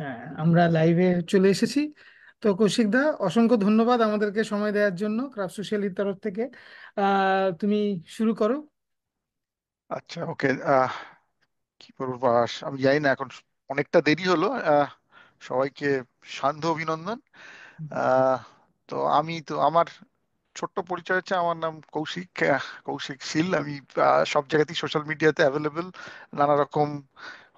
হ্যাঁ, আমরা লাইভে চলে এসেছি। তো কৌশিক দা, অসংখ্য ধন্যবাদ আমাদেরকে সময় দেওয়ার জন্য ক্রাফট সোশ্যালির তরফ থেকে। তুমি শুরু করো। আচ্ছা, ওকে। কি করবো বাস, আমি জানি না এখন। অনেকটা দেরি হলো। সবাইকে সান্ধ্য অভিনন্দন। আহ, তো আমার ছোট্ট পরিচয় হচ্ছে, আমার নাম কৌশিক, কৌশিক শীল। আমি সব জায়গাতেই সোশ্যাল মিডিয়াতে অ্যাভেলেবেল, নানা রকম।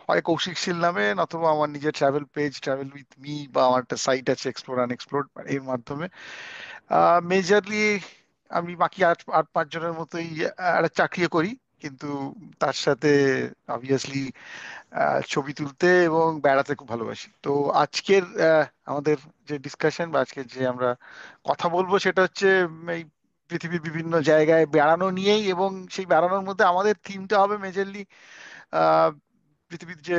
হয় কৌশিক শীল নামে, অথবা আমার নিজের travel page travel with me, বা আমার একটা সাইট আছে এক্সপ্লোর আনএক্সপ্লোরড, এর মাধ্যমে মেজরলি আমি বাকি আট আট পাঁচ জনের মতোই একটা চাকরিও করি। কিন্তু তার সাথে অবভিয়াসলি ছবি তুলতে এবং বেড়াতে খুব ভালোবাসি। তো আজকের আমাদের যে ডিসকাশন, বা আজকের যে আমরা কথা বলবো, সেটা হচ্ছে এই পৃথিবীর বিভিন্ন জায়গায় বেড়ানো নিয়েই। এবং সেই বেড়ানোর মধ্যে আমাদের থিমটা হবে মেজরলি পৃথিবীর যে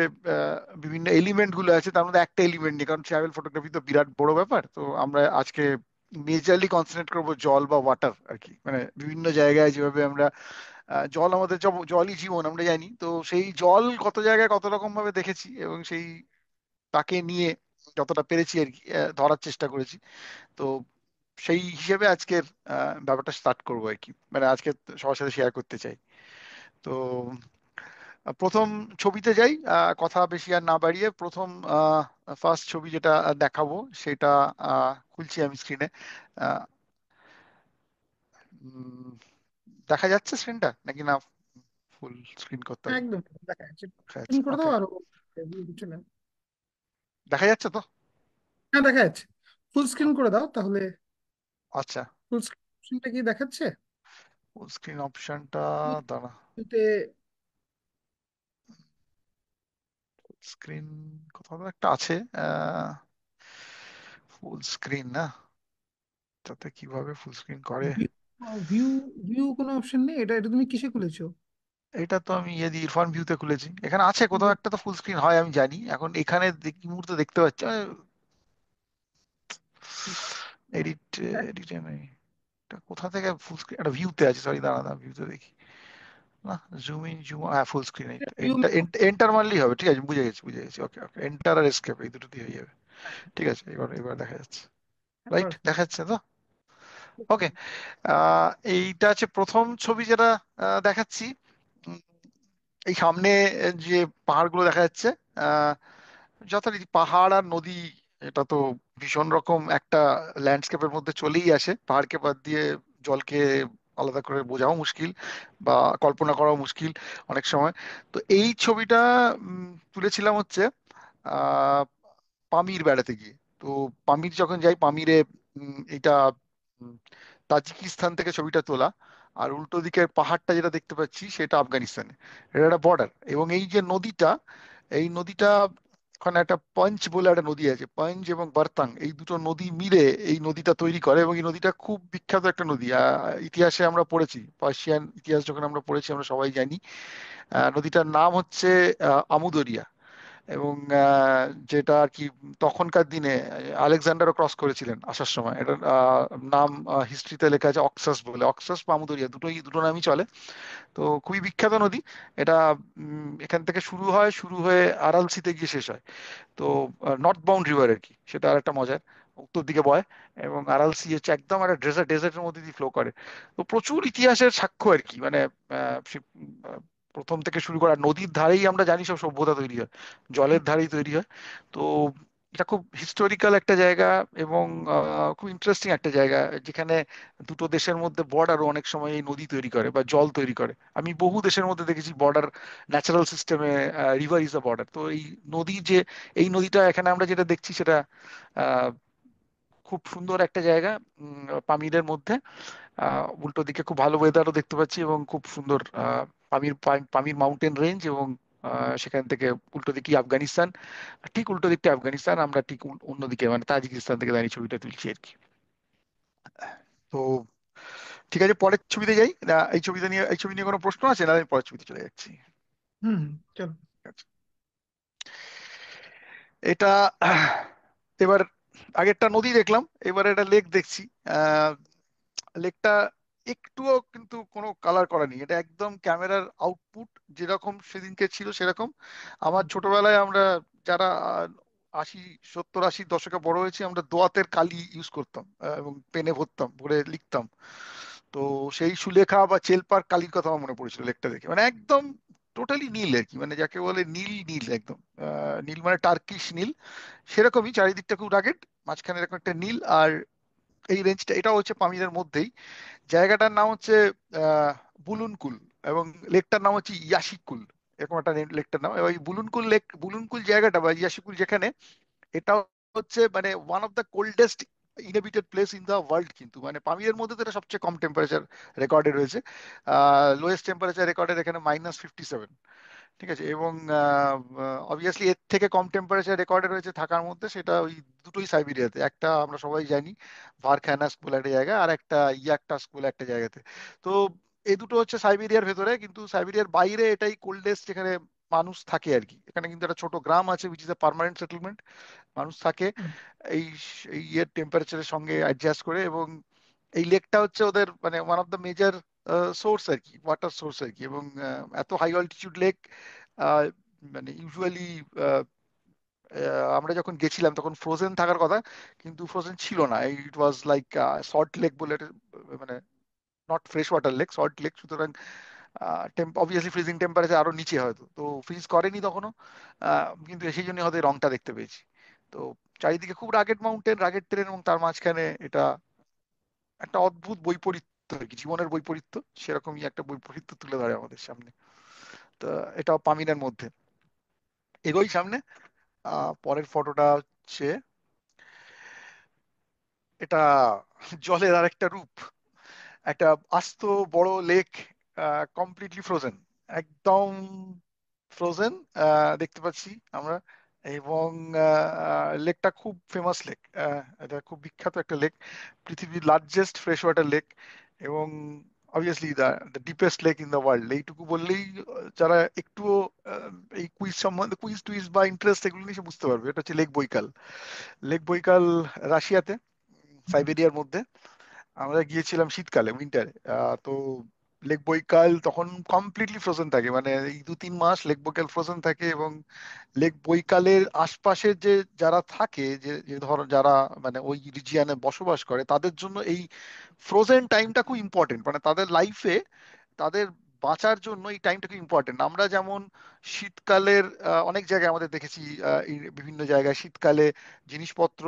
বিভিন্ন এলিমেন্ট গুলো আছে, তার মধ্যে একটা এলিমেন্ট নিয়ে, কারণ ট্রাভেল ফটোগ্রাফি তো বিরাট বড় ব্যাপার। তো আমরা আজকে মেজরলি কনসেন্ট্রেট করবো জল বা ওয়াটার আর কি। মানে বিভিন্ন জায়গায় যেভাবে আমরা জল, আমাদের জলই জীবন আমরা জানি। তো সেই জল কত জায়গায় কত রকম ভাবে দেখেছি, এবং সেই তাকে নিয়ে যতটা পেরেছি আর কি ধরার চেষ্টা করেছি। তো সেই হিসেবে আজকের ব্যাপারটা স্টার্ট করবো আর কি। মানে আজকে সবার সাথে শেয়ার করতে চাই। তো প্রথম ছবিতে যাই, কথা বেশি আর না বাড়িয়ে। প্রথম ফার্স্ট ছবি যেটা দেখাবো, সেটা খুলছি আমি স্ক্রিনে। দেখা যাচ্ছে স্ক্রিনটা নাকি না? ফুল স্ক্রিন করতে হবে? একদম দেখা যাচ্ছে। দেখা তুমি যাচ্ছে, করে দাও ওকে। আরো। চলে দেখা যাচ্ছে তো? হ্যাঁ, দেখা যাচ্ছে। ফুল স্ক্রিন করে দাও তাহলে। আচ্ছা, ফুল স্ক্রিনটা কি দেখাচ্ছে? ফুল স্ক্রিন অপশনটা, দাঁড়া। এতে স্ক্রিন কোথাও তো একটা আছে, ফুল স্ক্রিন না? তাতে কিভাবে ফুল স্ক্রিন করে? ভিউ ভিউ কোনো অপশন নেই? এটা এটা তুমি কিসে খুলেছো? এটা তো আমি ইরফান ভিউতে খুলেছি। এখানে আছে কোথাও একটা তো ফুল স্ক্রিন হয়, আমি জানি। এখন এখানে এই মুহূর্তে দেখতে পাচ্ছি এডিট, এডিটে নেই। এটা কোথা থেকে ফুল স্ক্রিন? একটা ভিউতে আছে, সরি, দাঁড়া দাঁড়া, ভিউতে দেখি। না, জুম ইন জুম, হ্যাঁ ফুল স্ক্রিন। ভিউ এন্টার মারলেই হবে, ঠিক আছে, বুঝে গেছি বুঝে গেছি। ওকে ওকে, এন্টার আর এসকেপ, এই দুটো দিয়ে হয়ে যাবে। ঠিক আছে, এবার এবার দেখা যাচ্ছে। রাইট, দেখা যাচ্ছে তো? ওকে। এইটা হচ্ছে প্রথম ছবি যেটা দেখাচ্ছি। উম, এই সামনে যে পাহাড়গুলো দেখা যাচ্ছে, আহ, যথারীতি পাহাড় আর নদী, এটা তো ভীষণ রকম একটা ল্যান্ডস্কেপের মধ্যে চলেই আসে। পাহাড়কে বাদ দিয়ে জলকে আলাদা করে বোঝাও মুশকিল, বা কল্পনা করাও মুশকিল অনেক সময়। তো এই ছবিটা তুলেছিলাম হচ্ছে আহ পামির বেড়াতে গিয়ে। তো পামির যখন যাই, পামিরে এটা উম, তাজিকিস্তান থেকে ছবিটা তোলা। আর উল্টো দিকের পাহাড়টা যেটা দেখতে পাচ্ছি, সেটা আফগানিস্তানে। এটা একটা বর্ডার। এবং এই যে নদীটা, এই নদীটা, ওখানে একটা পঞ্চ বলে একটা নদী আছে, পঞ্চ এবং বারতাং, এই দুটো নদী মিলে এই নদীটা তৈরি করে। এবং এই নদীটা খুব বিখ্যাত একটা নদী। ইতিহাসে আমরা পড়েছি, পার্সিয়ান ইতিহাস যখন আমরা পড়েছি, আমরা সবাই জানি নদীটার নাম হচ্ছে আমুদরিয়া। এবং যেটা আর কি তখনকার দিনে আলেকজান্ডারও ক্রস করেছিলেন আসার সময়। এটার নাম হিস্ট্রিতে লেখা আছে অক্সাস বলে। অক্সাস বা আমুদরিয়া, দুটো নামই চলে। তো খুবই বিখ্যাত নদী এটা। এখান থেকে শুরু হয়, শুরু হয়ে আরালসিতে গিয়ে শেষ হয়। তো নর্থ বাউন্ড রিভার আর কি, সেটা আর একটা মজার। উত্তর দিকে বয়। এবং আরালসি হচ্ছে একদম একটা ডেজার্টের মধ্যে দিয়ে ফ্লো করে। তো প্রচুর ইতিহাসের সাক্ষ্য আর কি। মানে প্রথম থেকে শুরু করা, নদীর ধারেই আমরা জানি সব সভ্যতা তৈরি হয়, জলের ধারেই তৈরি হয়। তো এটা খুব হিস্টোরিক্যাল একটা জায়গা। এবং খুব ইন্টারেস্টিং একটা জায়গা, যেখানে দুটো দেশের মধ্যে বর্ডারও অনেক সময় এই নদী তৈরি করে বা জল তৈরি করে। আমি বহু দেশের মধ্যে দেখেছি বর্ডার, ন্যাচারাল সিস্টেমে রিভার ইজ দ্য বর্ডার। তো এই নদী যে, এই নদীটা এখানে আমরা যেটা দেখছি, সেটা আহ, খুব সুন্দর একটা জায়গা পামিরের মধ্যে। উল্টো দিকে খুব ভালো ওয়েদারও দেখতে পাচ্ছি, এবং খুব সুন্দর পামির মাউন্টেন রেঞ্জ। এবং সেখান থেকে উল্টো দিকে আফগানিস্তান। ঠিক উল্টো দিকটা আফগানিস্তান, আমরা ঠিক অন্যদিকে মানে তাজিকিস্তান থেকে দাঁড়িয়ে ছবিটা তুলছি আর কি। তো ঠিক আছে, পরের ছবিতে যাই। এই ছবি নিয়ে কোনো প্রশ্ন আছে না? আমি পরের ছবিতে চলে যাচ্ছি। হুম, চলো। আচ্ছা। এটা এবার আগেরটা নদী দেখলাম, এবার একটা লেক দেখছি। লেকটা একটুও কিন্তু কোনো কালার করা নেই, এটা একদম ক্যামেরার আউটপুট, যেরকম সেদিনকে ছিল সেরকম। আমার ছোটবেলায় আমরা যারা আশি, 70-80 দশকে বড় হয়েছি, আমরা দোয়াতের কালি ইউজ করতাম, এবং পেনে ভরতাম, ভরে লিখতাম। তো সেই সুলেখা বা চেলপার কালির কথা আমার মনে পড়েছিল লেকটা দেখে, মানে একদম টোটালি নীল আর কি, মানে যাকে বলে নীল নীল একদম। নীল মানে টার্কিশ নীল, সেরকমই চারিদিকটা খুব রাগেড, মাঝখানে এরকম একটা নীল। আর এই রেঞ্জটা, এটা হচ্ছে পামিরের মধ্যেই। জায়গাটার নাম হচ্ছে আহ বুলুনকুল, এবং লেকটার নাম হচ্ছে ইয়াসিকুল, এরকম একটা লেকটার নাম। এবার এই বুলুনকুল লেক, বুলুনকুল জায়গাটা বা ইয়াসিকুল যেখানে, এটা হচ্ছে মানে one of the coldest inhabited place in the world. কিন্তু মানে পামিরের মধ্যে তো এটা সবচেয়ে কম টেম্পারেচার রেকর্ডেড হয়েছে। লোয়েস্ট টেম্পারেচার রেকর্ডেড এখানে -57। ঠিক আছে, এবং অবভিয়াসলি এর থেকে কম টেম্পারেচার রেকর্ডেড হয়েছে থাকার মধ্যে, সেটা ওই দুটোই সাইবেরিয়াতে। একটা আমরা সবাই জানি ভারখানাস বলে একটা জায়গা, আর একটা ইয়াকটাস বলে একটা জায়গাতে। তো এই দুটো হচ্ছে সাইবেরিয়ার ভেতরে, কিন্তু সাইবেরিয়ার বাইরে এটাই কোল্ডেস্ট যেখানে মানুষ থাকে আর কি। এখানে কিন্তু একটা ছোট গ্রাম আছে, which is a permanent settlement. মানুষ থাকে এই এই ইয়ের টেম্পারেচারের সঙ্গে অ্যাডজাস্ট করে। এবং এই লেকটা হচ্ছে ওদের মানে one of the major source আর কি, ওয়াটার সোর্স আর কি। এবং এত হাই অল্টিটিউড লেক, মানে ইউজুয়ালি আমরা যখন গেছিলাম তখন ফ্রোজেন থাকার কথা, কিন্তু ফ্রোজেন ছিল না। ইট ওয়াজ লাইক সল্ট লেক বলে মানে not fresh water lake, salt lake. সুতরাং অবভিয়াসলি ফ্রিজিং টেম্পারেচার আরো নিচে হয়তো, তো ফ্রিজ করেনি তখনো। কিন্তু সেই জন্য হয়তো এই রংটা দেখতে পেয়েছি। তো চারিদিকে খুব রাগেড মাউন্টেন, রাগেড টেরেন, এবং তার মাঝখানে এটা একটা অদ্ভুত বৈপরীত্য আর কি, জীবনের বৈপরীত্য। সেরকমই একটা বৈপরীত্য তুলে ধরে আমাদের সামনে। তো এটাও পামিনের মধ্যে। এগোই সামনে। পরের ফটোটা হচ্ছে, এটা জলের আরেকটা রূপ, একটা আস্ত বড় লেক, কমপ্লিটলি ফ্রোজেন, একদম ফ্রোজেন দেখতে পাচ্ছি আমরা। এবং লেকটা খুব ফেমাস লেক, এটা খুব বিখ্যাত একটা লেক, পৃথিবীর লার্জেস্ট ফ্রেশ ওয়াটার লেক। এবং obviously the deepest lake in the world. এইটুকু বললেই যারা একটু এই কুইজ সম্বন্ধে, কুইজ টুইজ বা ইন্টারেস্ট এগুলো নিয়ে সে বুঝতে পারবে। এটা হচ্ছে লেক বৈকাল। লেক বৈকাল রাশিয়াতে, সাইবেরিয়ার মধ্যে। আমরা গিয়েছিলাম শীতকালে, উইন্টারে। তো লেক বৈকাল তখন কমপ্লিটলি ফ্রোজেন থাকে, মানে এই 2-3 মাস লেক বৈকাল ফ্রোজেন থাকে। এবং লেক বৈকালের আশপাশে যে যারা থাকে, যে যে ধর যারা মানে ওই রিজিয়ানে বসবাস করে, তাদের জন্য এই ফ্রোজেন টাইমটা খুব ইম্পর্টেন্ট, মানে তাদের লাইফে, তাদের বাঁচার জন্য এই টাইমটা খুব ইম্পর্টেন্ট। আমরা যেমন শীতকালের অনেক জায়গায় আমাদের দেখেছি, এই বিভিন্ন জায়গায় শীতকালে জিনিসপত্র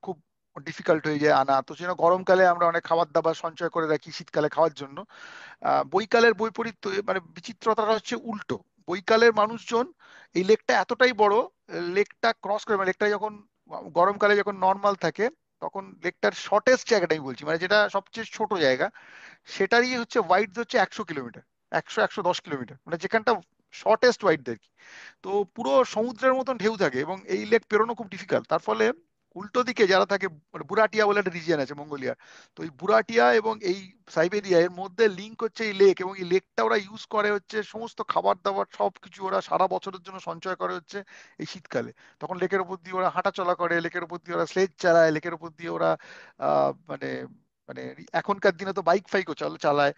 খুব ডিফিকাল্ট হয়ে যায় আনা, তো সেজন্য গরমকালে আমরা অনেক খাবার দাবার সঞ্চয় করে রাখি শীতকালে খাওয়ার জন্য। বৈকালের বৈপরীত্য, মানে বিচিত্রতাটা হচ্ছে উল্টো। বৈকালের মানুষজন, এই লেকটা এতটাই বড়, লেকটা ক্রস করে, মানে লেকটা যখন গরমকালে যখন নর্মাল থাকে, তখন লেকটার শর্টেস্ট জায়গাটা আমি বলছি, মানে যেটা সবচেয়ে ছোট জায়গা, সেটারই হচ্ছে ওয়াইড হচ্ছে 100 কিলোমিটার, 100-110 কিলোমিটার, মানে যেখানটা শর্টেস্ট ওয়াইড আর কি। তো পুরো সমুদ্রের মতন ঢেউ থাকে, এবং এই লেক পেরোনো খুব ডিফিকাল্ট। তার ফলে উল্টো দিকে যারা থাকে, মানে বুরাটিয়া বলে একটা রিজিয়ন আছে মঙ্গোলিয়া, তো এই বুরাটিয়া এবং এই সাইবেরিয়া এর মধ্যে লিঙ্ক হচ্ছে এই লেক। এবং এই লেকটা ওরা ইউজ করে হচ্ছে সমস্ত খাবার দাবার সবকিছু ওরা সারা বছরের জন্য সঞ্চয় করে হচ্ছে এই শীতকালে। তখন লেকের উপর দিয়ে ওরা হাঁটা চলা করে, লেকের উপর দিয়ে ওরা স্লেজ চালায়, লেকের উপর দিয়ে ওরা মানে মানে এখনকার দিনে তো বাইক ফাইকও চালায়।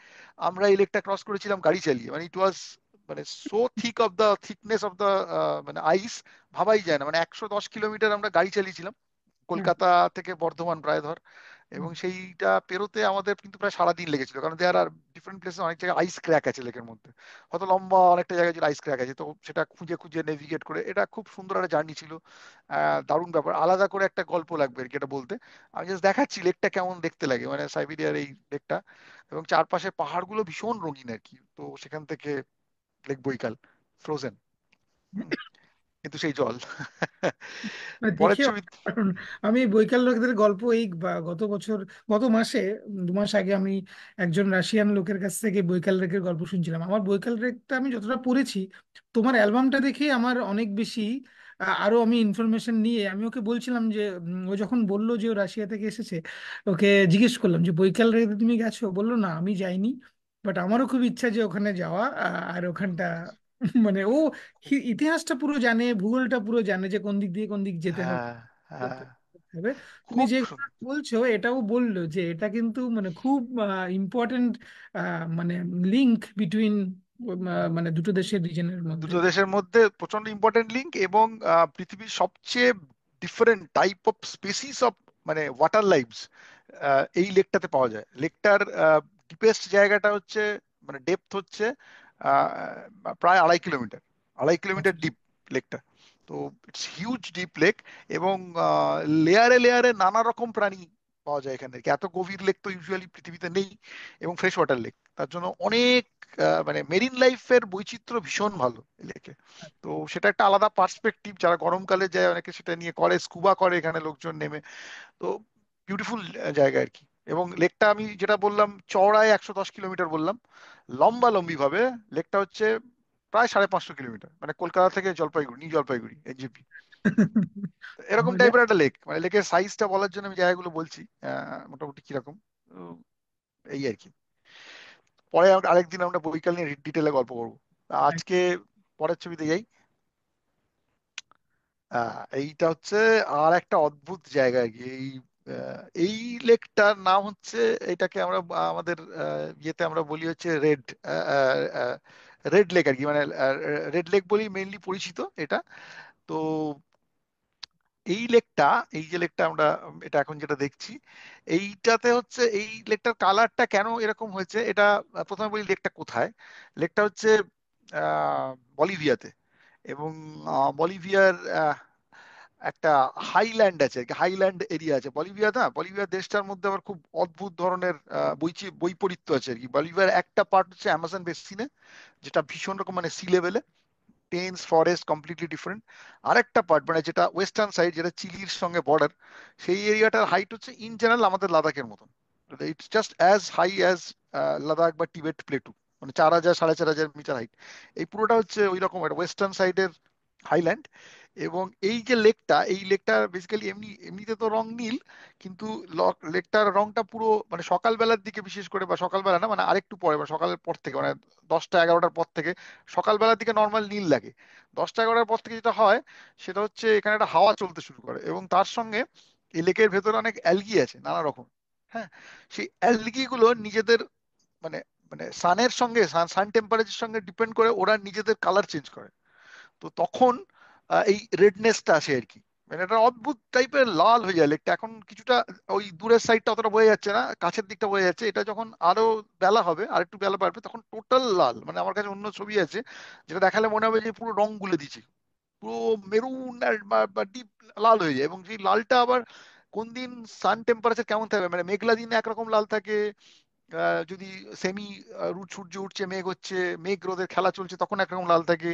আমরা এই লেকটা ক্রস করেছিলাম গাড়ি চালিয়ে, মানে ইট ওয়াজ মানে so thick of the thickness of the মানে আইস, ভাবাই যায় না। মানে 110 কিলোমিটার আমরা গাড়ি চালিয়েছিলাম, হুম, কলকাতা থেকে বর্ধমান প্রায় ধর। এবং হুম। সেইটা পেরোতে আমাদের কিন্তু প্রায় সারাদিন লেগেছিল, কারণ দেয়ার আর ডিফারেন্ট প্লেসে অনেক জায়গায় আইস ক্র্যাক আছে লেকের মধ্যে। হয়তো লম্বা অনেকটা জায়গায় আইস ক্র্যাক আছে, তো সেটা খুঁজে খুঁজে নেভিগেট করে, এটা খুব সুন্দর একটা জার্নি ছিল। দারুণ ব্যাপার, আলাদা করে একটা গল্প লাগবে আর কি এটা বলতে। আমি জাস্ট দেখাচ্ছি লেকটা কেমন দেখতে লাগে, মানে সাইবেরিয়ার এই লেকটা। এবং চারপাশে পাহাড়গুলো ভীষণ রঙিন আর কি, তো সেখান থেকে লেক বৈকাল ফ্রোজেন, কিন্তু সেই জল। মানে পরের দেখে ছবি। অসাধারণ। আমি এই বৈকাল লোকদের গল্প এই গত বছর, গত মাসে, 2 মাস আগে আমি একজন রাশিয়ান লোকের কাছ থেকে বৈকাল রেকের গল্প শুনছিলাম। আমার বৈকাল রেকটা আমি যতটা পড়েছি, তোমার অ্যালবামটা দেখে আমার অনেক বেশি আরো আমি ইনফরমেশন নিয়ে আমি ওকে বলছিলাম যে ও যখন বললো যে ও রাশিয়া থেকে এসেছে, ওকে জিজ্ঞেস করলাম যে বৈকাল রেকে তুমি গেছো? বললো না, আমি যাইনি, বাট আমারও খুব ইচ্ছা যে ওখানে যাওয়া। আর ওখানটা মানে ও ইতিহাসটা পুরো জানে, ভূগোলটা পুরো জানে, যে কোন দিক দিয়ে কোন দিক যেতে হবে, হ্যাঁ, হ্যাঁ, করতে হবে। তুমি খুব যে কথা সুন্দর। বলছো এটাও বললো যে এটা কিন্তু মানে খুব ইম্পর্টেন্ট, মানে লিংক বিটুইন মানে দুটো দেশের রিজনের মধ্যে। দুটো দেশের মধ্যে প্রচন্ড ইম্পর্টেন্ট লিঙ্ক, এবং পৃথিবীর সবচেয়ে different type of species of মানে ওয়াটার লাইফস এই লেকটাতে পাওয়া যায়। লেকটার ডিপেস্ট জায়গাটা হচ্ছে মানে ডেপথ হচ্ছে প্রায় 2.5 কিলোমিটার, আড়াই কিলোমিটার আচ্ছা ডিপ লেকটা। তো ইটস হিউজ ডিপ লেক, এবং লেয়ারে লেয়ারে নানা রকম প্রাণী পাওয়া যায় এখানে। এত গভীর লেক তো ইউজুয়ালি পৃথিবীতে নেই, এবং ফ্রেশ ওয়াটার লেক, তার জন্য অনেক মানে মেরিন লাইফের বৈচিত্র্য ভীষণ ভালো এই লেকে। তো সেটা একটা আলাদা পার্সপেক্টিভ, যারা গরমকালে যায় অনেকে সেটা নিয়ে করে, স্কুবা করে এখানে লোকজন নেমে। তো বিউটিফুল জায়গা আর কি। এবং লেকটা আমি যেটা বললাম চওড়ায় 110 কিলোমিটার বললাম, লম্বা লম্বি ভাবে লেকটা হচ্ছে প্রায় 550 কিলোমিটার, মানে কলকাতা থেকে জলপাইগুড়ি, নিউ জলপাইগুড়ি এনজেপি, এরকম তাহলে টাইপের একটা লেক। মানে লেকের সাইজটা বলার জন্য আমি জায়গাগুলো বলছি মোটামুটি কিরকম। তো এই আর কি। পরে আরেকদিন আমরা বৈকাল নিয়ে ডিটেলে গল্প করবো। আজকে পরের ছবিতে যাই। এইটা হচ্ছে আর একটা অদ্ভুত জায়গা আর কি। এই লেকটার নাম হচ্ছে, এটাকে আমরা আমাদের ইয়েতে আমরা বলি হচ্ছে রেড রেড লেক আর কি, মানে রেড লেক বলি মেইনলি পরিচিত এটা। তো এই লেকটা, এই যে লেকটা আমরা এটা এখন যেটা দেখছি, এইটাতে হচ্ছে এই লেকটার কালারটা কেন এরকম হয়েছে এটা প্রথমে বলি লেকটা কোথায়। লেকটা হচ্ছে আহ, বলিভিয়াতে। এবং বলিভিয়ার একটা হাইল্যান্ড আছে, হাইল্যান্ড এরিয়া আছে বলিভিয়া। না, বলিভিয়া দেশটার মধ্যে আবার খুব অদ্ভুত ধরনের বৈপরীত্য আছে আর কি। বলিভিয়ার একটা পার্ট হচ্ছে অ্যামাজন বেসিনে, যেটা ভীষণ রকম মানে সি লেভেলে, টেন্স ফরেস্ট কমপ্লিটলি ডিফারেন্ট। আরেকটা পার্ট মানে যেটা ওয়েস্টার্ন সাইড, যেটা চিলির সঙ্গে বর্ডার, সেই এরিয়াটার হাইট হচ্ছে ইন জেনারেল আমাদের লাদাখের মতন। It's just as high as Ladakh বা টিবেট প্লেটু, মানে 4,000 4,500 মিটার হাইট। এই পুরোটা হচ্ছে ওই রকম একটা ওয়েস্টার্ন সাইডের হাইল্যান্ড। এবং এই যে লেকটা, এই লেকটা বেসিক্যালি এমনিতে তো রং নীল, কিন্তু লেকটার রংটা পুরো মানে সকালবেলার দিকে বিশেষ করে, বা সকালবেলা না মানে আরেকটু পরে, বা সকালের পর থেকে মানে 10টা 11টার পর থেকে, সকালবেলার দিকে নর্মাল নীল লাগে। 10টা 11টার পর থেকে যেটা হয় সেটা হচ্ছে এখানে একটা হাওয়া চলতে শুরু করে, এবং তার সঙ্গে এই লেকের ভেতরে অনেক অ্যালগি আছে নানা রকম। হ্যাঁ, সেই অ্যালগি গুলো নিজেদের মানে মানে সানের সঙ্গে, সান টেম্পারেচার সঙ্গে ডিপেন্ড করে ওরা নিজেদের কালার চেঞ্জ করে। তো তখন এই রেডনেসটা আসে আর কি। মানে এটা অদ্ভুত টাইপের লাল হয়ে যায় লেকটা। এখন কিছুটা ওই দূরের সাইডটা অতটা বোঝা যাচ্ছে না, কাছের দিকটা বোঝা যাচ্ছে। এটা যখন আরো বেলা হবে, আর একটু বেলা বাড়বে, তখন টোটাল লাল। মানে আমার কাছে অন্য ছবি আছে যেটা দেখালে মনে হবে যে পুরো রং গুলে দিচ্ছে, পুরো মেরুন বা ডিপ লাল হয়ে যায়। এবং সেই লালটা আবার কোন দিন সান টেম্পারেচার কেমন থাকবে, মানে মেঘলা দিনে একরকম লাল থাকে, যদি সেমি রুট সূর্য উঠছে, মেঘ হচ্ছে, মেঘ রোদের খেলা চলছে, তখন একরকম লাল থাকে।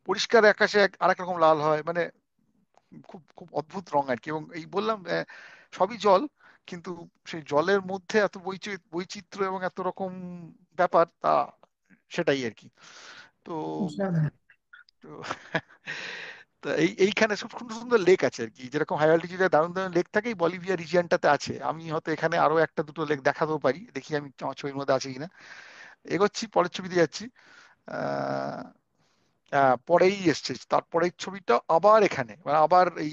পরিষ্কার আকাশে আরেক রকম লাল হয়। মানে খুব খুব অদ্ভুত রং আর কি। এবং এই বললাম সবই জল, কিন্তু সেই জলের মধ্যে এত বৈচিত্র্য এবং এত রকম ব্যাপার, তা সেটাই আর কি। তো অসাধারণ। তো তো এইখানে খুব সুন্দর সুন্দর লেক আছে আর কি, যেরকম হাই অ্যালটিটিউডে দারুণ দারুণ লেক থাকে, এই বলিভিয়া রিজিয়নটাতে আছে। আমি হয়তো এখানে আরো একটা দুটো লেক দেখাতেও পারি, দেখি আমি আমার ছবির মধ্যে আছে কিনা। এগোচ্ছি, পরের ছবিতে যাচ্ছি। আহ পরেই এসছে তারপরের ছবিটা আবার এখানে, মানে আবার এই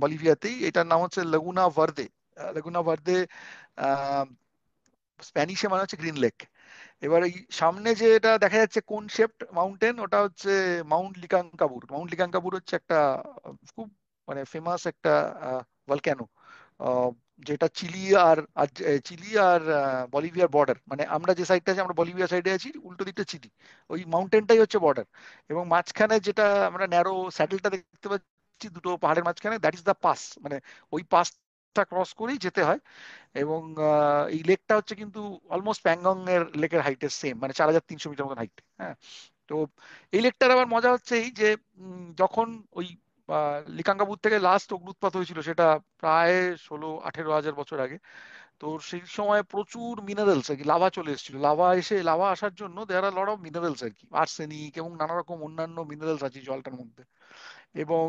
বলিভিয়াতেই। এটার নাম হচ্ছে লেগুনা ভার্দে। লেগুনা ভার্দে স্প্যানিশে মানে হচ্ছে গ্রিন লেক। এবার এই সামনে যে এটা দেখা যাচ্ছে কোন শেপড মাউন্টেন, ওটা হচ্ছে মাউন্ট লিকাঙ্কাবুর। মাউন্ট লিকাঙ্কাবুর হচ্ছে একটা খুব মানে ফেমাস একটা ভলক্যানো, যেটা চিলি আর বলিভিয়ার বর্ডার। মানে আমরা যে সাইডটা আছি, আমরা বলিভিয়া সাইডে আছি, উল্টো দিকটা চিলি। ওই মাউন্টেনটাই হচ্ছে বর্ডার। এবং মাঝখানে যেটা আমরা ন্যারো স্যাডেলটা দেখতে পাচ্ছি দুটো পাহাড়ের মাঝখানে, দ্যাট ইজ দ্য পাস। মানে ওই পাসটা ক্রস করেই যেতে হয়। এবং এই লেকটা হচ্ছে কিন্তু অলমোস্ট প্যাংগং এর লেকের হাইটের সেম, মানে 4,300 মিটার মতন হাইট। হ্যাঁ। তো এই লেকটার আবার মজা হচ্ছে এই যে যখন ওই লিকাঙ্গাবুত থেকে লাস্ট অগ্নুৎপাত হয়েছিল, সেটা প্রায় 16-18 হাজার বছর আগে। তো সেই সময় প্রচুর মিনারেলস আর কি, লাভা চলে এসেছিল। লাভা আসার জন্য দেয়ার আর লট অফ মিনারেলস আর কি, আর্সেনিক এবং নানা রকম অন্যান্য মিনারেলস আছে জলটার মধ্যে। এবং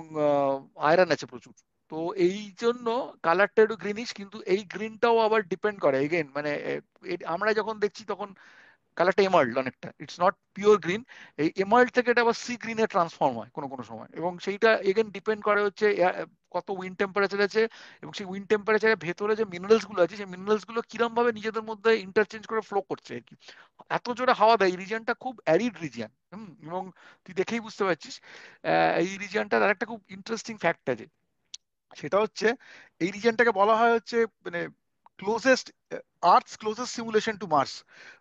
আয়রন আছে প্রচুর। তো এই জন্য কালারটা একটু গ্রিনিশ, কিন্তু এই গ্রিনটাও আবার ডিপেন্ড করে এগেন মানে আমরা যখন দেখছি তখন কালারটা এমাল্ড অনেকটা, ইটস নট পিওর গ্রিন। এই এমাল্ড থেকে এটা আবার সি গ্রিনে ট্রান্সফর্ম হয় কোনো কোনো সময়, এবং সেইটা এগেন ডিপেন্ড করে হচ্ছে কত উইন্ড টেম্পারেচার আছে, এবং সেই উইন্ড টেম্পারেচারের ভেতরে যে মিনারেলস গুলো আছে সেই মিনারেলস গুলো কিরম ভাবে নিজেদের মধ্যে ইন্টারচেঞ্জ করে ফ্লো করছে আর কি। এত জোরে হাওয়া দেয়, এই রিজিয়নটা খুব অ্যারিড রিজিয়ন। এবং তুই দেখেই বুঝতে পারছিস এই রিজিয়নটার আরেকটা খুব ইন্টারেস্টিং ফ্যাক্ট আছে, সেটা হচ্ছে এই রিজিয়নটাকে বলা হয় হচ্ছে মানে closest, earth's closest simulation to Mars.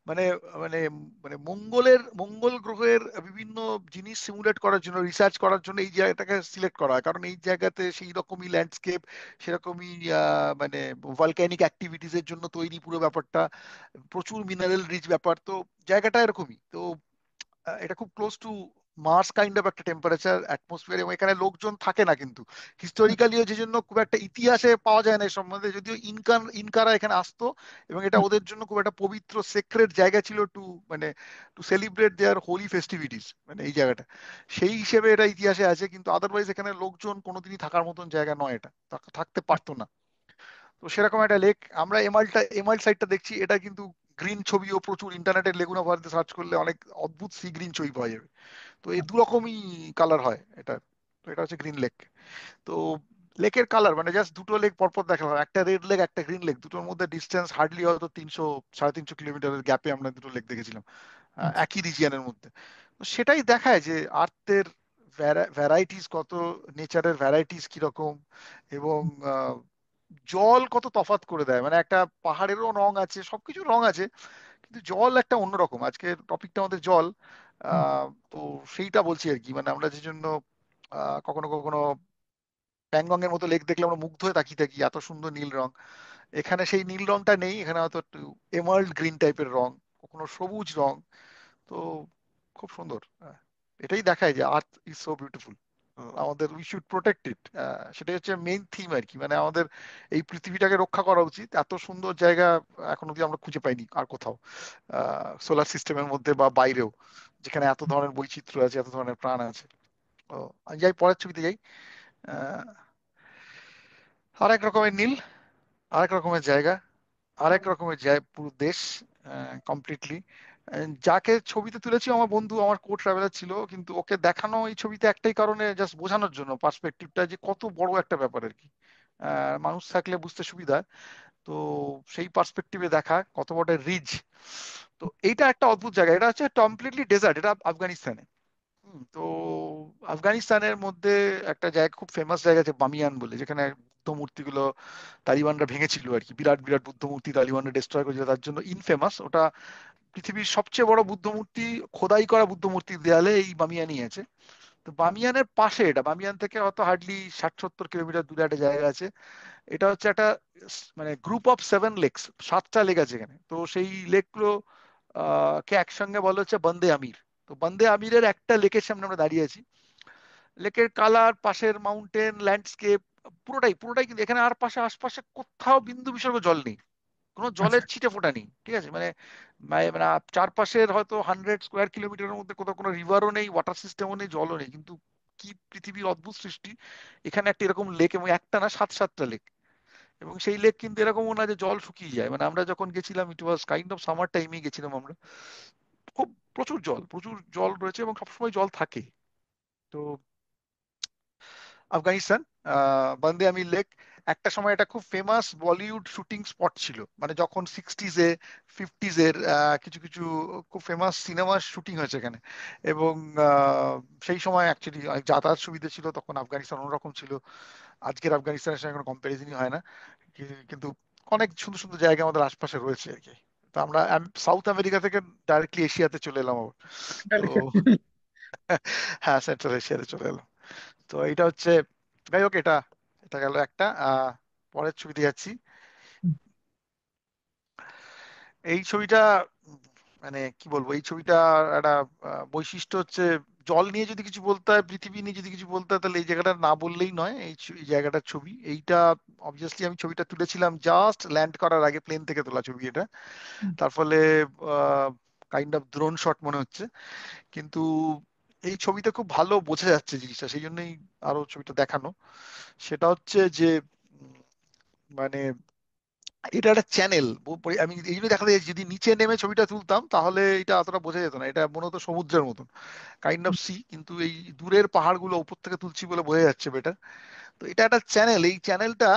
মানে মানে মানে মঙ্গল গ্রহের বিভিন্ন জিনিস সিমুলেট করার জন্য, রিসার্চ করার জন্য এই জায়গাটাকে সিলেক্ট করা হয়, কারণ এই জায়গাতে সেই রকমই ল্যান্ডস্কেপ, সেরকমই মানে ভলক্যানিক অ্যাক্টিভিটিস এর জন্য তৈরি পুরো ব্যাপারটা, প্রচুর মিনারেল রিচ ব্যাপার, তো জায়গাটা এরকমই তো। এটা খুব close to Mars kind of একটা টেম্পারেচার অ্যাটমসফিয়ার, এবং এখানে লোকজন থাকে না কিন্তু আচ্ছা। হিস্টোরিক্যালিও, যে জন্য খুব একটা ইতিহাসে পাওয়া যায় না এই সম্বন্ধে, যদিও ইনকারা এখানে আসতো, এবং এটা হুম, ওদের জন্য খুব একটা পবিত্র সেক্রেট জায়গা ছিল টু মানে to celebrate their Holi festivities, মানে এই জায়গাটা সেই হিসেবে এটা ইতিহাসে আছে, কিন্তু আদারওয়াইজ এখানে লোকজন কোনোদিনই থাকার মতন জায়গা নয়, এটা থাকতে পারতো না। তো সেরকম একটা লেক, আমরা এমাল্ট সাইডটা দেখছি, এটা কিন্তু গ্রিন ছবিও প্রচুর, ইন্টারনেটে লেগুনা ভারতে সার্চ করলে অনেক অদ্ভুত সি গ্রিন ছবি পাওয়া যাবে। তো এই দু আচ্ছা। রকমই কালার হয় এটা। তো এটা হচ্ছে গ্রিন লেক। তো লেকের কালার মানে জাস্ট দুটো লেক পরপর দেখা হয়, একটা রেড লেক একটা গ্রিন লেক, দুটোর মধ্যে ডিস্টেন্স হার্ডলি হয়তো 300 সাড়ে 300 কিলোমিটারের গ্যাপে আমরা দুটো লেক দেখেছিলাম আচ্ছা। একই রিজিয়নের মধ্যে। তো সেটাই দেখায় যে আর্থের ভ্যারাইটিস কত, নেচারের ভ্যারাইটিস কিরকম, এবং আহ, জল কত তফাৎ করে দেয়। মানে একটা পাহাড়েরও রং আছে, সবকিছু রং আছে, কিন্তু জল একটা অন্যরকম। আজকে টপিকটা আমাদের জল। হুম, তো সেইটা বলছি আর কি, মানে আমরা যে জন্য কখনো কখনো প্যাংগং এর মতো লেক দেখলে আমরা মুগ্ধ হয়ে তাকিয়ে থাকি, এত সুন্দর নীল রং। এখানে সেই নীল রংটা নেই, এখানে হয়তো একটু এমার্ল্ড গ্রিন টাইপের রং, কখনো সবুজ রং। তো খুব সুন্দর। এটাই দেখায় যে আর্থ ইজ সো বিউটিফুল, আমাদের উই শুড প্রোটেক্ট ইট। সেটাই হচ্ছে মেইন থিম আর কি, মানে আমাদের এই পৃথিবীটাকে রক্ষা করা উচিত। এত সুন্দর জায়গা এখন অব্দি আমরা খুঁজে পাইনি আর কোথাও, সোলার সিস্টেমের মধ্যে বা বাইরেও, যেখানে এত ধরনের বৈচিত্র্য আছে, এত ধরনের প্রাণ আছে। ও, আমি যাই পরের ছবিতে যাই। আহ, আরেক রকমের নীল, আরেক রকমের জায়গা, আরেক হুম, রকমের জায়গা, পুরো দেশ কমপ্লিটলি। যাকে ছবিতে তুলেছি আমার বন্ধু, আমার কো ট্রাভেলার ছিল, কিন্তু ওকে দেখানো এই ছবিতে একটাই কারণে, জাস্ট বোঝানোর জন্য পার্সপেক্টিভটা যে কত বড় একটা ব্যাপার আর কি। মানুষ থাকলে বুঝতে সুবিধা হয়। তো সেই পার্সপেক্টিভে দেখা কত বড় রিজ। তো এইটা একটা অদ্ভুত জায়গা, এটা হচ্ছে কমপ্লিটলি ডেজার্ট, এটা আফগানিস্তানে। তো আফগানিস্তানের মধ্যে একটা জায়গা, খুব ফেমাস জায়গা আছে বামিয়ান বলে, যেখানে বুদ্ধ মূর্তিগুলো তালিবানরা ভেঙেছিল আর কি, বিরাট বিরাট বুদ্ধ মূর্তি তালিবানরা ডিস্ট্রয় করেছিল, তার জন্য ইনফেমাস ওটা। পৃথিবীর সবচেয়ে বড় বুদ্ধ মূর্তি, খোদাই করা বুদ্ধ মূর্তির দেয়ালে এই বামিয়ানই আছে। তো বামিয়ানের পাশে, এটা বামিয়ান থেকে হয়তো হার্ডলি 60-70 কিলোমিটার দূরে একটা জায়গা আছে। এটা হচ্ছে একটা মানে গ্রুপ অফ 7 লেকস, 7টা লেক আছে এখানে। তো সেই লেকগুলো কে একসঙ্গে বলা হচ্ছে বন্দে আমির। তো বন্দে আমিরের একটা লেকের সামনে আমরা দাঁড়িয়ে আছি। লেকের কালার, পাশের মাউন্টেন ল্যান্ডস্কেপ, পুরোটাই পুরোটাই, কিন্তু এখানে আর পাশে আশপাশে কোথাও বিন্দু বিসর্গ জল নেই, কোনো আচ্ছা। জলের ছিটে ফোঁটা নেই, ঠিক আছে। মানে মানে চারপাশের হয়তো 100 স্কোয়ার কিলোমিটারের মধ্যে কোথাও কোনো রিভারও নেই, ওয়াটার সিস্টেমও নেই, জলও নেই, কিন্তু কি পৃথিবীর অদ্ভুত সৃষ্টি। এখানে একটা এরকম লেক, এবং একটা না 7-7টা লেক। এবং সেই লেক কিন্তু এরকমও না যে জল শুকিয়ে যায়, মানে আমরা যখন গেছিলাম ইট ওয়াজ কাইন্ড অফ সামার টাইমে গেছিলাম আমরা। খুব প্রচুর জল, প্রচুর জল রয়েছে, এবং সবসময় জল থাকে। তো আফগানিস্তান, বান্দে আমির লেক, একটা সময় এটা খুব ফেমাস বলিউড শুটিং স্পট ছিল, মানে যখন 60s-এ 50s-এর কিছু কিছু খুব ফেমাস সিনেমার শুটিং হয়েছে এখানে। এবং আহ, সেই সময় অ্যাকচুয়ালি অনেক যাতায়াত সুবিধা ছিল, তখন আফগানিস্তান অন্যরকম ছিল, আজকের আফগানিস্তানের সঙ্গে কোনো কম্পারিজনই হয় না। কিন্তু অনেক সুন্দর সুন্দর জায়গা আমাদের আশপাশে রয়েছে আর কি। তো আমরা সাউথ আমেরিকা থেকে ডাইরেক্টলি এশিয়াতে চলে এলাম আবার। তো হ্যাঁ, সেন্ট্রাল এশিয়াতে চলে এলাম। তো এটা হচ্ছে, যাই হোক, এটা এটা গেল একটা। পরের ছবিতে যাচ্ছি। এই ছবিটা উম, মানে কি বলবো, এই ছবিটা একটা বৈশিষ্ট্য হচ্ছে, জল নিয়ে যদি কিছু বলতে হয়, পৃথিবী নিয়ে যদি কিছু বলতে হয়, তাহলে এই জায়গাটা না বললেই নয়। এই জায়গাটার ছবি এইটা, অবভিয়াসলি আমি ছবিটা তুলেছিলাম জাস্ট ল্যান্ড করার আগে, প্লেন থেকে তোলা ছবি এটা। তার ফলে কাইন্ড অফ ড্রোন শট মনে হচ্ছে, কিন্তু এই ছবিতে খুব ভালো বোঝা যাচ্ছে জিনিসটা, সেই জন্যই আরো ছবিটা দেখানো। সেটা হচ্ছে যে উম, মানে এটা একটা চ্যানেল। আমি এই জন্য দেখা যায় যদি নিচে নেমে ছবিটা তুলতাম তাহলে এটা অতটা বোঝা যেত না, এটা মনে হতো সমুদ্রের মতন, কাইন্ড অফ সি, কিন্তু এই দূরের পাহাড়গুলো উপর থেকে তুলছি বলে বোঝা যাচ্ছে বেটার। তো এটা একটা চ্যানেল, এই চ্যানেলটা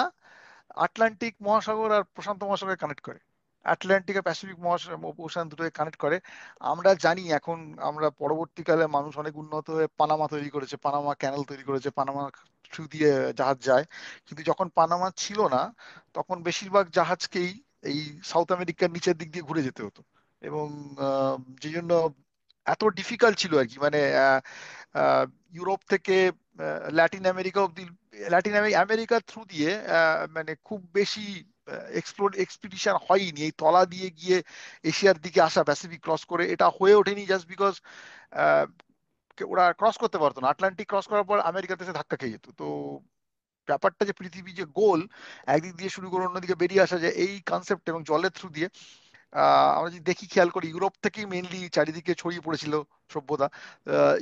আটলান্টিক মহাসাগর আর প্রশান্ত মহাসাগর কানেক্ট করে, আটলান্টিক আর প্যাসিফিক মহাসাগর ওশান দুটোকে কানেক্ট করে। আমরা জানি এখন, আমরা পরবর্তীকালে মানুষ অনেক উন্নত হয়ে পানামা তৈরি করেছে, পানামা ক্যানেল তৈরি করেছে, পানামা থ্রু দিয়ে জাহাজ যায়। কিন্তু যখন পানামা ছিল না তখন বেশিরভাগ জাহাজকেই এই সাউথ আমেরিকার নিচের দিক দিয়ে ঘুরে যেতে হতো। এবং যে জন্য এত ডিফিকাল্ট ছিল আর কি, মানে আহ, ইউরোপ থেকে ল্যাটিন আমেরিকা অব্দি, আমেরিকার থ্রু দিয়ে মানে খুব বেশি এক্সপ্লোর এক্সপিডিশন হয়নি এই তলা দিয়ে গিয়ে এশিয়ার দিকে আসা, প্যাসিফিক ক্রস করে এটা হয়ে ওঠেনি, জাস্ট বিকজ ওরা ক্রস করতে পারতো না। আটলান্টিক ক্রস করার পর আমেরিকাতে এসে ধাক্কা খেয়ে যেত। তো ব্যাপারটা যে পৃথিবী যে গোল, একদিক দিয়ে শুরু করে অন্যদিকে বেরিয়ে আসা যায়, এই কনসেপ্ট এবং জলের থ্রু দিয়ে আমরা যদি দেখি খেয়াল করি, ইউরোপ থেকেই মেইনলি চারিদিকে ছড়িয়ে পড়েছিল সভ্যতা।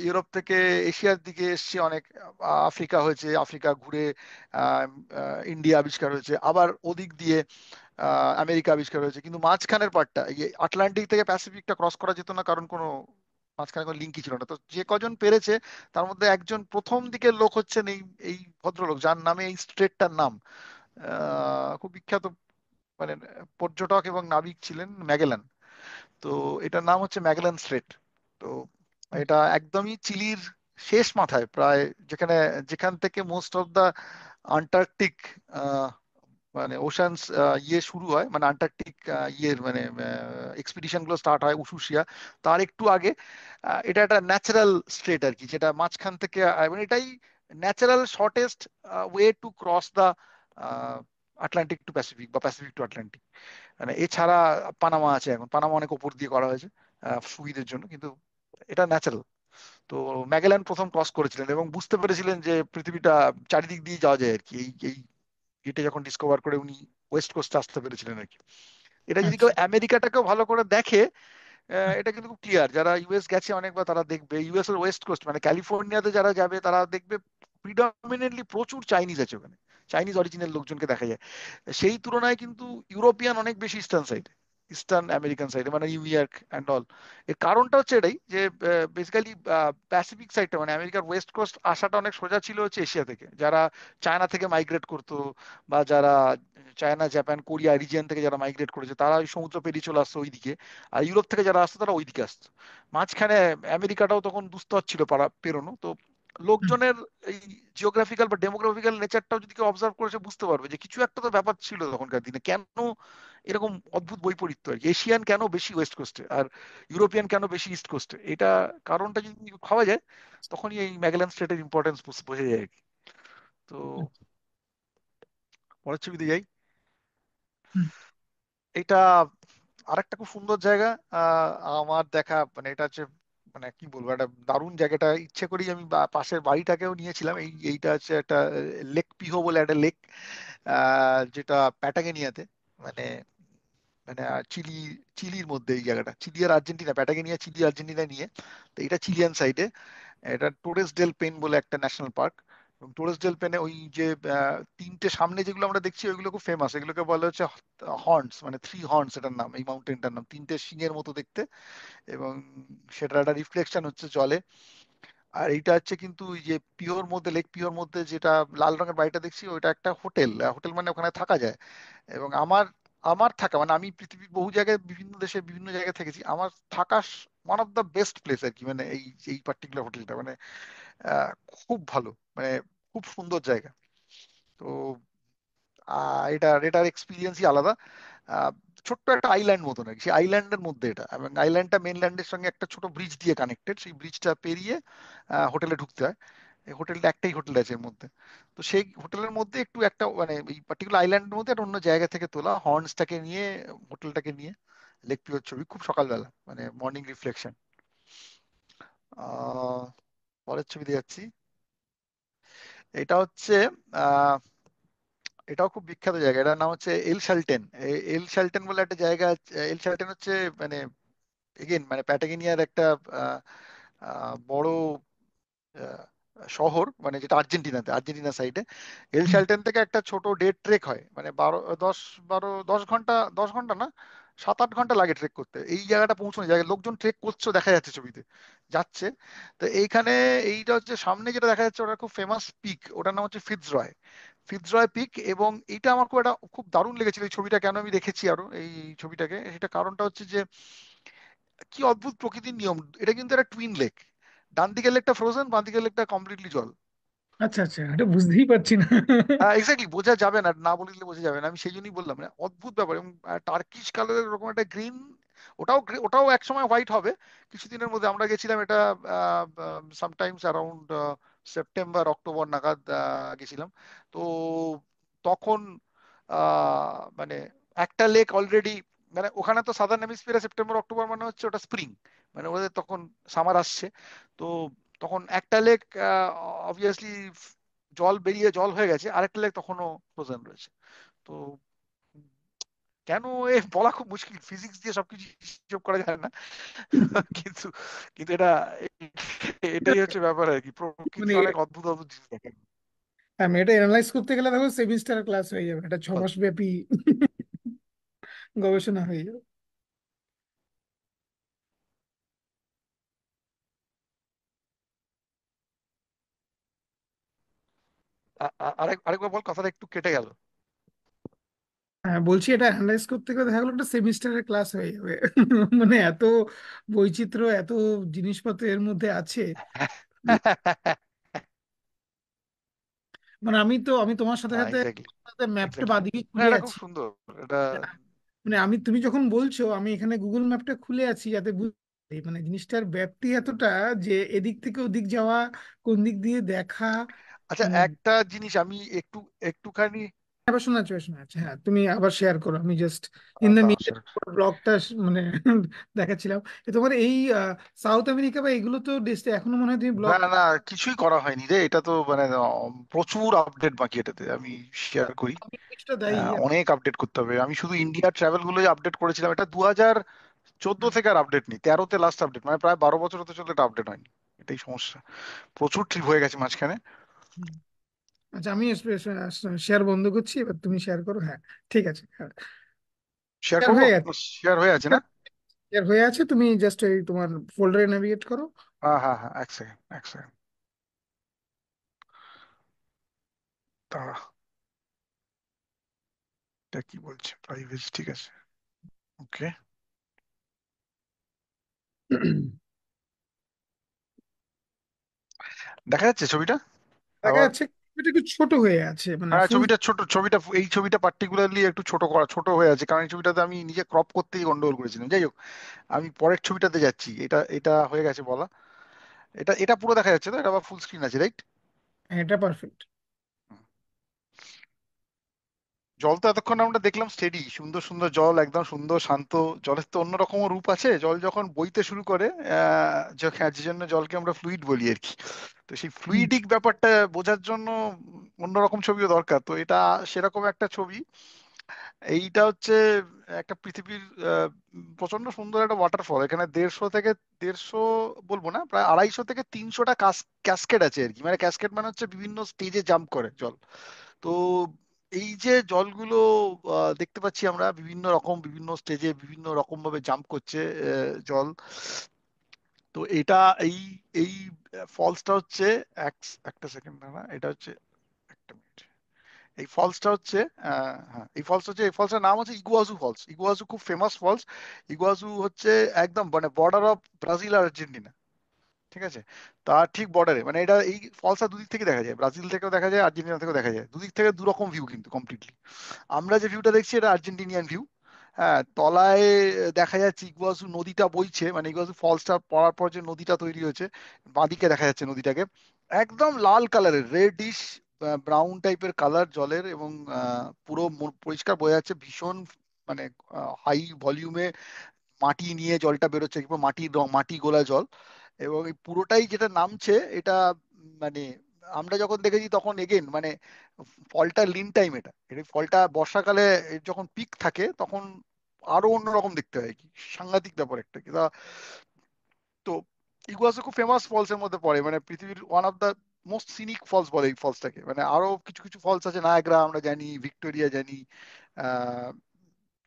ইউরোপ থেকে এশিয়ার দিকে এসছে অনেক, আফ্রিকা হয়েছে, আফ্রিকা ঘুরে আহ, ইন্ডিয়া আবিষ্কার হয়েছে, আবার ওদিক দিয়ে আমেরিকা আবিষ্কার হয়েছে। কিন্তু মাঝখানের পার্টটা এই আটলান্টিক থেকে প্যাসিফিকটা ক্রস করা যেত না, কারণ কোনো মাঝখানে কোনো লিঙ্কই ছিল না। তো যে কজন পেরেছে তার মধ্যে একজন প্রথম দিকের লোক হচ্ছেন এই এই ভদ্রলোক, যার নামে এই স্ট্রেটটার নাম, খুব বিখ্যাত মানে পর্যটক এবং নাবিক ছিলেন ম্যাগেলান। তো এটার নাম হচ্ছে ম্যাগেলান স্ট্রেট। তো এটা একদমই চিলির শেষ মাথায় প্রায়, যেখানে যেখান থেকে মোস্ট অফ দা আন্টার্কটিক মানে ওশানস ইয়ে শুরু হয়, মানে আন্টার্কটিক ইয়ের মানে এক্সপিডিশন গুলো স্টার্ট হয় উশুশিয়া, তার একটু আগে। এটা একটা ন্যাচারাল স্ট্রেট আর কি, যেটা মাঝখান থেকে এবং এটাই natural shortest way to cross the Atlantic to Pacific বা প্যাসিফিক টু আটলান্টিক। মানে এছাড়া পানামা আছে, এখন পানামা অনেক উপর দিয়ে করা হয়েছে সুবিধের জন্য, কিন্তু এটা ন্যাচারাল। তো ম্যাগেলান প্রথম ক্রস করেছিলেন এবং বুঝতে পেরেছিলেন যে পৃথিবীটা চারিদিক দিয়ে যাওয়া যায় আর কি, এই এই এটা যখন ডিসকভার করে উনি ওয়েস্ট কোস্টে আসতে পেরেছিলেন আর কি। এটা যদি কেউ আচ্ছা। আমেরিকাটাকেও ভালো করে দেখে, এটা কিন্তু খুব ক্লিয়ার, যারা ইউএস গেছে অনেকবার তারা দেখবে ইউএস এর ওয়েস্ট কোস্ট মানে ক্যালিফোর্নিয়াতে যারা যাবে তারা দেখবে প্রিডমিনেন্টলি প্রচুর চাইনিজ আছে ওখানে, চাইনিজ অরিজিনাল লোকজনকে দেখা যায়। সেই তুলনায় কিন্তু ইউরোপিয়ান অনেক বেশি ইস্টার্ন সাইডে, ইস্টার্ন আমেরিকান সাইডে, মানে নিউ ইয়র্ক অ্যান্ড অল। এর কারণটা হচ্ছে এটাই যে বেসিক্যালি প্যাসিফিক সাইডটা মানে আমেরিকার ওয়েস্ট কোস্ট আসাটা অনেক সোজা ছিল হচ্ছে এশিয়া থেকে, যারা চায়না থেকে মাইগ্রেট করতো, বা যারা চায়না জাপান কোরিয়া রিজিয়ন থেকে যারা মাইগ্রেট করেছে তারা ওই সমুদ্র পেরিয়ে চলে আসতো ওইদিকে। আর ইউরোপ থেকে যারা আসতো তারা ওইদিকে আসতো। মাঝখানে আমেরিকাটাও তখন দুস্তর ছিল পারা পেরোনো। তো হুম। লোকজনের এই জিওগ্রাফিক্যাল বা ডেমোগ্রাফিক্যাল নেচারটাও যদি কেউ অবজার্ভ করে সে বুঝতে পারবে যে কিছু একটা তো ব্যাপার ছিল তখনকার দিনে, কেন এরকম অদ্ভুত বৈপরীত্য আর কি। এশিয়ান কেন বেশি ওয়েস্ট কোস্টে আর ইউরোপিয়ান কেন বেশি ইস্ট কোস্টে, এটা কারণটা যদি খাওয়া যায় তখনই এই ম্যাগেলান স্ট্রেটের ইম্পর্টেন্স বোঝা যায় আর কি। তো পরের ছবিতে যাই। হুম। এটা আরেকটা খুব সুন্দর জায়গা আমার দেখা, মানে এটা হচ্ছে মানে কি বলবো, একটা দারুণ জায়গাটা ইচ্ছে করেই আমি পাশের বাড়িটাকেও নিয়েছিলাম। এইটা হচ্ছে একটা লেক পিহো বলে একটা লেক, যেটা প্যাটাগোনিয়াতে, মানে মানে চিলি, চিলির মধ্যে এই জায়গাটা, চিলি আর আর্জেন্টিনা, প্যাটাগোনিয়া চিলি আর্জেন্টিনা নিয়ে। তো এটা চিলিয়ান সাইডে, এটা টোরেস ডেল পেন বলে একটা ন্যাশনাল পার্ক। এবং টোরেস ডেল পেনে ওই যে তিনটে সামনে যেগুলো আমরা দেখছি ওইগুলো খুব ফেমাস, এগুলোকে বলা হচ্ছে হর্নস, মানে থ্রি হর্নস এটার নাম, এই মাউন্টেনটার নাম, তিনটে সিংহের মতো দেখতে। এবং সেটার একটা রিফ্লেকশন হচ্ছে জলে। আর এইটা হচ্ছে কিন্তু ওই যে পিওর মধ্যে, লেক পিওর মধ্যে যেটা লাল রঙের বাড়িটা দেখছি ওইটা একটা হোটেল, হোটেল মানে ওখানে থাকা যায়। এবং আমার আমার থাকা মানে আমি পৃথিবীর বহু জায়গায় বিভিন্ন দেশে বিভিন্ন জায়গায় থেকেছি, আমার থাকা one of the best place আর কি, মানে এই এই পার্টিকুলার হোটেলটা মানে আহ, খুব ভালো, মানে খুব সুন্দর জায়গা। তো এটার এটার এক্সপিরিয়েন্সই আলাদা। আহ, ছোট্ট একটা আইল্যান্ড মতন আর কি, সেই আইল্যান্ডের মধ্যে এটা, এবং আইল্যান্ডটা মেনল্যান্ডের সঙ্গে একটা ছোট ব্রিজ দিয়ে কানেক্টেড, সেই ব্রিজটা পেরিয়ে হোটেলে ঢুকতে হয়। এই হোটেলটা একটাই হোটেল আছে এর মধ্যে। তো সেই হোটেলের মধ্যে একটু একটা মানে এই পার্টিকুলার আইল্যান্ডের মধ্যে একটা অন্য জায়গা থেকে তোলা হর্নসটাকে নিয়ে, হোটেলটাকে নিয়ে লেক পিওর ছবি, খুব সকালবেলা মানে মর্নিং রিফ্লেকশন। আহ পরের ছবিতে যাচ্ছি। এটা হচ্ছে আহ এটাও খুব বিখ্যাত জায়গা, এটার নাম হচ্ছে এল শালটেন। এল শালটেন বলে একটা জায়গা এল শালটেন হচ্ছে মানে এগেন মানে প্যাটাগোনিয়ার একটা আহ, বড় শহর, মানে যেটা আর্জেন্টিনাতে, আর্জেন্টিনা সাইডে, এল শালটেন থেকে একটা ছোট ডে ট্রেক হয়, মানে 10 ঘন্টা, 10 ঘন্টা না, 7-8 ঘন্টা লাগে ট্রেক করতে এই জায়গাটা পৌঁছানো যায়। লোকজন ট্রেক করছে দেখা যাচ্ছে ছবিতে, যাচ্ছে। তো এইখানে এইটা হচ্ছে সামনে যেটা দেখা যাচ্ছে, ওটা খুব ফেমাস পিক, ওটার নাম হচ্ছে ফিটজরয়, ফিটজরয় পিক। এবং এটা আমার খুব দারুণ লেগেছিল এই ছবিটা, কেন আমি দেখেছি আরো এই ছবিটাকে, সেটা কারণটা হচ্ছে যে কি অদ্ভুত প্রকৃতির নিয়ম। এটা কিন্তু একটা টুইন লেক, ডান দিকের লেকটা ফ্রোজেন, বাঁ দিকের লেকটা কমপ্লিটলি জল। আচ্ছা আচ্ছা, এটা বুঝতেই পারছি না। এক্স্যাক্টলি, বোঝা যাবে না, না বললে বোঝা যাবে না, আমি সেই জন্যই বললাম, মানে অদ্ভুত ব্যাপার। এবং টার্কিশ কালারের এরকম একটা গ্রিন, ওটাও এক সময় হোয়াইট হবে কিছুদিনের মধ্যে। আমরা গেছিলাম এটা সামটাইমস অ্যারাউন্ড সেপ্টেম্বর অক্টোবর নাগাদ গেছিলাম। তো তখন মানে একটা লেক অলরেডি, মানে ওখানে তো সাদার্ন হেমিস্ফিয়ারে সেপ্টেম্বর অক্টোবর মানে হচ্ছে ওটা স্প্রিং, মানে ওদের তখন সামার আসছে। তো তখন একটা লেক অবভিয়াসলি জল বেরিয়ে জল হয়ে গেছে, আরেকটা লেক তখনও ফ্রোজেন রয়েছে। তো কেন, বলা খুব মুশকিল, ফিজিক্স দিয়ে সবকিছু হিসেব করা যায় না। কিন্তু কিন্তু এটাই হচ্ছে ব্যাপার আর কি, মানে প্রকৃতির অনেক অদ্ভুত অদ্ভুত জিনিস দেখে। আমি এটা এনালাইজ করতে গেলে দেখো সেমিস্টার ক্লাস হয়ে যাবে, এটা 6 মাস ব্যাপী গবেষণা হয়ে যাবে। আরেকবার বল, কথাটা একটু কেটে গেল। হ্যাঁ বলছি, এটা অ্যানালাইজ করতে গেলে দেখা গেলো একটা সেমিস্টারের ক্লাস হয়ে যাবে। মানে এত বৈচিত্র্য, এত জিনিসপত্র এর মধ্যে আছে। মানে আমি তোমার সাথে হ্যাঁ, সাথে এক্স্যাক্টলি, ম্যাপটা এক্স্যাক্টলি। বাদিকে না, খুলে এটা খুব আছি। সুন্দর, এটা। মানে তুমি যখন বলছো, আমি এখানে গুগল ম্যাপটা খুলে আছি যাতে বুঝতে, মানে জিনিসটার ব্যাপ্তি এতটা যে এদিক থেকে ওদিক যাওয়া, কোন দিক দিয়ে দেখা। আচ্ছা, মানে একটা জিনিস আমি একটুখানি আবার শোনাচ্ছি, আবার শোনাচ্ছি, হ্যাঁ তুমি আবার শেয়ার করো, আমি জাস্ট ইন দ্য মিড দাঁড়া। ব্লগটা মানে দেখাচ্ছিলাম। তোমার এই সাউথ আমেরিকা বা এগুলো তো এখনো মনে হয় তুমি না ব্লগ না, কিছুই করা হয়নি রে, এটা তো মানে প্রচুর আপডেট বাকি এটাতে, আমি শেয়ার করি। জিনিসটা দায়ী। অনেক আপডেট করতে হবে। আমি শুধু ইন্ডিয়ার ট্রাভেল গুলো আপডেট করেছিলাম, এটা 2014 থেকে আর আপডেট নেই, 13তে লাস্ট আপডেট, মানে প্রায় 12 বছর হতে চলে এটা আপডেট হয়নি। এটাই সমস্যা, প্রচুর ট্রিপ হয়ে গেছে মাঝখানে। হুম। আচ্ছা, আমি শেয়ার বন্ধ করছি, এবার তুমি শেয়ার করো, হ্যাঁ ঠিক আছে, হ্যাঁ শেয়ার শেয়ার করবো, হয়ে আছে। শেয়ার হয়ে আছে না? শেয়ার হয়ে আছে, তুমি জাস্ট এই তোমার ফোল্ডারে নেভিগেট করো। হ্যাঁ হ্যাঁ হ্যাঁ, এক সেকেন্ড, এক সেকেন্ড, দাঁড়া। এটা কি বলছে, প্রাইভেসি, ঠিক আছে, ওকে। দেখা যাচ্ছে ছবিটা দেখা আবার? যাচ্ছে এটা একটু ছোট হয়ে আছে, মানে হ্যাঁ, ফুল। ছবিটা ছোট, এই ছবিটা পার্টিকুলারলি একটু ছোট করা, ছোট হয়ে আছে, কারণ এই ছবিটাতে আমি নিজে ক্রপ করতেই গন্ডগোল করেছিলাম। যাই হোক, আমি পরের ছবিটাতে যাচ্ছি, এটা এটা হয়ে গেছে বলা। এটা এটা পুরো দেখা যাচ্ছে তো, এটা আবার ফুল স্ক্রিন আছে, রাইট? এটা পারফেক্ট। জল তো এতক্ষণ আমরা দেখলাম স্টেডি, সুন্দর সুন্দর জল, একদম সুন্দর শান্ত। জলের তো অন্যরকম রূপ আছে, জল যখন বইতে শুরু করে, যে জন্য জলকে আমরা ফ্লুইড বলি আর কি। তো সেই ফ্লুইডিক ব্যাপারটা বোঝার জন্য অন্যরকম ছবিও দরকার, তো এটা সেরকম একটা ছবি। এইটা হচ্ছে একটা পৃথিবীর প্রচন্ড সুন্দর একটা ওয়াটারফল। এখানে 150 থেকে 150, বলবো না, প্রায় 250 থেকে 300টা ক্যাসকেড আছে আর কি। মানে ক্যাসকেড মানে হচ্ছে বিভিন্ন স্টেজে জাম্প করে জল। তো এই যে জলগুলো দেখতে পাচ্ছি আমরা, বিভিন্ন রকম বিভিন্ন স্টেজে বিভিন্ন রকম ভাবে জাম্প করছে জল। তো এটা এই এই ফলসটা হচ্ছে, এক একটা সেকেন্ড না, এটা হচ্ছে, একটা মিনিট। এই ফলসটা হচ্ছে হ্যাঁ, এই ফলসটার নাম হচ্ছে ইগুয়াজু ফলস। ইগুয়াজু খুব ফেমাস ফলস। ইগুয়াজু হচ্ছে একদম মানে বর্ডার অফ ব্রাজিল আর আর্জেন্টিনা, ঠিক আছে? তার ঠিক বর্ডারে, মানে এটা এই ফলসটা দুদিক থেকে দেখা যায়, ব্রাজিল থেকেও দেখা যায়, আর্জেন্টিনা থেকেও দেখা যায়, দুদিক থেকে দুরকম ভিউ কিন্তু কমপ্লিটলি। আমরা যে ভিউটা দেখছি এটা আর্জেন্টিনিয়ান ভিউ। হ্যাঁ, তলায় দেখা যাচ্ছে ইগুয়াসু নদীটা বইছে, মানে ইগুয়াসু ফলসটা পড়ার পর যে নদীটা তৈরি হয়েছে, বাঁদিকে দেখা যাচ্ছে নদীটাকে, একদম লাল কালারের, রেডিশ ব্রাউন টাইপের কালার জলের। এবং পুরো পরিষ্কার বোঝা যাচ্ছে ভীষণ, মানে হাই ভলিউমে মাটি নিয়ে জলটা বেরোচ্ছে, কিংবা মাটির রং, মাটি গোলা জল। এবং এই পুরোটাই যেটা নামছে এটা, মানে আমরা যখন দেখেছি তখন এগেন মানে ফলটা লিন টাইম, এটা ফলটা বর্ষাকালে এর যখন পিক থাকে তখন আরো অন্যরকম দেখতে হয় কি, সাংঘাতিক ব্যাপার একটা কি। তো ইগুয়াসু খুব ফেমাস ফলস এর মধ্যে পড়ে, মানে পৃথিবীর one of the most scenic falls বলে এই ফলসটাকে। মানে আরো কিছু কিছু ফলস আছে, নায়াগ্রা আমরা জানি, ভিক্টোরিয়া জানি,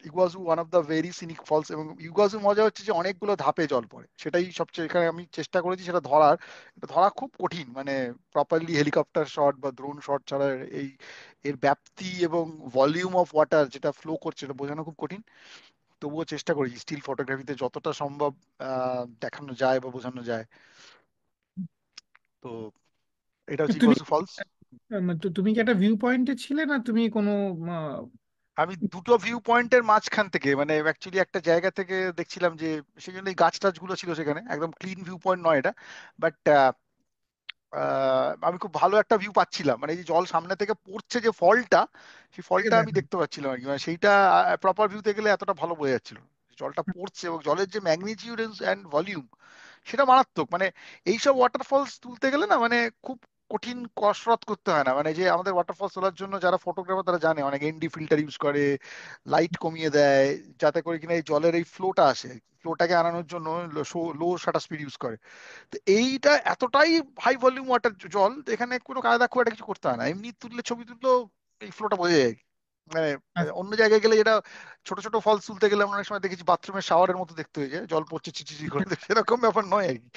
Iguazu one of the very scenic falls. এবং ইগুয়াজু মজা হচ্ছে যে অনেকগুলো ধাপে জল পড়ে, সেটাই সবচেয়ে, এখানে আমি চেষ্টা করেছি সেটা ধরার। এটা ধরা খুব কঠিন, মানে প্রপারলি হেলিকপ্টার শট বা ড্রোন শট ছাড়া এই এর ব্যাপ্তি এবং ভলিউম অফ ওয়াটার যেটা ফ্লো করছে এটা বোঝানো খুব কঠিন। তবুও চেষ্টা করেছি স্টিল ফটোগ্রাফিতে যতটা সম্ভব দেখানো যায় বা বোঝানো যায়। তো এটা হচ্ছে তুমি ইগুয়াজু ফলস। তো তুমি কি একটা ভিউ পয়েন্টে ছিলে, না তুমি কোনো আমি দুটো ভিউ পয়েন্টের মাঝখান থেকে, মানে অ্যাকচুয়ালি একটা জায়গা থেকে দেখছিলাম যে, সেই জন্য এই গাছ টাছগুলো ছিল সেখানে, একদম ক্লিন ভিউ পয়েন্ট নয় এটা। বাট আমি খুব ভালো একটা ভিউ পাচ্ছিলাম, মানে এই যে জল সামনে থেকে পড়ছে যে ফলটা, সেই থেকে ফলটা আমি দেখা? দেখতে পাচ্ছিলাম আর কি। মানে সেইটা প্রপার ভিউতে গেলে এতটা ভালো বোঝা যাচ্ছিল না। জলটা পড়ছে এবং জলের যে ম্যাগনিটিউড অ্যান্ড ভলিউম সেটা মারাত্মক। মানে এইসব ওয়াটারফলস তুলতে গেলে না, মানে খুব কঠিন কসরত করতে হয় না। মানে যে আমাদের ওয়াটারফলস তোলার জন্য যারা ফটোগ্রাফার তারা জানে, অনেক এনডি ফিল্টার ইউজ করে, লাইট কমিয়ে দেয় যাতে করে কিনা এই জলের এই ফ্লোটা আসে, ফ্লোটাকে আনানোর জন্য লো শাটার স্পিড ইউজ করে। তো এইটা এতটাই হাই ভলিউম ওয়াটার জল, এখানে কোনো কায়দা খুব একটা কিছু করতে হয় না, এমনি তুললে ছবি তুললেও এই ফ্লোটা বোঝা যায়। মানে আচ্ছা, অন্য জায়গায় গেলে যেটা ছোট ছোট ফলস তুলতে গেলে আমরা অনেক সময় দেখেছি বাথরুমের শাওয়ারের মতো দেখতে হয়ে যায়, জল পড়ছে চিচিচি করে, তো সেরকম ব্যাপার নয় আর কি।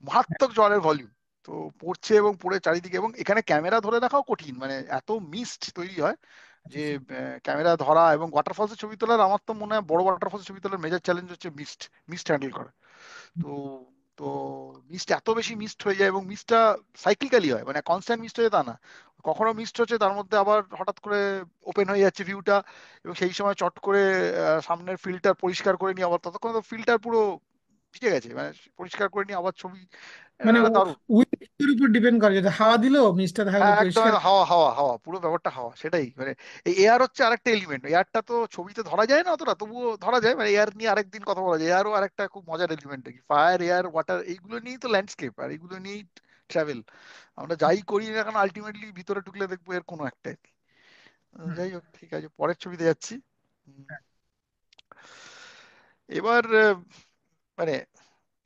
মারাত্মক জলের ভলিউম তো পড়ছে এবং পড়ে চারিদিকে। এবং এখানে ক্যামেরা ধরে রাখাও কঠিন, মানে এত মিস্ট তৈরি হয় আচ্ছা, যে আচ্ছা। ক্যামেরা ধরা এবং ওয়াটারফলসের ছবি তোলার, আমার তো মনে হয় বড় ওয়াটারফলসের ছবি তোলার মেজর চ্যালেঞ্জ হচ্ছে মিস্ট, মিস্ট হ্যান্ডেল করা। তো তো মিস্ট এত বেশি মিস্ট হয়ে যায় এবং মিস্টটা সাইক্লিক্যালি হয়, মানে কনস্ট্যান্ট মিস্ট হয়ে তা না। কখনো মিস্ট হচ্ছে তার মধ্যে আবার হঠাৎ করে ওপেন হয়ে যাচ্ছে ভিউটা, এবং সেই সময় চট করে সামনের ফিল্টার পরিষ্কার করে নিয়ে আবার, ততক্ষণ তো ফিল্টার পুরো ভিজে গেছে, মানে পরিষ্কার করে নিয়ে আবার ছবি, এটা মানে একটা দারুণ। উইন্ডের উপর ডিপেন্ড করে, যদি হাওয়া দিলো মিস্টটা দেখা গেলো হ্যাঁ একদম পরিষ্কার। একদম, হাওয়া হাওয়া হাওয়া, পুরো ব্যাপারটা হাওয়া, সেটাই মানে। এই এয়ার হচ্ছে আরেকটা এলিমেন্ট, এয়ারটা তো ছবিতে ধরা যায় না অতটা, তবুও ধরা যায়। মানে এয়ার নিয়ে আরেকদিন কথা বলা যায়, এয়ারও আরেকটা খুব মজার এলিমেন্ট আর কি। ফায়ার, এয়ার, ওয়াটার, এইগুলো নিয়েই তো ল্যান্ডস্কেপ, আর এইগুলো নিয়েই ট্রাভেল। আমরা যাই করি না কেন আলটিমেটলি ভিতরে ঢুকলে দেখবো এর কোনো একটা আর কি। হুম, যাই হোক, ঠিক আছে, পরের ছবিতে যাচ্ছি। উম, হ্যাঁ, এবার মানে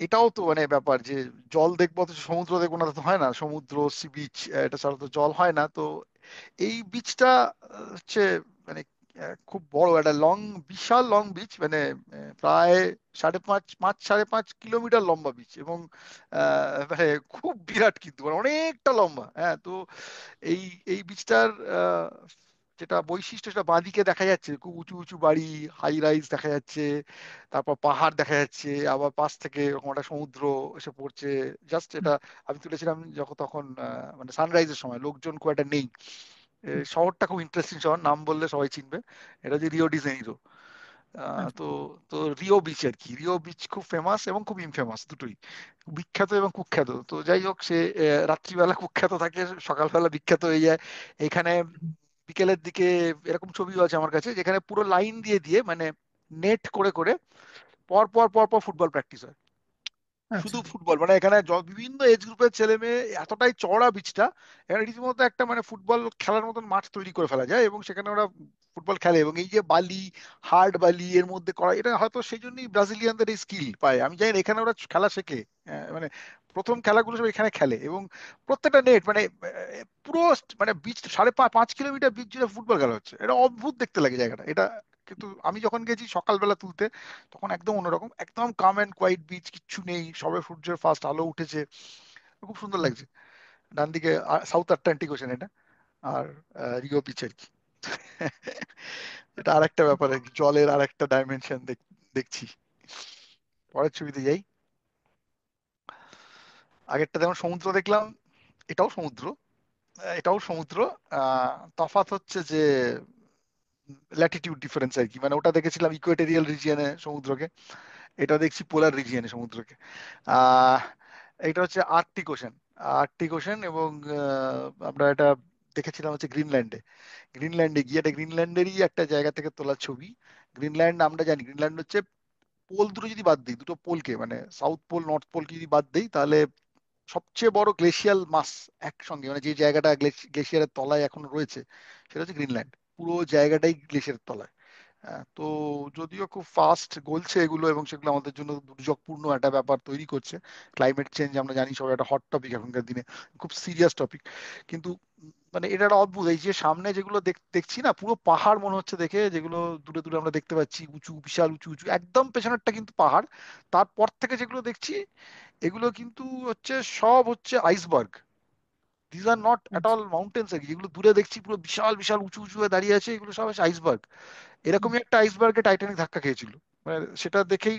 এটাও তো মানে ব্যাপার যে জল দেখবো অথচ সমুদ্র দেখবো না, তা তো হয় না। সমুদ্র, সি বিচ, এটা ছাড়া তো জল হয় না। তো এই বিচটা হচ্ছে মানে খুব বড় একটা লং, বিশাল লং বিচ, মানে প্রায় 5.5 5.5 কিলোমিটার লম্বা বিচ। এবং মানে খুব বিরাট, কিন্তু মানে অনেকটা লম্বা। হ্যাঁ, তো এই এই বিচটার যেটা বৈশিষ্ট্য সেটা বাঁদিকে দেখা যাচ্ছে খুব উঁচু উঁচু বাড়ি, হাই রাইজ দেখা যাচ্ছে, তারপর পাহাড় দেখা যাচ্ছে, আবার পাশ থেকে এরকম একটা সমুদ্র এসে পড়ছে। জাস্ট হুম, এটা আমি তুলেছিলাম যখন তখন মানে সানরাইজের সময়, লোকজন খুব একটা নেই। শহরটা খুব ইন্টারেস্টিং শহর, নাম বললে সবাই চিনবে। এটা হচ্ছে রিও ডি জেনিরো। আচ্ছা। তো তো রিও বিচ আর কি, রিও বিচ খুব ফেমাস এবং খুব ইনফেমাস দুটোই, বিখ্যাত এবং কুখ্যাত। তো যাই হোক, সে রাত্রিবেলা কুখ্যাত থাকে, সকালবেলা বিখ্যাত হয়ে যায়। এখানে বিকেলের দিকে এরকম ছবিও আছে আমার কাছে, যেখানে পুরো লাইন দিয়ে দিয়ে, মানে নেট করে করে পর পর পর পর ফুটবল প্র্যাকটিস হয়। আচ্ছা, শুধু ফুটবল, মানে এখানে বিভিন্ন এজ গ্রুপের ছেলে মেয়ে, এতটাই চওড়া বিচটা, এখানে রীতিমতো একটা মানে ফুটবল খেলার মতন মাঠ তৈরি করে ফেলা যায়, এবং সেখানে ওরা ফুটবল খেলে। এবং এই যে বালি, হার্ড বালি এর মধ্যে করা, এটা হয়তো সেই জন্যই ব্রাজিলিয়ানদের এই স্কিল পায়, আমি জানি না, এখানে ওরা খেলা শেখে। মানে প্রথম খেলাগুলো সব এখানে খেলে। এবং প্রত্যেকটা নেট মানে পুরো মানে বিচ 5.5 কিলোমিটার বিচ জুড়ে ফুটবল খেলা হচ্ছে, এটা অদ্ভুত দেখতে লাগে জায়গাটা এটা। কিন্তু আমি যখন গেছি সকালবেলা তুলতে, তখন একদম অন্যরকম, একদম কাম অ্যান্ড কোয়াইট বিচ, কিচ্ছু নেই, সবে সূর্যের ফার্স্ট আলো উঠেছে, খুব সুন্দর লাগছে। ডান দিকে সাউথ আটলান্টিক ওশেন এটা, আর রিও বিচ আর কি। এটা আরেকটা ব্যাপার আর কি, জলের আরেকটা ডাইমেনশন দেখছি। পরের ছবিতে যাই। আগেরটা যেমন সমুদ্র দেখলাম, এটাও সমুদ্র, এটাও সমুদ্র। তফাৎ হচ্ছে যে ল্যাটিটিউড ডিফারেন্স আর কি। মানে ওটা দেখেছিলাম ইকুয়েটোরিয়াল রিজিয়নে সমুদ্রকে, এটা দেখছি পোলার রিজিয়নে সমুদ্রকে। আহ এটা হচ্ছে আর্কটিক ওশেন, আর্কটিক ওশেন। এবং আমরা এটা দেখেছিলাম হচ্ছে গ্রিনল্যান্ডে। গ্রিনল্যান্ডে গিয়ে, এটা গ্রিনল্যান্ডেরই একটা জায়গা থেকে তোলা ছবি। গ্রিনল্যান্ড আমরা জানি, গ্রিনল্যান্ড হচ্ছে পোল দুটো যদি বাদ দিই, দুটো পোলকে মানে সাউথ পোল নর্থ পোলকে যদি বাদ দিই, তাহলে সবচেয়ে বড় গ্লেশিয়াল মাস একসঙ্গে, মানে যে জায়গাটা গ্লেশিয়ারের তলায় এখন রয়েছে, সেটা হচ্ছে গ্রিনল্যান্ড। পুরো জায়গাটাই গ্লেশিয়ারের তলায়। হ্যাঁ, তো যদিও খুব ফাস্ট গলছে এগুলো, এবং সেগুলো আমাদের জন্য দুর্যোগপূর্ণ একটা ব্যাপার তৈরি করছে। ক্লাইমেট চেঞ্জ আমরা জানি সবাই, একটা হট টপিক এখনকার দিনে, খুব সিরিয়াস টপিক। কিন্তু মানে এটা একটা অদ্ভুত, এই যে সামনে যেগুলো দেখছি না, পুরো পাহাড় মনে হচ্ছে দেখে, যেগুলো দূরে দূরে আমরা দেখতে পাচ্ছি উঁচু, বিশাল উঁচু উঁচু, একদম পেছনেরটা কিন্তু পাহাড়। তারপর থেকে যেগুলো দেখছি এগুলো কিন্তু হচ্ছে সব হচ্ছে iceberg. These are not at আচ্ছা। অল মাউন্টেন্স আর কি, যেগুলো দূরে দেখছি পুরো বিশাল বিশাল উঁচু উঁচু হয়ে দাঁড়িয়ে আছে, এগুলো সব আইসবার্গ। এরকমই একটা আইসবার্গে টাইটানিক ধাক্কা খেয়েছিল। মানে সেটা দেখেই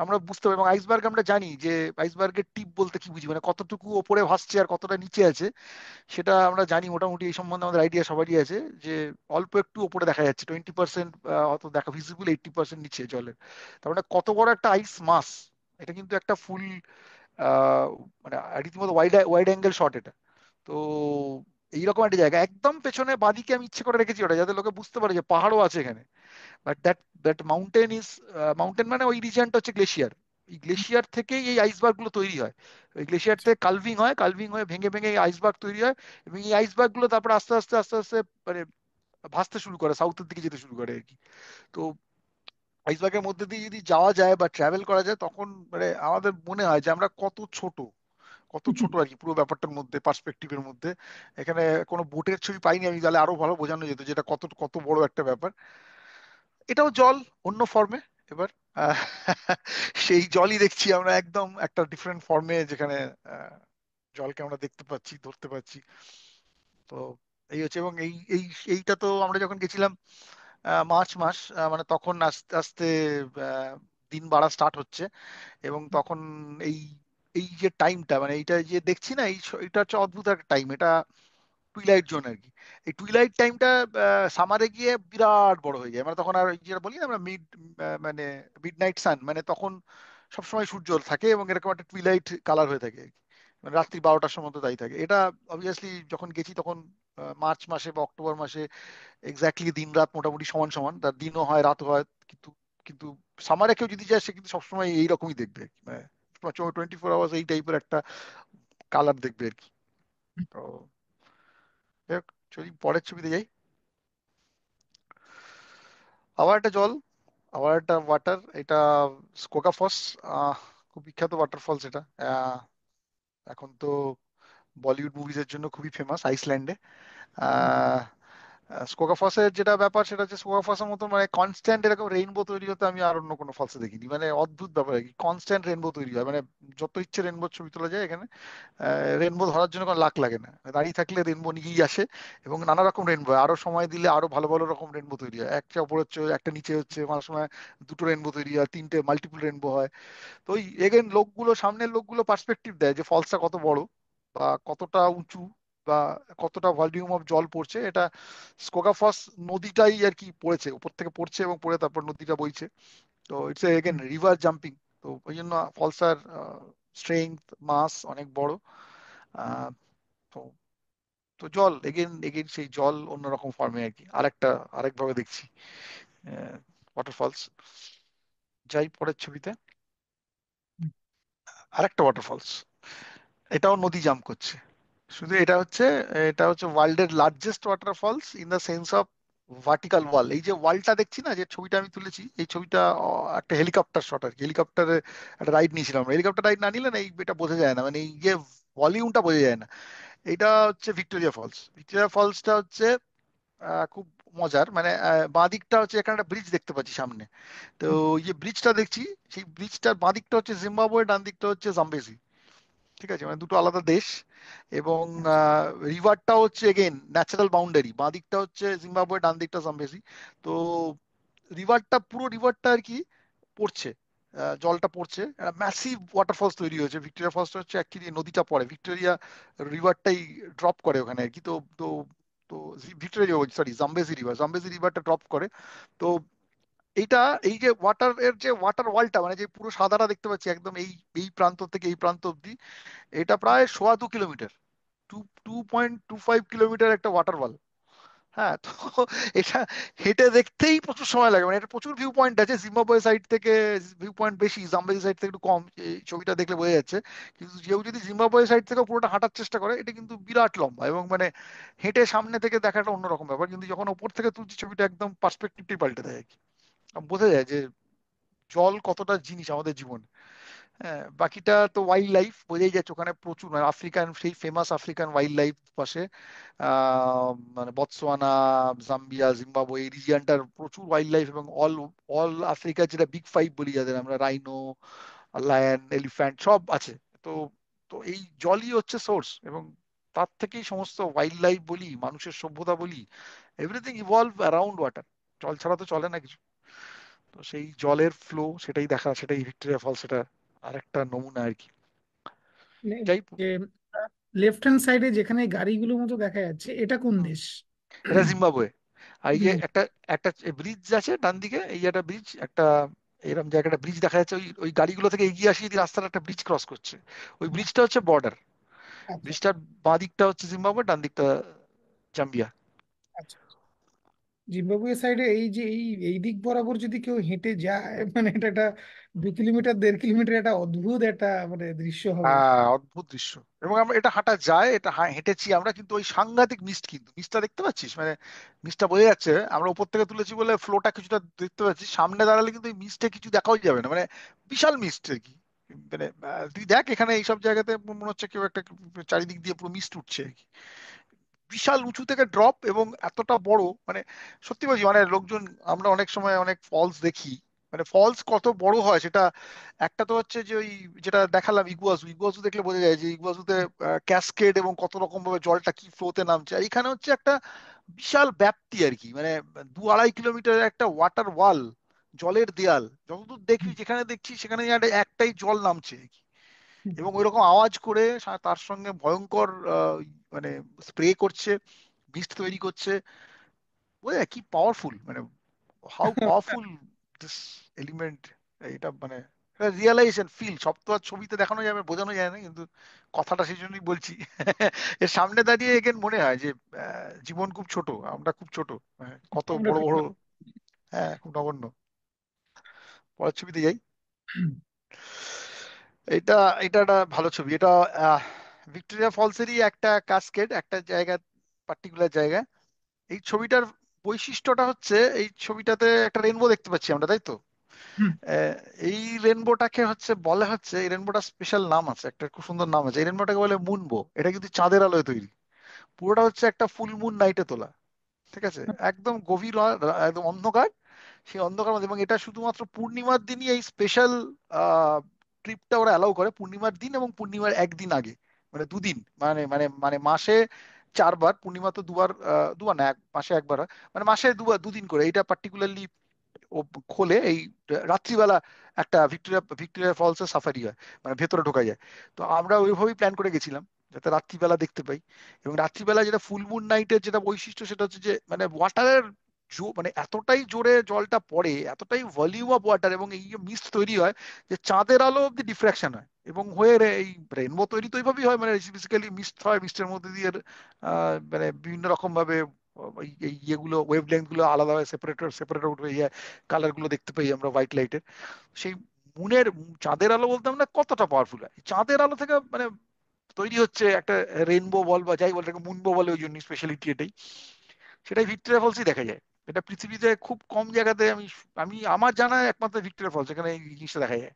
আমরা বুঝতে পারি। এবং আইসবার্গ আমরা জানি যে আইসবার্গের টিপ বলতে কি বুঝি, মানে কতটুকু ওপরে ভাসছে আর কতটা নিচে আছে, সেটা আমরা জানি মোটামুটি। এই সম্বন্ধে আমাদের আইডিয়া সবারই আছে যে অল্প একটু ওপরে দেখা যাচ্ছে, 20% অত দেখা ভিজিবল, 80% নিচে জলের। তার মানে কত বড় একটা আইস মাস। এটা কিন্তু একটা ফুল আহ মানে রীতিমতো ওয়াইড ওয়াইড অ্যাঙ্গেল শট এটা। তো এইরকম একটা জায়গা একদম পেছনে বাদিকে আমি ইচ্ছে করে রেখেছি ওটা, যাতে লোকে বুঝতে পারে যে পাহাড়ও আছে এখানে। But that that mountain is, mountain মানে ওই রিজিয়নটা হচ্ছে গ্লেশিয়ার। এই গ্লেশিয়ার থেকেই এই আইসবার্গ গুলো তৈরি হয়। ওই গ্লেশিয়ার থেকে কালভিং হয়, কালভিং হয়ে ভেঙে ভেঙে এই আইসবার্গ তৈরি হয়। এবং এই আইসবার্গ গুলো তারপর আস্তে আস্তে আস্তে আস্তে মানে ভাসতে শুরু করে, সাউথের দিকে যেতে শুরু করে আর কি। তো আইসবার্গের মধ্যে দিয়ে যদি যাওয়া যায় বা ট্রাভেল করা যায়, তখন মানে আমাদের মনে হয় যে আমরা কত ছোট, কত ছোট আর কি পুরো ব্যাপারটার মধ্যে, পার্সপেক্টিভের মধ্যে। এখানে কোনো বোটের ছবি পাইনি আমি, তাহলে আরো ভালো বোঝানো যেত যেটা কত কত বড় একটা ব্যাপার। এটাও জল, অন্য ফর্মে এবার। আহ, সেই জলই দেখছি আমরা একদম একটা ডিফারেন্ট ফর্মে, যেখানে আহ, জলকে আমরা দেখতে পাচ্ছি, ধরতে পাচ্ছি। তো এই হচ্ছে। এবং এই এই এইটা তো আমরা যখন গেছিলাম মার্চ মাস, মানে তখন আস্তে আস্তে আহ, দিন বাড়া স্টার্ট হচ্ছে। এবং তখন এই এই যে টাইমটা, মানে এইটা যে দেখছি না, এটা হচ্ছে অদ্ভুত একটা টাইম এটা, টুইলাইট জোন আর কি। এই টুইলাইট টাইমটা সামারে গিয়ে বিরাট বড় হয়ে যায়। মানে তখন আর যেটা বলি না আমরা মানে মিড নাইট সান, মানে তখন সবসময় সূর্য থাকে এবং এরকম একটা টুইলাইট কালার হয়ে থাকে আর কি। মানে রাত্রি 12টার সময় তো তাই থাকে এটা। অবভিয়াসলি যখন গেছি তখন মার্চ মাসে বা অক্টোবর মাসে, এক্স্যাক্টলি দিন রাত মোটামুটি সমান সমান, তার দিনও হয় রাতও হয়। কিন্তু কিন্তু সামারে কেউ যদি যায় সে কিন্তু সবসময় এইরকমই দেখবে আর কি। মানে 24 আওয়ার্স এই টাইপের একটা কালার দেখবে আর কি। তো যাই হোক, যদি পরের ছবিতে যাই, আবার একটা জল, আবার একটা ওয়াটার, এটা স্কোগাফস। আহ খুব বিখ্যাত ওয়াটারফলস এটা। এখন তো বলিউড মুভিজের জন্য খুবই ফেমাস আইসল্যান্ডে। আহ স্কোগাফসের যেটা ব্যাপার সেটা হচ্ছে, স্কোগাফসের মতো মানে কনস্ট্যান্ট এরকম রেইনবো তৈরি হতে আমি আর অন্য কোনো ফলসে দেখিনি। মানে অদ্ভুত ব্যাপার আর কি, কনস্ট্যান্ট রেইনবো তৈরি হয়। মানে যত ইচ্ছে রেইনবোর ছবি তোলা যায় এখানে। রেনবো ধরার জন্য কোনো লাক লাগে না, দাঁড়িয়ে থাকলে রেনবো নিজেই আসে। এবং নানা রকম রেনবো, আরো সময় দিলে আরো ভালো ভালো রকম রেনবো তৈরি হয়। একটা উপর হচ্ছে, একটা নিচে হচ্ছে, মাঝে সময় দুটো রেনবো তৈরি হয়, তিনটে মাল্টিপল রেনবো হয়। তো ওই এগেন লোকগুলো, সামনের লোকগুলো পার্সপেক্টিভ দেয় যে ফলসটা কত বড় বা কতটা উঁচু বা কতটা ভলিউম অফ জল পড়ছে। এটা স্কোগাফস নদীটাই আর কি পড়েছে, উপর থেকে পড়ছে এবং পড়ে তারপর নদীটা বইছে। তো ইটস এগেন রিভার জাম্পিং। তো ওই জন্য ফলসার স্ট্রেংথ, মাস অনেক বড়। আহ, তো তো জল এগেন এগেন সেই জল অন্যরকম ফর্মে আর কি, আরেকভাবে দেখছি ওয়াটারফলস। যাই পরের ছবিতে, আরেকটা ওয়াটারফলস, এটাও নদী জাম্প করছে। শুধু এটা হচ্ছে ওয়ার্ল্ডের largest waterfalls in the sense of vertical ওয়াল। এই যে ওয়ালটা দেখছি না, যে ছবিটা আমি তুলেছি, এই ছবিটা একটা হেলিকপ্টার শট আর কি। হেলিকপ্টারে একটা রাইড নিয়েছিলাম, হেলিকপ্টার রাইড না নিলে না এটা বোঝা যায় না, মানে এই যে ভলিউমটা বোঝা যায় না। এটা হচ্ছে ভিক্টোরিয়া ফলস। ভিক্টোরিয়া ফলসটা হচ্ছে খুব মজার। মানে বাঁ দিকটা হচ্ছে, এখানে একটা ব্রিজ দেখতে পাচ্ছি সামনে। তো ওই যে ব্রিজটা দেখছি, সেই ব্রিজটার বাঁ দিকটা হচ্ছে জিম্বাবুয়ে, ডান দিকটা হচ্ছে জাম্বেজি। ঠিক আছে, মানে দুটো আলাদা দেশ। এবং রিভারটা হচ্ছে এগেন ন্যাচারাল বাউন্ডারি, বাঁ দিকটা হচ্ছে জিম্বাবুয়ে, ডান দিকটা জাম্বেজি। তো রিভারটা, পুরো রিভারটা আর কি পড়ছে, জলটা পড়ছে, ম্যাসিভ ওয়াটারফলস তৈরি হয়েছে। ভিক্টোরিয়া ফলসটা হচ্ছে অ্যাকচুয়ালি নদীটা পড়ে, ভিক্টোরিয়া রিভারটাই ড্রপ করে ওখানে আর কি। তো তো তো Victoria, sorry Zambezi river, Zambezi রিভারটা ড্রপ করে। তো এইটা, এই যে ওয়াটার এর যে ওয়াটার ওয়ালটা, মানে যে পুরো সাদাটা দেখতে পাচ্ছি একদম এই এই প্রান্ত থেকে এই প্রান্ত অব্দি, এটা প্রায় 2.25 কিলোমিটার, 2.25 কিলোমিটার একটা ওয়াটার ওয়াল। হ্যাঁ, তো এটা হেঁটে দেখতেই প্রচুর সময় লাগে। মানে এটা প্রচুর ভিউ পয়েন্ট আছে, জিম্বাবুয়ে সাইড থেকে ভিউ পয়েন্ট বেশি, জাম্বেজি সাইড থেকে একটু কম, এই ছবিটা দেখলে বোঝা যাচ্ছে। কিন্তু কেউ যদি জিম্বাবুয়ে সাইড থেকে পুরোটা হাঁটার চেষ্টা করে, এটা কিন্তু বিরাট লম্বা। এবং মানে হেঁটে সামনে থেকে দেখাটা অন্যরকম ব্যাপার, কিন্তু যখন ওপর থেকে তুলছি ছবিটা একদম পার্সপেক্টিভটাই পাল্টে দেয় আর কি। বোঝা যায় যে জল কতটা জিনিস আমাদের জীবনে। হ্যাঁ, বাকিটা তো ওয়াইল্ড লাইফ বোঝাই যাচ্ছে, ওখানে প্রচুর মানে আফ্রিকান, সেই ফেমাস আফ্রিকান ওয়াইল্ড লাইফ পাশে মানে বতসোয়ানা, জাম্বিয়া, জিম্বাবুয়ে এই রিজিয়নটার প্রচুর ওয়াইল্ড লাইফ, এবং অল অল আফ্রিকার যেটা বিগ ফাইভ বলি যাদের আমরা, রাইনো, লায়ন, এলিফ্যান্ট সব আছে। তো তো এই জলই হচ্ছে সোর্স, এবং তার থেকেই সমস্ত ওয়াইল্ড লাইফ বলি, মানুষের সভ্যতা বলি, এভরিথিং ইভলভ অ্যারাউন্ড ওয়াটার। জল ছাড়া তো চলে না কিছু। তো সেই জলের ফ্লো সেটাই দেখা, সেটাই ভিক্টোরিয়া ফলস, সেটা আরেকটা নমুনা আর কি। মানে যাই, যে লেফট হ্যান্ড সাইডে যেখানে গাড়িগুলোর মতো দেখা যাচ্ছে, এটা কোন হুম, দেশ? এটা জিম্বাবুয়ে। আর এই যে জিম্বাবুয়ে। একটা একটা ব্রিজ আছে ডান দিকে, এই যে একটা ব্রিজ, একটা এরকম জায়গাটা ব্রিজ দেখা যাচ্ছে, ওই ওই গাড়িগুলো থেকে এগিয়ে আসি যদি রাস্তার একটা ব্রিজ ক্রস করছে, ওই ব্রিজটা হচ্ছে বর্ডার। আচ্ছা, ব্রিজটার বাঁ দিকটা হচ্ছে জিম্বাবুয়ে, ডান দিকটা জাম্বিয়া। আচ্ছা। জিম্বাবুয়ে সাইডে এই যে এই এই দিক বরাবর যদি কেউ হেঁটে যায়, মানে এটা একটা 2 কিলোমিটার 1.5 কিলোমিটার একটা অদ্ভুত একটা মানে দৃশ্য হবে। অদ্ভুত দৃশ্য। এবং আমরা এটা হাঁটা যায়, এটা হেঁটেছি আমরা, কিন্তু ওই সাংঘাতিক মিস্ট, কিন্তু মিস্টটা দেখতে পাচ্ছিস মানে, মিস্টটা বোঝা যাচ্ছে, আমরা উপর থেকে তুলেছি বলে ফ্লোটা কিছুটা দেখতে পাচ্ছি, সামনে দাঁড়ালে কিন্তু এই মিস্টে কিছু দেখাই যাবে না, মানে বিশাল মিস্ট আর কি। মানে তুই দেখ এখানে এইসব জায়গাতে মনে হচ্ছে কেউ একটা চারিদিক দিয়ে পুরো মিস্ট উঠছে আর কি। বিশাল উঁচু থেকে ড্রপ, এবং এতটা বড় মানে, সত্যি বলছি মানে লোকজন, আমরা অনেক সময় অনেক ফলস দেখি, মানে ফলস কত বড় হয় সেটা, একটা তো হচ্ছে যে ওই যেটা দেখালাম ইগুয়াসু, ইগুয়াসু দেখলে বোঝা যায় যে ইগুয়াসুতে ক্যাসকেড এবং কত রকম ভাবে জলটা কি ফ্লোতে নামছে, আর এখানে হচ্ছে একটা বিশাল ব্যাপ্তি আর কি, মানে 2-2.5 কিলোমিটারের একটা ওয়াটার ওয়াল, জলের দেয়াল, যতদূর দেখবি যেখানে দেখছি সেখানে একটাই জল নামছে আর কি। এবং ওইরকম আওয়াজ করে তার সঙ্গে ভয়ঙ্কর মানে স্প্রে করছে, মিস্ট তৈরি করছে, বোঝা যায় কি পাওয়ারফুল, মানে হাউ পাওয়ারফুল দিস এলিমেন্ট। এটা মানে রিয়েলাইজেশন ফিল সব তো আর ছবিতে দেখানো যাবে, বোঝানো যায় না, কিন্তু কথাটা সেই জন্যই বলছি। এর সামনে দাঁড়িয়ে এগেন মনে হয় যে জীবন খুব ছোট, আমরা খুব ছোট, কত আমরা বড় বড়। খুব- হ্যাঁ, খুব নগণ্য। পরের ছবিতে যাই। এটা এটা একটা ভালো ছবি, এটা ভিক্টোরিয়া ফলসেরই একটা কাসকেড, একটা জায়গা, পার্টিকুলার জায়গা। এই ছবিটার বৈশিষ্ট্যটা হচ্ছে এই ছবিটাতে একটা রেনবো দেখতে পাচ্ছি আমরা, তাই তো? হুম, আহ, এই রেনবোটাকে হচ্ছে বলে, হচ্ছে এই রেনবোটা স্পেশাল নাম আছে, একটা খুব সুন্দর নাম আছে, এই রেনবোটাকে বলে মুনবো। এটা কিন্তু চাঁদের আলোয় তৈরি, পুরোটা হচ্ছে একটা ফুল মুন নাইটে তোলা। ঠিক আছে, একদম গভীর একদম অন্ধকার, সেই অন্ধকার মধ্যে, এবং এটা শুধুমাত্র পূর্ণিমার দিনই এই স্পেশাল ট্রিপটা ওরা অ্যালাউ করে, পূর্ণিমার দিন এবং পূর্ণিমার একদিন আগে, মানে দুদিন, মানে মাসে 4 বার, পূর্ণিমা তো দুবার, দুবার না, মাসে একবার হয়, মানে মাসে দুবার, দুদিন করে এইটা পার্টিকুলারলি ও খোলে এই রাত্রিবেলা। একটা ভিক্টোরিয়া ভিক্টোরিয়া ফলসে সাফারি হয়, মানে ভেতরে ঢোকা যায়। তো আমরা ওইভাবেই প্ল্যান করে গেছিলাম যাতে রাত্রিবেলা দেখতে পাই। এবং রাত্রিবেলা যেটা ফুল মুন নাইটের যেটা বৈশিষ্ট্য সেটা হচ্ছে যে মানে ওয়াটারের মানে এতটাই জোরে জলটা পড়ে, এতটাই ভলিউম অফ ওয়াটার, এবং এই মিস্ট তৈরি হয় যে চাঁদের আলো অব্দি ডিফ্রাকশন হয়, এবং হয়ে এই রেনবো তৈরি তো এইভাবেই হয়, মানে বেসিক্যালি মিস্ট হয়, মিস্টের মধ্যে দিয়ে মানে বিভিন্ন রকম ভাবে এই এই ইয়েগুলো, ওয়েভ লেন্থ গুলো আলাদা হয়, সেপারেটর সেপারেটর উঠে যায়, কালার গুলো দেখতে পাই আমরা হোয়াইট লাইটের। সেই মুনের, চাঁদের আলো বলতে আমরা কতটা পাওয়ারফুল হয়, চাঁদের আলো থেকে মানে তৈরি হচ্ছে একটা রেইনবো বল বা যাই বলে, মুনবো বলে, ওই জন্য স্পেশালিটি এটাই। সেটাই ভিক্টোরিয়া ফলসই দেখা যায়। এটা পৃথিবীতে খুব কম জায়গাতে, আমি আমি আমার জানা একমাত্র ভিক্টোরিয়া ফলস এখানে এই জিনিসটা দেখা যায়,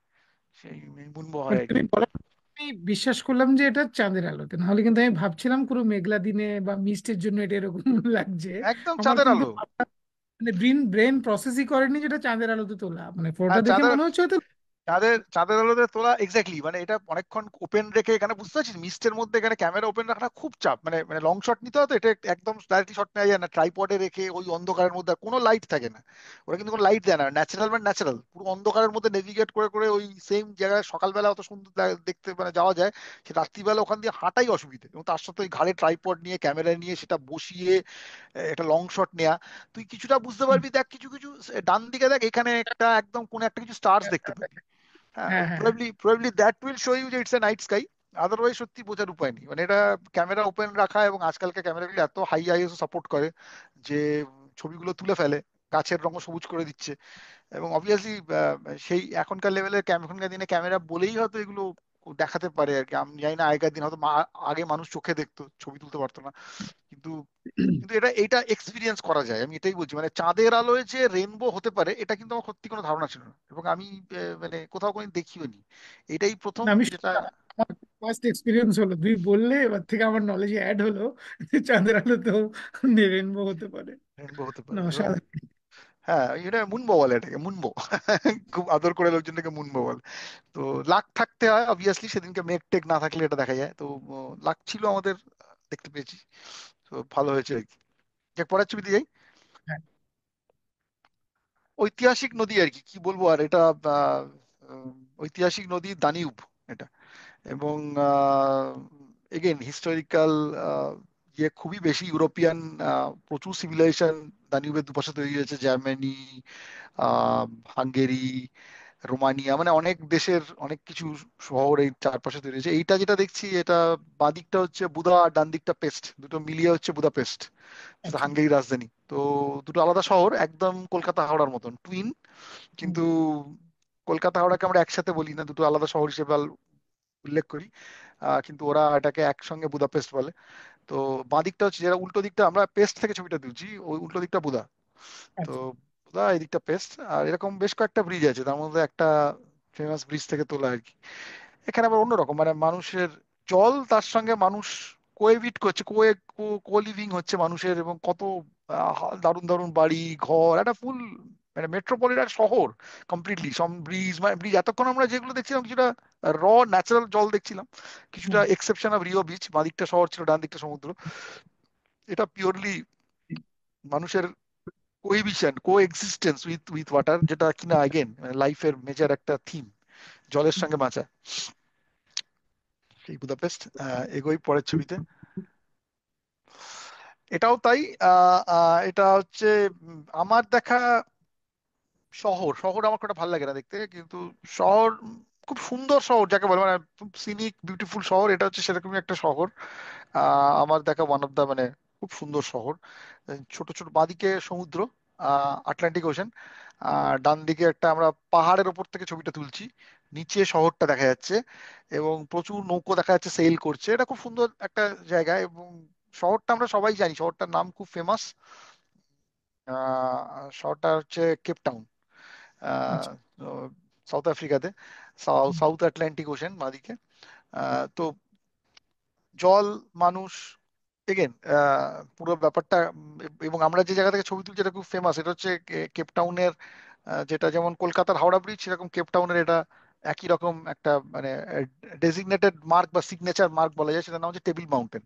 সেই মুনবো হয় মানে আর কি। তুমি বলার পর আমি বিশ্বাস করলাম যে এটা চাঁদের আলোতে, নাহলে কিন্তু আমি ভাবছিলাম পুরো মেঘলা দিনে বা মিস্টের জন্য এটা এরকম লাগছে। একদম আমার চাঁদের কিন্তু আলো। মানে ব্রেন ব্রেন প্রসেসই করেনি যেটা চাঁদের আলোতে তোলা, মানে ফটোটা হ্যাঁ, দেখে চাঁদের, মনে হচ্ছে হয়তো। চাঁদের আলোতে তোলা এক্স্যাক্টলি, মানে এটা অনেকক্ষণ ওপেন রেখে, এখানে বুঝতে পারছিস মিস্টের মধ্যে এখানে ক্যামেরা ওপেন রাখাটা খুব চাপ, মানে মানে লং শট নিতে হয় তো, এটা একদম ডাইরেক্টলি শট নেওয়া যায় না, ট্রাইপডে রেখে ওই অন্ধকারের মধ্যে, আর কোনো লাইট থাকে না, ওরা কিন্তু কোনো লাইট দেয় না, ন্যাচারাল মানে ন্যাচারাল, পুরো অন্ধকারের মধ্যে নেভিগেট করে করে ওই সেম জায়গায় সকালবেলা অত সুন্দর দেখতে মানে যাওয়া যায়, সে রাত্রিবেলা ওখান দিয়ে হাঁটাই অসুবিধা, এবং তার সাথে ওই ঘাড়ে ট্রাইপড নিয়ে ক্যামেরা নিয়ে সেটা বসিয়ে একটা লং শট নেওয়া। তুই কিছুটা বুঝতে হুম, পারবি, দেখ কিছু কিছু ডান দিকে দেখ, এখানে একটা একদম কোন একটা কিছু স্টার্স দেখতে পাবি। হ্যাঁ, হ্যাঁ, হ্যাঁ, হ্যাঁ। Probably probably that will show you যে it's a night sky. Otherwise সত্যি বোঝার উপায় নেই, মানে এটা ক্যামেরা ওপেন রাখা, এবং আজকালকার ক্যামেরাগুলো এত হাই আইএসও সাপোর্ট করে যে ছবিগুলো তুলে ফেলে, গাছের রঙ সবুজ করে দিচ্ছে। এবং অবভিয়াসলি সেই এখনকার লেভেলের এখনকার দিনে ক্যামেরা বলেই হয়তো এগুলো দেখাতে পারে আর কি। আমি জানি না আগেকার দিন হয়তো আগে মানুষ চোখে দেখতো, ছবি তুলতে পারতো না, কিন্তু কিন্তু এটা এক্সপিরিয়েন্স করা যায়, আমি এটাই বলছি। মানে চাঁদের আলোয় যে রেনবো হতে পারে এটা কিন্তু আমার সত্যি কোনো ধারণা ছিল না, এবং আমি মানে কোথাও কোনো দেখিও নি, এটাই প্রথম না, আমি যেটা। আমার ফার্স্ট এক্সপিরিয়েন্স হলো, তুই বললে এবার থেকে আমার নলেজে অ্যাড হলো যে চাঁদের আলোতেও রেনবো হতে পারে। রেনবো হতে না, পারে, এবং অসাধারণ। হ্যাঁ এটা মুনবো বলে, এটাকে মুনবো। খুব আদর করে লোকজনটাকে মুনবো বলে। তো লাক থাকতে হয় অবভিয়াসলি, সেদিনকে মেঘ টেক না থাকলে এটা দেখা যায়। তো লাক ছিল আমাদের, দেখতে পেয়েছি। তো ভালো হয়েছে আর কি। যে পরের ছবিতে যাই, হ্যাঁ, ঐতিহাসিক নদী আর কি, কি বলবো আর, এটা আহ, ঐতিহাসিক নদী দানিউব এটা। এবং এগেন হিস্টোরিক্যাল, ইয়ে খুবই বেশি ইউরোপিয়ান, প্রচুর সিভিলাইজেশন দানিউবের দুপাশে তৈরি হয়েছে, জার্মানি, আহ, হাঙ্গেরি, রোমানিয়া, মানে অনেক দেশের অনেক কিছু শহর এই চারপাশে তৈরি হয়েছে। এইটা যেটা দেখছি, এটা বাদিকটা হচ্ছে বুদা আর ডান দিকটা পেস্ট, দুটো মিলিয়ে হচ্ছে বুদাপেস্ট, সেটা আচ্ছা। হাঙ্গেরির রাজধানী। তো দুটো আলাদা শহর, একদম কলকাতা হাওড়ার মতন টুইন, হুম, কিন্তু কলকাতা হাওড়াকে আমরা একসাথে বলি না, দুটো আলাদা শহর হিসেবে উল্লেখ করি। কিন্তু ওরা এটাকে একসঙ্গে বুদাপেস্ট বলে। তো বাঁ দিকটা হচ্ছে, যেটা উল্টো দিকটা, আমরা পেস্ট থেকে ছবিটা তুলছি, ওই উল্টো দিকটা বুদা। তো আচ্ছা। বুদা, এই দিকটা পেস্ট। আর এরকম বেশ কয়েকটা ব্রিজ আছে, তার মধ্যে একটা ফেমাস ব্রিজ থেকে তোলা আর কি। এখানে আবার অন্যরকম, মানে মানুষের জল, তার সঙ্গে মানুষ কোএভিট করছে, কো লিভিং হচ্ছে মানুষের, এবং কত দারুণ দারুণ বাড়ি ঘর, একটা ফুল মানে মেট্রোপলিটন শহর কমপ্লিটলি। সব ব্রিজ, মানে ব্রিজ এতক্ষণ আমরা যেগুলো দেখছিলাম কিছুটা র ন্যাচারাল জল দেখছিলাম, কিছুটা হুম, এক্সেপশন অফ রিও বিচ, বাঁ দিকটা শহর ছিল, ডান দিকটা সমুদ্র। এটা পিওরলি মানুষের কোহিবিশন, কো এক্সিস্টেন্স উইথ ওয়াটার, যেটা কিনা এগেন লাইফের মেজর একটা থিম, জলের হুম। সঙ্গে বাঁচা। সেই বুদাপেস্ট। এগোই পরের ছবিতে। এটাও তাই। এটা হচ্ছে আমার দেখা শহর। শহর আমার খুব একটা ভালো লাগে না দেখতে, কিন্তু শহর খুব সুন্দর শহর যাকে বলে, মানে সিনিক বিউটিফুল শহর, এটা হচ্ছে সেরকমই একটা শহর। আমার দেখা ওয়ান অফ দা, মানে খুব সুন্দর শহর। ছোট ছোট, বাঁদিকে সমুদ্র, আটলান্টিক ওশেন, আর ডান দিকে একটা, আমরা পাহাড়ের ওপর থেকে ছবিটা তুলছি, নিচে শহরটা দেখা যাচ্ছে, এবং প্রচুর নৌকো দেখা যাচ্ছে সেল করছে। এটা খুব সুন্দর একটা জায়গা, এবং শহরটা আমরা সবাই জানি, শহরটার নাম খুব ফেমাস। শহরটা হচ্ছে কেপটাউন, আচ্ছা। সাউথ আফ্রিকাতে, হুম। সাউথ আটলান্টিক ওশেন বাঁদিকে। তো জল, মানুষ, এগেন পুরো ব্যাপারটা। এবং আমরা যে জায়গা থেকে ছবি তুলছি এটা খুব ফেমাস, এটা হচ্ছে কেপটাউনের, যেটা যেমন কলকাতার হাওড়া ব্রিজ, সেরকম কেপটাউনের এটা একই রকম একটা, মানে ডেজিগনেটেড মার্ক বা সিগনেচার মার্ক বলা যায়, সেটার নাম হচ্ছে টেবিল মাউন্টেন।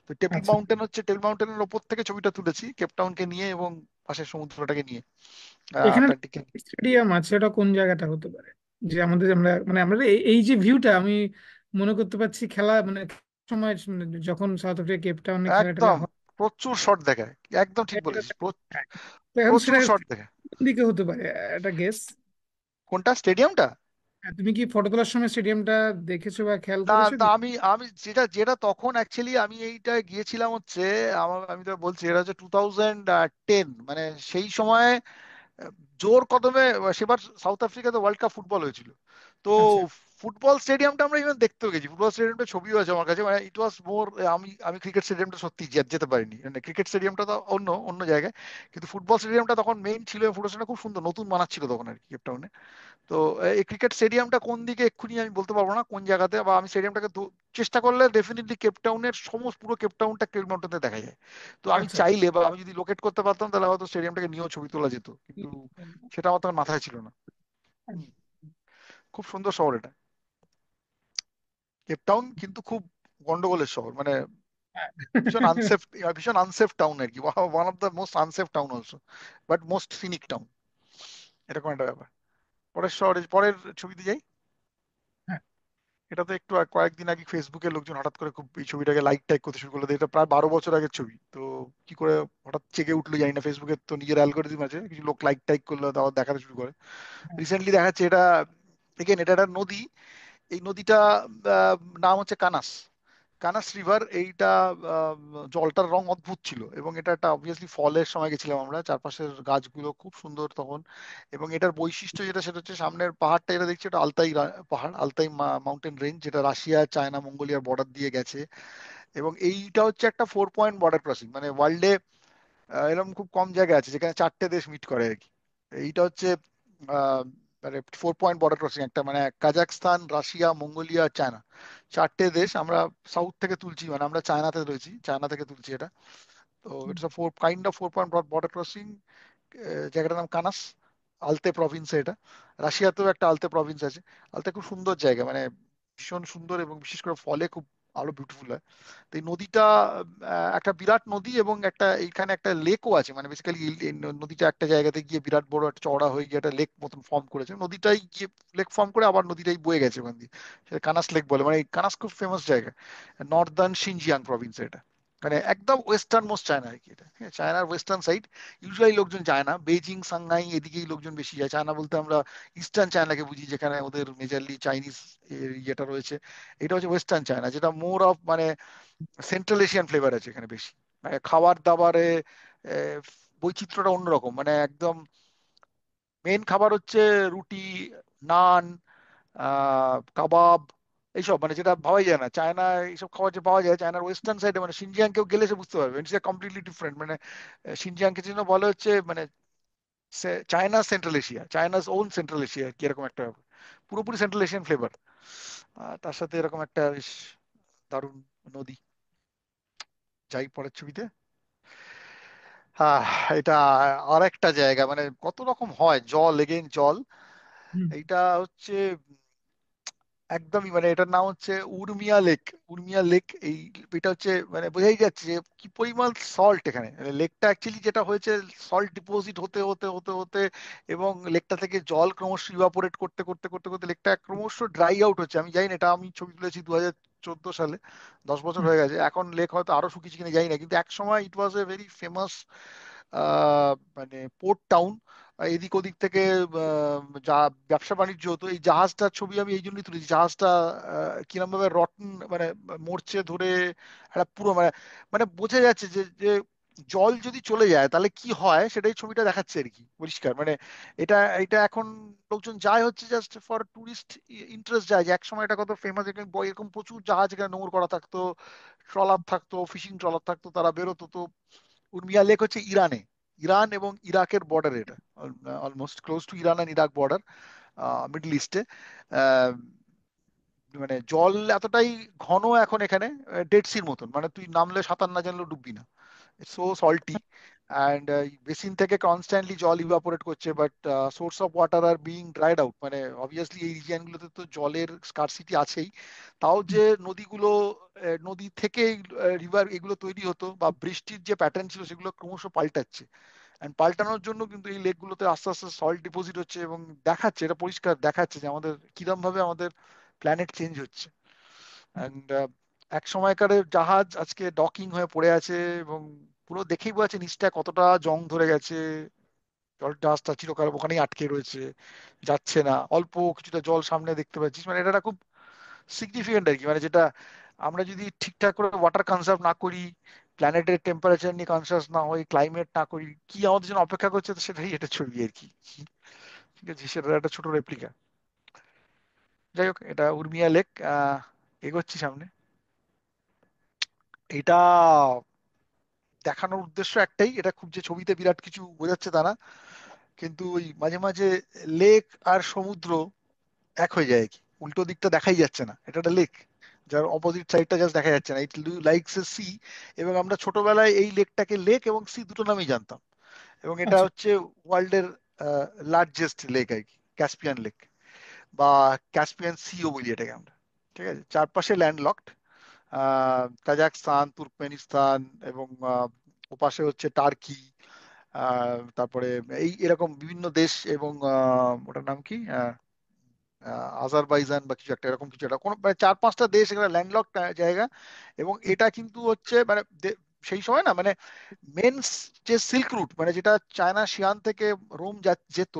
তো টেবিল আচ্ছা, মাউন্টেন হচ্ছে, টেবিল মাউন্টেনের ওপর থেকে ছবিটা তুলেছি কেপটাউনকে নিয়ে, এবং পাশের সমুদ্রটাকে নিয়ে, এখানে আটলান্টিককে। স্টেডিয়াম আছে, ওটা কোন জায়গাটা হতে পারে? যে আমাদের আমরা মানে আমরা এই এই যে ভিউটা আমি মনে করতে পারছি খেলা মানে সময় যখন সাউথ আফ্রিকা কেপ টাউনে খেলা টেলা একদম হয়। প্রচুর শট দেখায়, একদম ঠিক বলেছিস, হ্যাঁ। তো এখন প্রচুর সেটা শট দেখায়। কোন দিকে হতে পারে? একটা গেস। কোনটা, স্টেডিয়ামটা? তুমি কি ফটো তোলার সময় স্টেডিয়ামটা দেখেছো বা খেয়াল না করেছো না, কি? আমি আমি যেটা যেটা তখন অ্যাকচুয়ালি আমি এইটা গিয়েছিলাম হচ্ছে, আমি তো বলছি এটা হচ্ছে 2010, মানে সেই সময় জোর কদমে সেবার সাউথ আফ্রিকাতে ওয়ার্ল্ড কাপ ফুটবল হয়েছিল। তো আচ্ছা, ফুটবল স্টেডিয়ামটা আমরা ইভেন দেখতেও গেছি, ফুটবল স্টেডিয়ামটা ছবিও আছে আমার কাছে, মানে ইট ওয়াজ মোর, আমি আমি ক্রিকেট স্টেডিয়ামটা সত্যি যেতে পারিনি, মানে ক্রিকেট স্টেডিয়ামটা তো অন্য অন্য জায়গায়, কিন্তু ফুটবল স্টেডিয়ামটা তখন মেইন ছিল, এবং ফুটবল স্টেডিয়ামটা খুব সুন্দর নতুন বানাচ্ছিল তখন আর কি কেপটাউনে। তো এই ক্রিকেট স্টেডিয়ামটা কোন দিকে এক্ষুনি আমি বলতে পারবো না কোন জায়গাতে, বা আমি স্টেডিয়ামটাকে চেষ্টা করলে ডেফিনেটলি কেপটাউনের সমস্ত পুরো কেপটাউনটা কেপটাউনটাতে দেখা যায়। তো আমি আচ্ছা। চাইলে, বা আমি যদি লোকেট করতে পারতাম, তাহলে হয়তো স্টেডিয়ামটাকে নিয়েও ছবি তোলা যেত, কিন্তু সেটা আমার তখন মাথায় ছিল না। হুম, খুব সুন্দর শহর এটা, কেপটাউন, কিন্তু খুব গন্ডগোলের শহর, মানে ভীষণ আনসেফ, ভীষণ আনসেফ টাউন আর কি, one of the most unsafe town also, but most scenic town, এরকম একটা ব্যাপার। পরের শহরে, পরের ছবিতে যাই। হ্যাঁ, এটা তো একটু কয়েকদিন আগে ফেসবুকে লোকজন হঠাৎ করে খুব এই ছবিটাকে লাইক টাইক করতে শুরু করলো, এটা প্রায় 12 বছর আগের ছবি। তো কি করে হঠাৎ চেকে উঠলো জানি না, ফেসবুকে তো নিজের অ্যালগোরিদম আছে, কিছু লোক লাইক টাইক করলো, তারপর দেখাতে শুরু করে। হ্যাঁ। রিসেন্টলি দেখাচ্ছে এটা, এগেন এটা একটা নদী, এই নদীটা নাম হচ্ছে কানাস। কানাস রিভার এইটা, আহ, জলটার রং অদ্ভুত ছিল, এবং এটা একটা অবভিয়াসলি ফলের সময় গেছিলাম আমরা, চারপাশের গাছগুলো খুব সুন্দর তখন। এবং এটার বৈশিষ্ট্য যেটা, সেটা হচ্ছে সামনের পাহাড়টা যেটা দেখছি, এটা আলতাই পাহাড়, আলতাই মাউন্টেন রেঞ্জ, যেটা রাশিয়া চায়না মঙ্গোলিয়ার বর্ডার দিয়ে গেছে। এবং এইটা হচ্ছে একটা 4 পয়েন্ট বর্ডার ক্রসিং, মানে ওয়ার্ল্ডে এরকম খুব কম জায়গা আছে যেখানে চারটে দেশ মিট করে আর কি। এইটা হচ্ছে আহ, মানে 4 পয়েন্ট বর্ডার ক্রসিং, একটা মানে কাজাকস্তান, রাশিয়া, মঙ্গোলিয়া, চায়না, চারটে দেশ আমরা সাউথ থেকে তুলছি, মানে আমরা চায়নাতে রয়েছি, চায়না থেকে তুলছি এটা। তো it's a four point border crossing. জায়গাটার নাম কানাস, আলতে প্রভিন্সে এটা। রাশিয়াতেও একটা আলতে প্রভিন্স আছে। আলতে খুব সুন্দর জায়গা, মানে ভীষণ সুন্দর, এবং বিশেষ করে ফলে খুব আরো বিউটিফুল হয়। তো এই নদীটা একটা বিরাট নদী, এবং একটা এইখানে একটা লেকও আছে, মানে বেসিক্যালি নদীটা একটা জায়গাতে গিয়ে বিরাট বড় একটা চওড়া হয়ে গিয়ে একটা লেক মতন ফর্ম করেছে, নদীটাই গিয়ে লেক ফর্ম করে আবার নদীটাই বয়ে গেছে ওখান দিয়ে, সেটা কানাস লেক বলে। মানে এই কানাস খুব ফেমাস জায়গা, নর্দার্ন সিনজিয়াং প্রভিন্সে এটা, মানে একদম ওয়েস্টার্ন মোস্ট চায়না আর কি এটা, ঠিক আছে? চায়নার ওয়েস্টার্ন সাইড। ইউজুয়ালি লোকজন যায় না, বেজিং, সাংহাই এদিকেই লোকজন বেশি যায়। চায়না বলতে আমরা ইস্টার্ন চায়নাকে বুঝি, যেখানে ওদের মেজারলি চাইনিজ ইয়েটা রয়েছে। এটা হচ্ছে ওয়েস্টার্ন চায়না, যেটা মোর অফ মানে সেন্ট্রাল এশিয়ান ফ্লেভার আছে এখানে বেশি। মানে খাবার দাবারে আহ, বৈচিত্র্যটা অন্যরকম, মানে একদম মেন খাবার হচ্ছে রুটি, নান, কাবাব, এইসব, মানে যেটা ভাবাই যায় না চায়না। এইসব খাবার যে পাওয়া যায় চায়নার ওয়েস্টার্ন সাইডে, মানে সিনজিয়াং কেউ গেলে সে বুঝতে পারবে ইটস কমপ্লিটলি ডিফারেন্ট। মানে সিনজিয়াংকে জন্য বলা হচ্ছে মানে China central Asia, China's own central Asia, কি এরকম একটা ব্যাপার। পুরোপুরি সেন্ট্রাল এশিয়ান ফ্লেভার, তার সাথে এরকম একটা বেশ দারুণ নদী। যাই পরের ছবিতে। এটা আর একটা জায়গা, মানে কত রকম হয়, জল, এগেইন জল। হুম। এইটা হচ্ছে একদমই, মানে এটার নাম হচ্ছে উর্মিয়া লেক। উর্মিয়া লেক, এই এটা হচ্ছে মানে বোঝাই যাচ্ছে যে কি পরিমাণ সল্ট এখানে। লেকটা অ্যাকচুয়ালি যেটা হয়েছে, সল্ট ডিপোজিট হতে হতে হতে হতে, এবং লেকটা থেকে জল ক্রমশ ইভাপোরেট করতে করতে করতে করতে লেকটা ক্রমশ ড্রাই আউট হচ্ছে। আমি জানি না, এটা আমি ছবি তুলেছি 2014 সালে, 10 বছর হুম। হয়ে গেছে। এখন লেক হয়তো আরো শুকিয়েছে কিনা জানি না, কিন্তু এক সময় ইট ওয়াজ এ ভেরি ফেমাস মানে পোর্ট টাউন। এদিক ওদিক থেকে যা ব্যবসা বাণিজ্য হতো। এই জাহাজটার ছবি আমি এই জন্যই তুলেছি, জাহাজটা কিরম ভাবে রটন, মানে মরচে ধরে একটা পুরো মানে, মানে বোঝা যাচ্ছে যে যে জল যদি চলে যায় তাহলে কি হয়, সেটাই ছবিটা দেখাচ্ছে আর কি, পরিষ্কার। মানে এটা এটা এখন লোকজন যায় হচ্ছে জাস্ট ফর টুরিস্ট ইন্টারেস্ট, যায় যে একসময় এটা কত ফেমাস, এরকম প্রচুর জাহাজ এখানে নোঙর করা থাকতো, ট্রলার থাকতো, ফিশিং ট্রলার থাকতো, তারা বেরোতো। তো উর্মিয়া লেক হচ্ছে ইরানে, ইরান এবং ইরাকের বর্ডার এটা, almost close to Iran and Iraq border, middle ইস্টে। মানে জল এতটাই ঘন এখন এখানে, ডেড সির মতন, মানে তুই নামলে সাঁতার না জানলেও ডুববি না, সো সল্টি। অ্যান্ড বেসিন থেকে কনস্ট্যান্টলি জল ইভাপোরেট করছে, but source of water are being dried out. মানে অবভিয়াসলি এই রিজিয়নগুলোতে তো জলের স্কারসিটি আছেই, তাও যে নদীগুলো, নদী থেকে রিভার এগুলো তৈরি হতো, বা বৃষ্টির যে প্যাটার্ন ছিল সেগুলো ক্রমশ পাল্টাচ্ছে। অ্যান্ড পাল্টানোর জন্য কিন্তু এই লেকগুলোতে আস্তে আস্তে সল্ট ডিপোজিট হচ্ছে, এবং দেখাচ্ছে, এটা পরিষ্কার দেখাচ্ছে যে আমাদের কিরম ভাবে আমাদের প্ল্যানেট চেঞ্জ হচ্ছে। অ্যান্ড এক সময়কার জাহাজ আজকে ডকিং হয়ে পড়ে আছে, এবং পুরো দেখেই বোঝা যাচ্ছে নিচটা কতটা জং ধরে গেছে। জল, জাহাজটা চিরকাল ওখানেই আটকে রয়েছে, যাচ্ছে না। অল্প কিছুটা জল সামনে দেখতে পাচ্ছিস, মানে এটা একটা খুব সিগনিফিকেন্ট আর কি। মানে যেটা আমরা যদি ঠিকঠাক করে ওয়াটার কনজার্ভ না করি, প্ল্যানেটের টেম্পারেচার নিয়ে কনসিয়াস না হই, ক্লাইমেট না করি, কি আমাদের জন্য অপেক্ষা করছে, তো সেটাই এটা ছবি আর কি। ঠিক আছে, সেটার একটা ছোট রেপ্লিকা। যাই হোক, এটা উর্মিয়া লেক। এগোচ্ছি সামনে। এটা দেখানোর উদ্দেশ্য একটাই, এটা খুব যে ছবিতে বিরাট কিছু বোঝাচ্ছে তা না, কিন্তু ওই মাঝে মাঝে লেক আর সমুদ্র এক হয়ে যায় আর কি, উল্টো দিকটা দেখাই যাচ্ছে না, এটা একটা লেক, যার অপোজিট সাইডটা জাস্ট দেখা যাচ্ছে না, ইট লাইকস এ সি। এবং আমরা ছোটবেলায় এই লেকটাকে লেক এবং সি দুটো নামেই জানতাম। এবং এটা আচ্ছা। হচ্ছে ওয়ার্ল্ডের লার্জেস্ট লেক আর কি, ক্যাসপিয়ান লেক, বা ক্যাসপিয়ান সিও বলি এটাকে আমরা। ঠিক আছে, চারপাশে ল্যান্ডলকড, কাজাকস্তান, তুর্কমেনিস্তান, এবং ওপাশে হচ্ছে টার্কি, তারপরে এই এরকম বিভিন্ন দেশ, এবং ওটার নাম কি, আজারবাইজান বা কিছু একটা, এরকম কিছু একটা, কোন মানে 4-5টা দেশ এখানে ল্যান্ডলক জায়গা। এবং এটা কিন্তু হচ্ছে মানে সেই সময় না, মানে মেন যে সিল্ক রুট, মানে যেটা চায়না শিয়ান থেকে রোম যেত,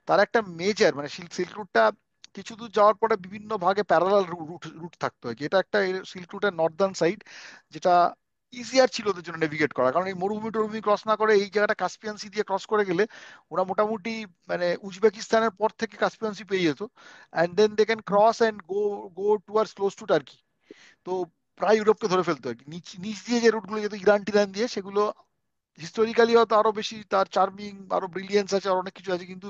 তার একটা মেজর মানে সিল্ক রুটটা কিছু দূর যাওয়ার পরে বিভিন্ন ভাগে প্যারালাল রুট রুট থাকতো আর কি। এটা একটা সিল্ক রুটের নর্দার্ন সাইড, যেটা ইজিয়ার ছিল ওদের জন্য নেভিগেট করা, কারণ এই মরুভূমি টরুভূমি ক্রস না করে এই জায়গাটা কাস্পিয়ান সি দিয়ে ক্রস করে গেলে ওরা মোটামুটি মানে উজবেকিস্তানের পর থেকে কাস্পিয়ান সি পেয়ে যেত, and then they can cross and go go towards close to Turkey. তো প্রায় ইউরোপকে ধরে ফেলতো আর কি। নিচ নিচ দিয়ে যে রুটগুলো যেত ইরান টিরান দিয়ে, সেগুলো হিস্টোরিক্যালি হয়তো আরো বেশি তার চার্মিং, আরো ব্রিলিয়েন্স আছে, আর অনেক কিছু আছে, কিন্তু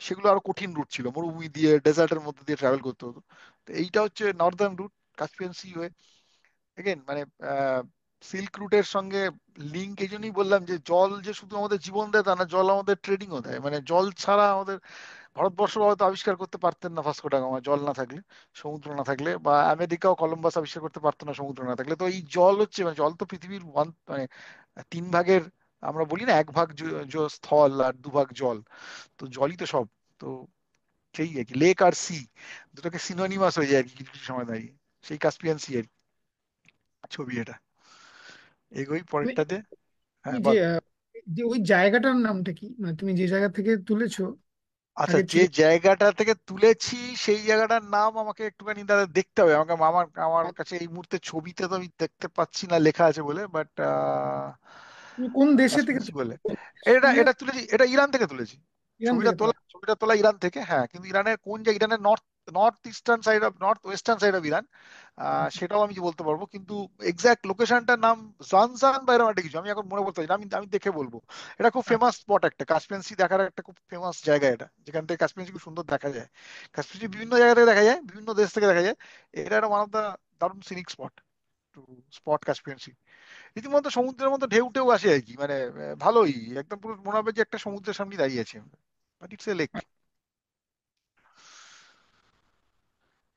সেগুলো আরো কঠিন রুট ছিল, মরুভূমি দিয়ে ডেজার্টের মধ্যে দিয়ে ট্রাভেল করতে হতো। তো এইটা হচ্ছে নর্দার্ন রুট, কাস্পিয়ান সি হয়ে। এগেন মানে সিল্ক রুটের সঙ্গে লিঙ্ক এই জন্যই বললাম যে জল যে শুধু আমাদের জীবন দেয় তা না, জল আমাদের ট্রেডিংও দেয়। মানে জল ছাড়া আমাদের ভারতবর্ষ হয়তো আবিষ্কার করতে পারতেন না ভাস্কো ডা গামা, জল না থাকলে, সমুদ্র না থাকলে, বা আমেরিকাও কলম্বাস আবিষ্কার করতে পারতো না সমুদ্র না থাকলে। তো এই জল হচ্ছে, মানে জল তো পৃথিবীর মানে তিন ভাগের, আমরা বলি না এক ভাগ স্থল আর দুভাগ জল, তো জলই তো সব। তো সেই আর কি, লেক আর সি দুটোকে সিনোনিমাস হয়ে যায় আর কি কিছু কিছু সময় দাঁড়িয়ে। সেই কাস্পিয়ান সি এর ছবি এটা। এগোই তুমি পরেরটাতে। তুমি হ্যাঁ যে বল। যে ওই জায়গাটার নামটা কি, মানে তুমি যে জায়গা থেকে তুলেছো আচ্ছা, আগের যে ছবি? জায়গাটা থেকে তুলেছি সেই জায়গাটার নাম আমাকে একটুখানি দাদা দেখতে হবে আমাকে। আমার আমার কাছে এই মুহূর্তে ছবিতে তো আমি দেখতে পাচ্ছি না লেখা আছে বলে, বাট তুমি কোন দেশে থেকে কাশ্মীরি বলে। এটা তুলে? এটা তুলেছি, এটা ইরান থেকে তুলেছি। ইরান ছবিটা থেকে তোলা? তোলা, ছবিটা তোলা ইরান থেকে, হ্যাঁ। কিন্তু ইরানের কোন জায়গা, ইরানের north north eastern side of, north western side of Iran, আচ্ছা। সেটাও আমি বলতে পারবো, কিন্তু এক্সাক্ট লোকেশনটার নাম জানজান বা এরকম একটা কিছু, আমি এখন মনে করতে পারছি না, আমি আমি দেখে বলবো। এটা খুব আচ্ছা। ফেমাস স্পট, একটা কাশ্মীর সি দেখার একটা খুব ফেমাস জায়গা এটা, যেখান থেকে কাশ্মীর সি খুব সুন্দর দেখা যায়। কাশ্মীর সি বিভিন্ন জায়গা থেকে দেখা যায়, বিভিন্ন দেশ থেকে দেখা যায়। এটা একটা ওয়ান অফ দা দারুণ scenic spot to spot Kashmir sea. রীতিমতো সমুদ্রের মতো ঢেউ টেউ আসে আর কি, মানে ভালোই, একদম পুরো মনে হবে যে একটা সমুদ্রের সামনে দাঁড়িয়ে আছি আমরা, বাট ইটস এ লেক।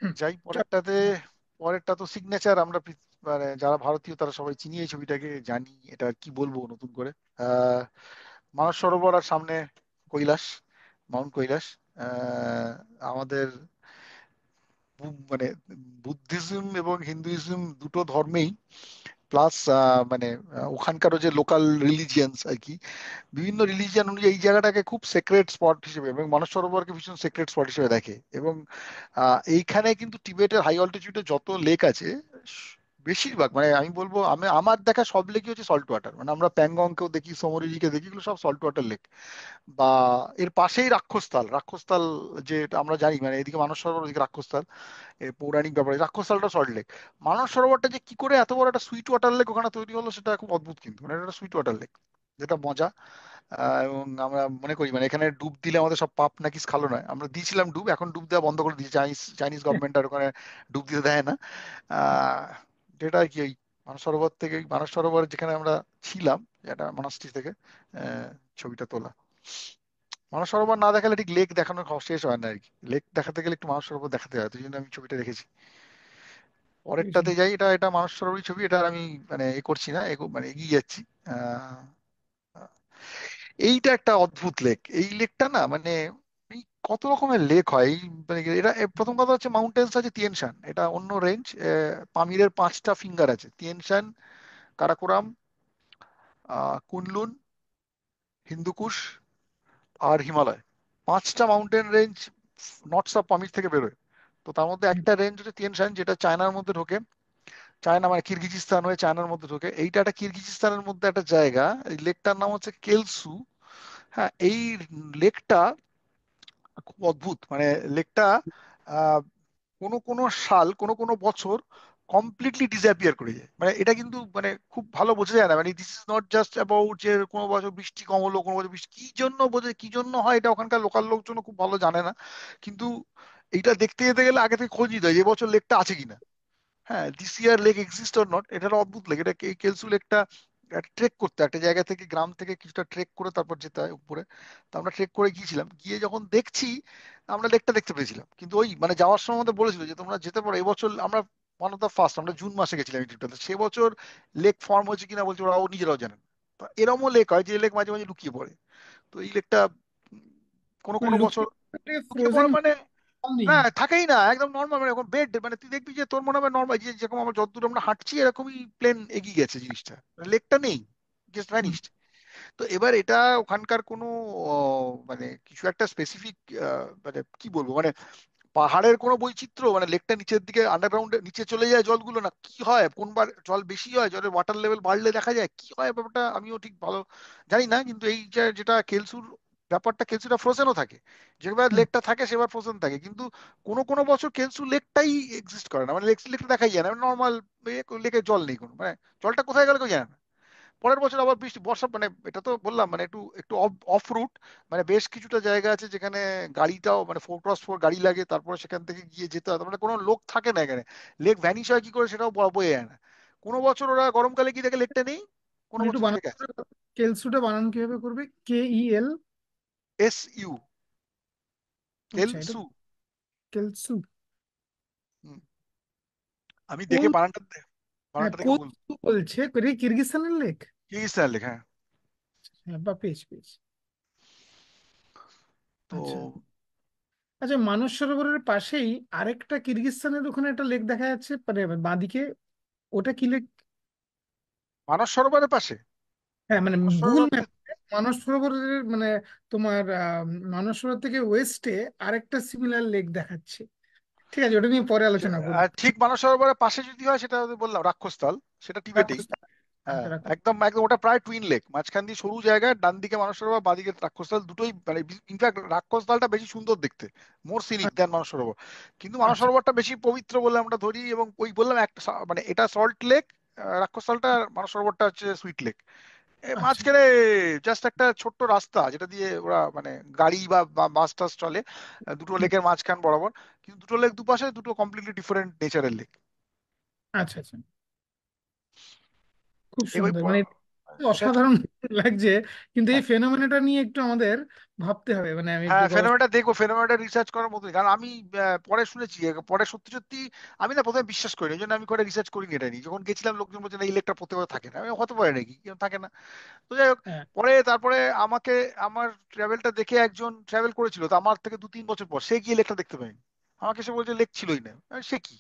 হুম, যাই চল। পরেরটাতে। পরেরটা তো সিগনেচার, আমরা মানে যারা ভারতীয় তারা সবাই চিনি এই ছবিটাকে, জানি। এটা আর কি বলবো নতুন করে। আহ মানস সরোবর আর সামনে কৈলাস, মাউন্ট কৈলাস। আহ আমাদের মানে বুদ্ধিজম এবং হিন্দুইজম দুটো ধর্মেই, প্লাস মানে ওখানকারও যে লোকাল রিলিজিয়ান্স আর কি, বিভিন্ন রিলিজিয়ান অনুযায়ী এই জায়গাটাকে খুব সেক্রেট স্পট হিসেবে এবং মানস সরোবরকে ভীষণ সেক্রেট স্পট হিসেবে দেখে। এবং এইখানে কিন্তু টিবেটের হাই অল্টিটিউডে যত লেক আছে, বেশিরভাগ মানে আমি বলবো, আমি আমার দেখা সব লেকই হচ্ছে সল্ট ওয়াটার। মানে আমরা প্যাংগংকেও দেখি, সোমরিরিকে দেখি, এগুলো সব সল্ট ওয়াটার লেক। বা এর পাশেই রাক্ষসতাল, রাক্ষসতাল যে আমরা জানি, মানে এদিকে মানস সরোবর, ওদিকে রাক্ষসতাল, এর পৌরাণিক ব্যাপারে রাক্ষসতালটা সল্ট লেক। মানস সরোবরটা যে কি করে এত বড় একটা সুইট ওয়াটার লেক ওখানে তৈরি হলো, সেটা খুব অদ্ভুত। কিন্তু মানে এটা একটা সুইট ওয়াটার লেক, যেটা মজা। এবং আমরা মনে করি মানে এখানে ডুব দিলে আমাদের সব পাপ নাকি স্খালন হয়। আমরা দিয়েছিলাম ডুব, এখন ডুব দেওয়া বন্ধ করে দিয়েছে, চাইনিজ চাইনিজ গভর্নমেন্ট আর ওখানে ডুব দিতে দেয় না। আহ, যেটা আর কি ওই মানস সরোবর থেকে, ওই মানস সরোবর যেখানে আমরা ছিলাম, যেটা মনাস্ট্রি থেকে আহ, ছবিটা তোলা। মানস সরোবর না দেখালে ঠিক লেক দেখানোর শেষ হয় না আর কি। লেক দেখাতে গেলে একটু মানস সরোবর দেখাতে হয়, তো এই জন্য আমি ছবিটা রেখেছি। বুঝেছি। পরেরটাতে যাই, এটা এটা মানস সরোবরই ছবি, এটা আর আমি মানে এ করছি না, মানে এগিয়ে যাচ্ছি। আহ এইটা একটা অদ্ভুত লেক, এই লেকটা না মানে এই কত রকমের লেক হয় মানে এটা প্রথম কথা হচ্ছে মাউন্টেন্স আছে তিয়েনশান, এটা অন্য রেঞ্জ। পামিরের পাঁচটা ফিঙ্গার আছে, তিয়েনশান, কারাকোরাম, কুনলুন, হিন্দুকুশ আর হিমালয়। পাঁচটা মাউন্টেন রেঞ্জ নর্থ অফ পামির থেকে বেরোয়। তো তার মধ্যে হুম, একটা রেঞ্জ হচ্ছে তিয়েনশান, যেটা চায়নার মধ্যে ঢোকে। চায়না মানে কিরগিজিস্তান হয়ে চায়নার মধ্যে ঢোকে। এইটা একটা কিরগিজিস্তানের মধ্যে একটা জায়গা, এই লেকটার নাম হচ্ছে কেলসু। হ্যাঁ, এই লেকটা খুব অদ্ভুত। মানে লেকটা আহ কোনো কোনো সাল, কোনো কোনো বছর কমপ্লিটলি ডিসঅ্যাপিয়ার করে যায়। মানে এটা কিন্তু মানে খুব ভালো বোঝা যায় না, মানে this is not just about যে কোনো বছর বৃষ্টি কম হলো, কোনো বছর বৃষ্টি কি জন্য বোঝে, কি জন্য হয়, এটা ওখানকার লোকাল লোকজন খুব ভালো জানে না। কিন্তু এইটা দেখতে যেতে গেলে আগে থেকে খোঁজ নিতে হয় যে এবছর লেকটা আছে কিনা। হ্যাঁ, this year lake exist or not. এটা একটা অদ্ভুত লেক। এটা এই কেলসু লেকটা ট্রেক করতে হয়, একটা জায়গা থেকে, গ্রাম থেকে কিছুটা ট্রেক করে তারপর যেতে হয় উপরে। তো আমরা ট্রেক করে গিয়েছিলাম, গিয়ে যখন দেখছি আমরা লেকটা দেখতে পেয়েছিলাম, কিন্তু ওই মানে যাওয়ার সময় আমাদের বলেছিল যে তোমরা যেতে পারো এবছর। আমরা ওয়ান অফ দ্য ফার্স্ট, আমরা জুন মাসে গেছিলাম এই ট্রিপটাতে, সে বছর লেক ফর্ম হয়েছে কিনা বলছে ওরাও নিজেরাও জানেন। তো এরমও লেক হয় যে লেক মাঝে মাঝে লুকিয়ে পড়ে। তো এই লেকটা কোনো কোনো বছর লুকিয়ে লুকিয়ে ফ্রোজেন পড়ে মানে নেই? না, থাকেই না, একদম নর্মাল, মানে এখন বেড, মানে তুই দেখবি যে তোর মনে হবে নর্মাল, যে যেরকম আমরা যতদূর আমরা হাঁটছি এরকমই প্লেন এগিয়ে গেছে জিনিসটা, লেকটা নেই, জাস্ট হুম, ভ্যানিশড। তো এবার এটা ওখানকার কোনো মানে কিছু একটা স্পেসিফিক মানে কি বলবো, মানে পাহাড়ের কোনো বৈচিত্র্য, মানে লেকটা নিচের দিকে আন্ডারগ্রাউন্ডে নিচে চলে যায় জলগুলো, না কি হয়, কোনবার জল বেশি হয়, জলের ওয়াটার লেভেল বাড়লে দেখা যায় কি হয় ব্যাপারটা আমিও ঠিক ভালো জানি না। কিন্তু এই যে যেটা কেলসুর ব্যাপারটা, কেলসুটা ফ্রোজেনও থাকে, যেবার হুম। লেকটা থাকে সেবার ফ্রোজেন থাকে, কিন্তু কোনো কোনো বছর কেলসু লেকটাই এক্সিস্ট করে না, মানে লেকটা দেখাই যায় না, নর্মাল লেকের জল নেই কোনো, মানে জলটা কোথায় গেল কেউ জানে না। পরের বছর আবার বৃষ্টি বর্ষা, মানে এটা তো বললাম মানে একটু একটু অফ রুট, মানে বেশ কিছুটা জায়গা আছে যেখানে গাড়িটাও মানে 4x4 গাড়ি লাগে, তারপরে সেখান থেকে গিয়ে যেতে হয়, মানে কোনো লোক থাকে না এখানে। লেক ভ্যানিশ হয় কি করে সেটাও বোঝা যায় না। কোনো বছর ওরা গরমকালে গিয়ে দেখে লেকটা নেই, কোনো মানে একটু বছর বানান লেক আছে। কেলসুটা বানান কিভাবে করবে? KEL? SU, আচ্ছা, এটা কেলসু। কেলসু। হুম, আমি দেখে কোল, হ্যাঁ বানানটা দেখে বলবো। কোলসু বলছে, এটা কিরগিজস্তানের লেক। কি স্টাইল লেক, হ্যাঁ। হ্যাঁ, বা পেজ পেজ। তো আচ্ছা। আচ্ছা, মানস সরোবরের পাশেই আরেকটা কিরগিজস্তানের ওখানে একটা লেক দেখা যাচ্ছে, মানে বাঁদিকে। ওটা কি লেক? মানস সরোবরের পাশে, হ্যাঁ, মানে মানস গুগল সরোবর ম্যাপ মানস সরোবরের মানে তোমার মানস সরোবর থেকে ওয়েস্টে আরেকটা সিমিলার লেক দেখাচ্ছে। ঠিক আছে, ওটা নিয়ে পরে আলোচনা করবো। ঠিক মানস সরোবরের পাশে যদি হয় সেটা বললাম রাক্ষসতাল, সেটা টিবেটেই। রাক্ষস। আচ্ছা, হ্যাঁ, রাক্ষস। একদম একদম ওটা প্রায় টুইন লেক, মাঝখান দিয়ে সরু জায়গায়, ডান দিকে মানস সরোবর, বাঁ দিকে রাক্ষসতাল, দুটোই মানে ইনফ্যাক্ট রাক্ষসতালটা বেশি সুন্দর দেখতে, মোর সিনিক দেন মানস সরোবর। কিন্তু মানস আচ্ছা। সরোবরটা বেশি পবিত্র বলে আমরা ধরি, এবং ওই বললাম একটা মানে এটা সল্ট লেক, রাক্ষসতালটা আর মানস সরোবরটা হচ্ছে সুইট লেক। আচ্ছা। মাঝখানে জাস্ট একটা ছোট্ট রাস্তা যেটা দিয়ে ওরা মানে গাড়ি বা বাস টাস চলে, দুটো হুম। লেকের মাঝখান বরাবর। কিন্তু দুটো লেক দুপাশে দুটো কমপ্লিটলি ডিফারেন্ট নেচারের লেক। আচ্ছা। আচ্ছা, খুব এই সুন্দর, মানে সেটা অসাধারণ লাগছে। কিন্তু এই হ্যাঁ, ফেনোমেনটা নিয়ে একটু আমাদের ভাবতে হবে, মানে আমি একটু হ্যাঁ ফেনোমেনটা দেখবো, ফেনোমেনটা রিসার্চ করার মতোই, কারণ আমি পরে শুনেছি, পরে সত্যি সত্যি আমি না প্রথমে বিশ্বাস করিনি, এই জন্য আমি করে রিসার্চ করিনি এটা নিয়ে। যখন গেছিলাম লোকজন বলছে না এই লেকটা প্রত্যেকবার থাকে না, আমি হতে পারে নাকি কেউ থাকে না। তো যাই হোক, হ্যাঁ। পরে তারপরে আমাকে আমার ট্রাভেলটা দেখে একজন ট্রাভেল করেছিল, তো আমার থেকে 2-3 বছর পর সে গিয়ে লেকটা দেখতে পায়নি, আমাকে সে বলছে লেক ছিলই না। সে কি,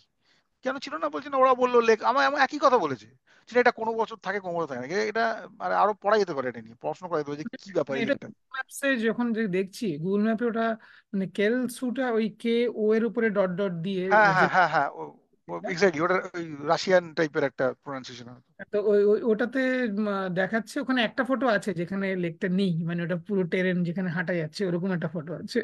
কেন ছিল না, বলছে না ওরা বললো লেক, আমার আমার একই কথা বলেছে, যে এটা কোনো বছর থাকে কোনো বছর থাকে না। এটা মানে আরো পড়া যেতে পারে, এটা নিয়ে পড়াশোনা করা যেতে পারে যে কি ব্যাপার মানে এই এটা লেকটা। ম্যাপসে যখন যে দেখছি, গুগল ম্যাপে ওটা মানে কেলসুটা ওই KO এর উপরে ডট ডট দিয়ে হ্যাঁ যে হ্যাঁ হ্যাঁ হ্যাঁ, এক্স্যাক্টলি ওটা ওই রাশিয়ান টাইপের একটা প্রোনাউন্সিয়েশন। তো ওটাতে দেখাচ্ছে ওখানে একটা ফটো আছে যেখানে লেকটা নেই, মানে ওটা পুরো টেরেন যেখানে হাঁটা যাচ্ছে ওরকম একটা ফটো আছে।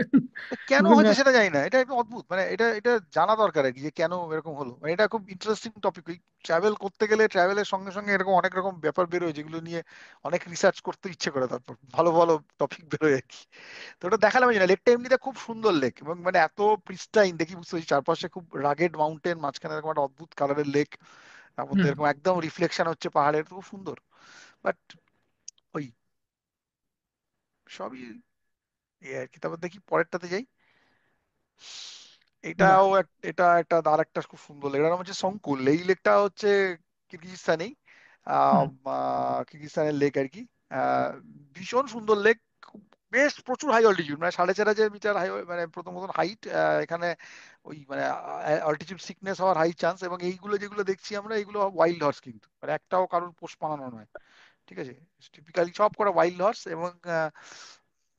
কেন গুগল হয়েছে ম্যাপ। সেটা জানি না, এটা একটু অদ্ভুত, মানে এটা এটা জানা দরকার আর কি, যে কেন এরকম হলো, মানে এটা খুব ইন্টারেস্টিং টপিক। ট্রাভেল করতে গেলে ট্রাভেলের সঙ্গে সঙ্গে এরকম অনেক রকম ব্যাপার বেরোয় যেগুলো নিয়ে অনেক রিসার্চ করতে ইচ্ছে করে, তারপর ভালো ভালো টপিক বেরোয় আর কি। তো ওটা দেখালাম না, লেকটা এমনিতে খুব সুন্দর লেক, এবং মানে এত প্রিস্টাইন দেখি বুঝতে পারছি, চারপাশে খুব রাগেড মাউন্টেন, মাঝখানে এরকম একটা অদ্ভুত কালারের লেক, তার মধ্যে হুম। এরকম একদম রিফ্লেকশন হচ্ছে পাহাড়ের, খুব সুন্দর। বাট ওই সবই এই আর কি। তারপর দেখি পরেরটাতে যাই। বাহ। এটা একটা আর একটা খুব সুন্দর লেক, এটার নাম হচ্ছে সংকুল, এই লেকটা হচ্ছে কিরগিজস্তানেই, হুম। কিরগিজস্তানের লেক আর কি। আহ, ভীষণ সুন্দর লেক, বেশ প্রচুর হাই অল্টিটিউড, মানে 4,500 মিটার হাই, মানে প্রথম প্রথম হাইট এখানে, ওই মানে অল্টিটিউড সিকনেস হওয়ার হাই চান্স। এবং এইগুলো যেগুলো দেখছি আমরা, এগুলো ওয়াইল্ড হর্স, কিন্তু মানে একটাও কারোর পোষ মানানো নয়, ঠিক আছে, টিপিক্যালি সব করা ওয়াইল্ড হর্স। এবং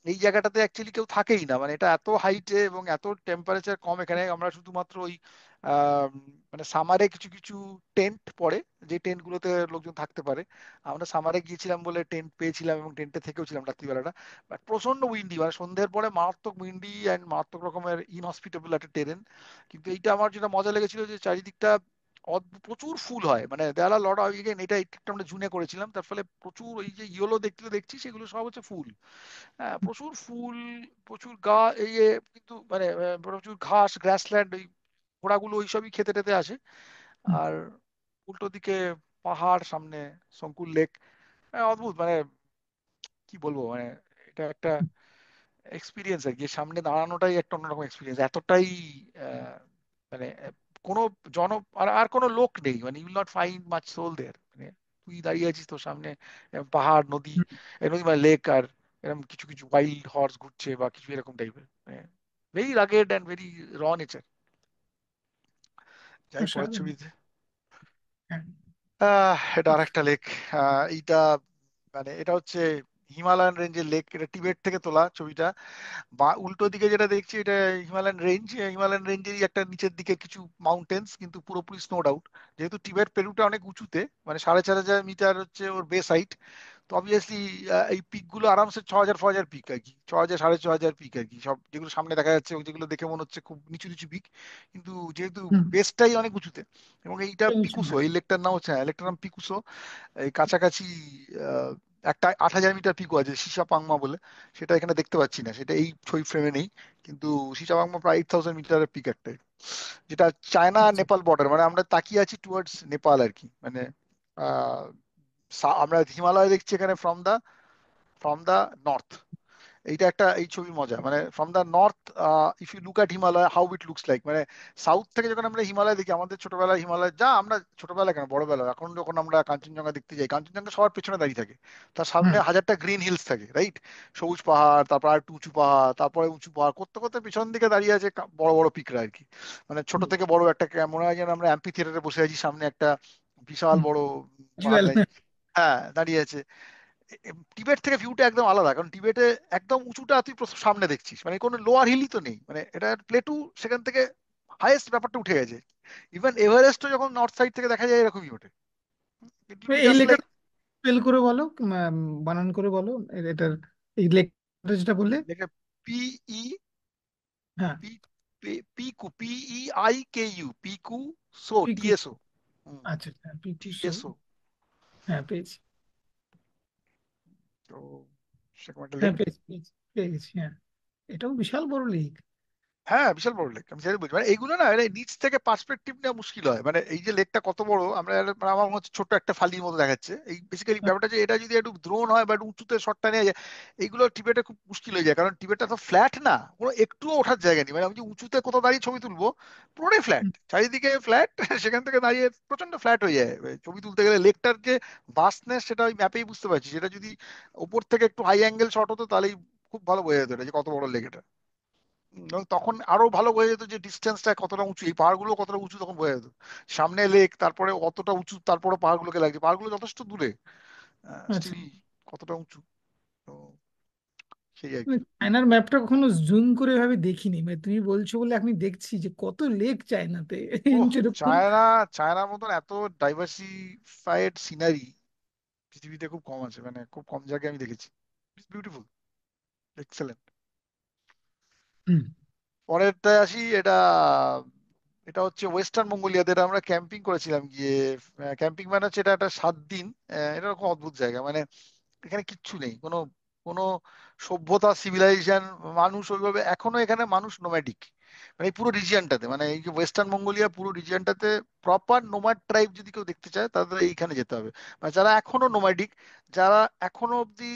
এই জায়গাটাতে অ্যাকচুয়ালি কেউ থাকেই না, মানে এটা এত হাইটে এবং এত টেম্পারেচার কম, এখানে আমরা শুধুমাত্র ওই আহ, মানে সামারে কিছু কিছু টেন্ট পরে, যে টেন্ট গুলোতে লোকজন থাকতে পারে। আমরা সামারে গিয়েছিলাম বলে টেন্ট পেয়েছিলাম, এবং টেন্টে থেকেও ছিলাম রাত্রিবেলাটা। বাট প্রচন্ড উইন্ডি, মানে সন্ধ্যের পরে মারাত্মক উইন্ডি অ্যান্ড মারাত্মক রকমের ইনহসপিটেবল একটা টেরেন। কিন্তু এইটা আমার যেটা মজা লেগেছিল যে চারিদিকটা প্রচুর ফুল হয়, মানে দেয়াল লট এগেন, এটা একটা আমরা জুনে করেছিলাম, তার ফলে প্রচুর ওই যে ইয়েলো দেখতে দেখছি সেগুলো সব হচ্ছে ফুল। হ্যাঁ, প্রচুর ফুল, প্রচুর এই কিন্তু মানে প্রচুর ঘাস, গ্রাসল্যান্ড, ওই ঘোড়াগুলো ওইসবই খেতে টেতে আসে। হুম। আর উল্টো দিকে পাহাড়, সামনে শঙ্কুর লেক। অদ্ভুত, মানে কি বলবো, মানে এটা একটা এক্সপিরিয়েন্স আর কি, সামনে দাঁড়ানোটাই একটা অন্যরকম এক্সপিরিয়েন্স, এতটাই আহ, মানে কোনো জন আর আর কোনো লোক নেই, মানে you will not find much soul there, মানে তুই দাঁড়িয়ে আছিস তোর সামনে, পাহাড়, নদী, হুম। নদী মানে লেক, আর এরকম কিছু কিছু ওয়াইল্ড হর্স ঘুরছে বা কিছু এরকম টাইপের, ভেরি রাগেড অ্যান্ড ভেরি র নেচার। যাই পরের অসাধারণ। ছবিতে। হ্যাঁ। এটা আর একটা লেক, এইটা মানে এটা হচ্ছে হিমালয়ান রেঞ্জের লেক, এটা টিবেট থেকে তোলা ছবিটা। বা উল্টো দিকে যেটা দেখছি এটা হিমালয়ান রেঞ্জ, হিমালয়ান রেঞ্জেরই একটা নিচের দিকে কিছু মাউন্টেন্স, কিন্তু পুরোপুরি স্নোড আউট। যেহেতু টিবেট পেরুটা অনেক উঁচুতে, মানে 4,500 মিটার হচ্ছে ওর বেস হাইট, তো অবভিয়াসলি এই পিক গুলো আরামসে 6,000 পিক আর কি, 6,000 6,500 পিক আর কি, সব যেগুলো সামনে দেখা যাচ্ছে ওই যেগুলো দেখে মনে হচ্ছে খুব নিচু নিচু পিক, কিন্তু যেহেতু হুম। বেসটাই অনেক উঁচুতে। এবং এইটা এটা উঁচু পিকুসো, হ্যাঁ। এই লেকটার নাম হচ্ছে, হ্যাঁ লেকটার নাম পিকুসো। এই কাছাকাছি আহ, একটা 8,000 মিটার পিকও আছে সিসা পাংমা বলে, সেটা এখানে দেখতে পাচ্ছি না, সেটা এই ছবি ফ্রেমে নেই। কিন্তু সিসা পাংমা প্রায় 8,000 মিটারের পিক একটাই, যেটা চায়না আচ্ছা। নেপাল বর্ডার, মানে আমরা তাকিয়ে আছি টুয়ার্ডস নেপাল আর কি। মানে আহ আমরা হিমালয় দেখছি এখানে ফ্রম দা নর্থ। এইটা একটা এই ছবির মজা, মানে from the north if you look at Himalaya how it looks like, মানে সাউথ থেকে যখন আমরা হিমালয় দেখি, আমাদের ছোটবেলায় হিমালয় যা আমরা ছোটবেলায় কেন বড়বেলা এখন যখন আমরা কাঞ্চনজঙ্ঘা দেখতে যাই, কাঞ্চনজঙ্ঘা সবার পেছনে দাঁড়িয়ে থাকে, তার সামনে হুম। হাজারটা গ্রিন হিলস থাকে, রাইট? সবুজ পাহাড়, তারপর আর একটু উঁচু পাহাড়, তারপরে উঁচু পাহাড় করতে করতে পিছন দিকে দাঁড়িয়ে আছে বড় বড় পিকরা আর কি। মানে ছোট হুম। থেকে বড় একটা মনে হয় যেন আমরা অ্যাম্পি থিয়েটারে বসে আছি, সামনে একটা বিশাল বড় পাহাড় জুয়েল। দাঁড়িয়ে, হ্যাঁ দাঁড়িয়ে আছে। টিবেট থেকে ভিউটা একদম আলাদা, কারণ টিবেটে একদম উঁচুটা তুই প্রথম সামনে দেখছিস, মানে কোনো লোয়ার হিলই তো নেই, মানে এটা প্লেটু, সেখান থেকে হাইয়েস্ট ব্যাপারটা উঠে গেছে। ইভেন এভারেস্টও যখন নর্থ সাইড থেকে দেখা যায় এরকমই ওঠে। ইট উইল বি এই জাস্ট লাইক, লেখাটা স্পেল করে বলো, বানান করে বলো এটার, এই লেখাটা যেটা বললে। দেখে পিই, হ্যাঁ। P, Piku, PEIKU, Piku so, Piku. TSO, আচ্ছা আচ্ছা, পিকুসো। TSO। হ্যাঁ পেয়েছি। তো সেরকম একটা লেক। হ্যাঁ পেয়েছি পেয়েছি, পেয়ে গেছি হ্যাঁ। এটাও বিশাল বড় লেক। হ্যাঁ বিশাল বড় লেক, আমি সেটাই বলছি, মানে এইগুলো না মানে নিচ থেকে পার্সপেক্টিভ নেওয়া মুশকিল হয়। মানে এই যে লেকটা কত বড়, আমরা মানে আমার মনে হচ্ছে ছোট্ট একটা ফালির মতো দেখাচ্ছে, এই বেসিক্যালি ব্যাপারটা যে এটা যদি একটু দ্রোন হয় বা একটু উঁচুতে শটটা নেওয়া যায়, এইগুলো টিবেটে খুব মুশকিল হয়ে যায়, কারণ টিবেটটা তো ফ্ল্যাট না, কোনো একটুও ওঠার জায়গা নেই। মানে আমি যে উঁচুতে কোথাও দাঁড়িয়ে ছবি তুলবো, পুরোটাই ফ্ল্যাট, চারিদিকে ফ্ল্যাট সেখান থেকে দাঁড়িয়ে প্রচন্ড ফ্ল্যাট হয়ে যায় ছবি তুলতে গেলে। লেকটার যে ভাস্টনেস সেটা ওই ম্যাপেই বুঝতে পারছি, সেটা যদি উপর থেকে একটু হাই অ্যাঙ্গেল শট হতো তাহলেই খুব ভালো বোঝা যেত এটা যে কত বড় লেক এটা। এবং তখন আরো ভালো বোঝা যেত যে ডিস্টেন্সটা কতটা উঁচু, এই পাহাড়গুলো কতটা উঁচু তখন বোঝা যেত। সামনে লেক, তারপরে অতটা উঁচু, তারপরে পাহাড়গুলোকে লাগছে, পাহাড়গুলো যথেষ্ট দূরে, আচ্ছা। স্টিল কতটা উঁচু। তো সেই আর মানে কি। চায়নার ম্যাপটা কখনো জুম করে ভাবে দেখিনি, মানে তুমি বলছো বলে আমি দেখছি যে কত লেক চায়নাতে। ওহ, যেরকম। চায়নার মতন এত ডাইভার্সিফাইড সিনারি পৃথিবীতে খুব কম আছে, মানে খুব কম জায়গায় আমি দেখেছি। It's beautiful, excellent. হুম। পরেরটায় আসি, এটা এটা হচ্ছে ওয়েস্টার্ন মঙ্গোলিয়াতে, এটা আমরা ক্যাম্পিং করেছিলাম গিয়ে। ক্যাম্পিং মানে হচ্ছে এটা একটা 7 দিন, এটা খুব অদ্ভুত জায়গা। মানে এখানে কিচ্ছু নেই, কোনো কোনো সভ্যতা, সিভিলাইজেশন, মানুষ ওইভাবে এখনো, এখানে মানুষ নোম্যাডিক। মানে এই পুরো রিজিয়নটাতে, মানে এই যে ওয়েস্টার্ন মঙ্গোলিয়া পুরো রিজিয়নটাতে প্রপার নোম্যাড ট্রাইব যদি কেউ দেখতে চায় তাদের এইখানে যেতে হবে। মানে যারা এখনো নোম্যাডিক, যারা এখনো অব্দি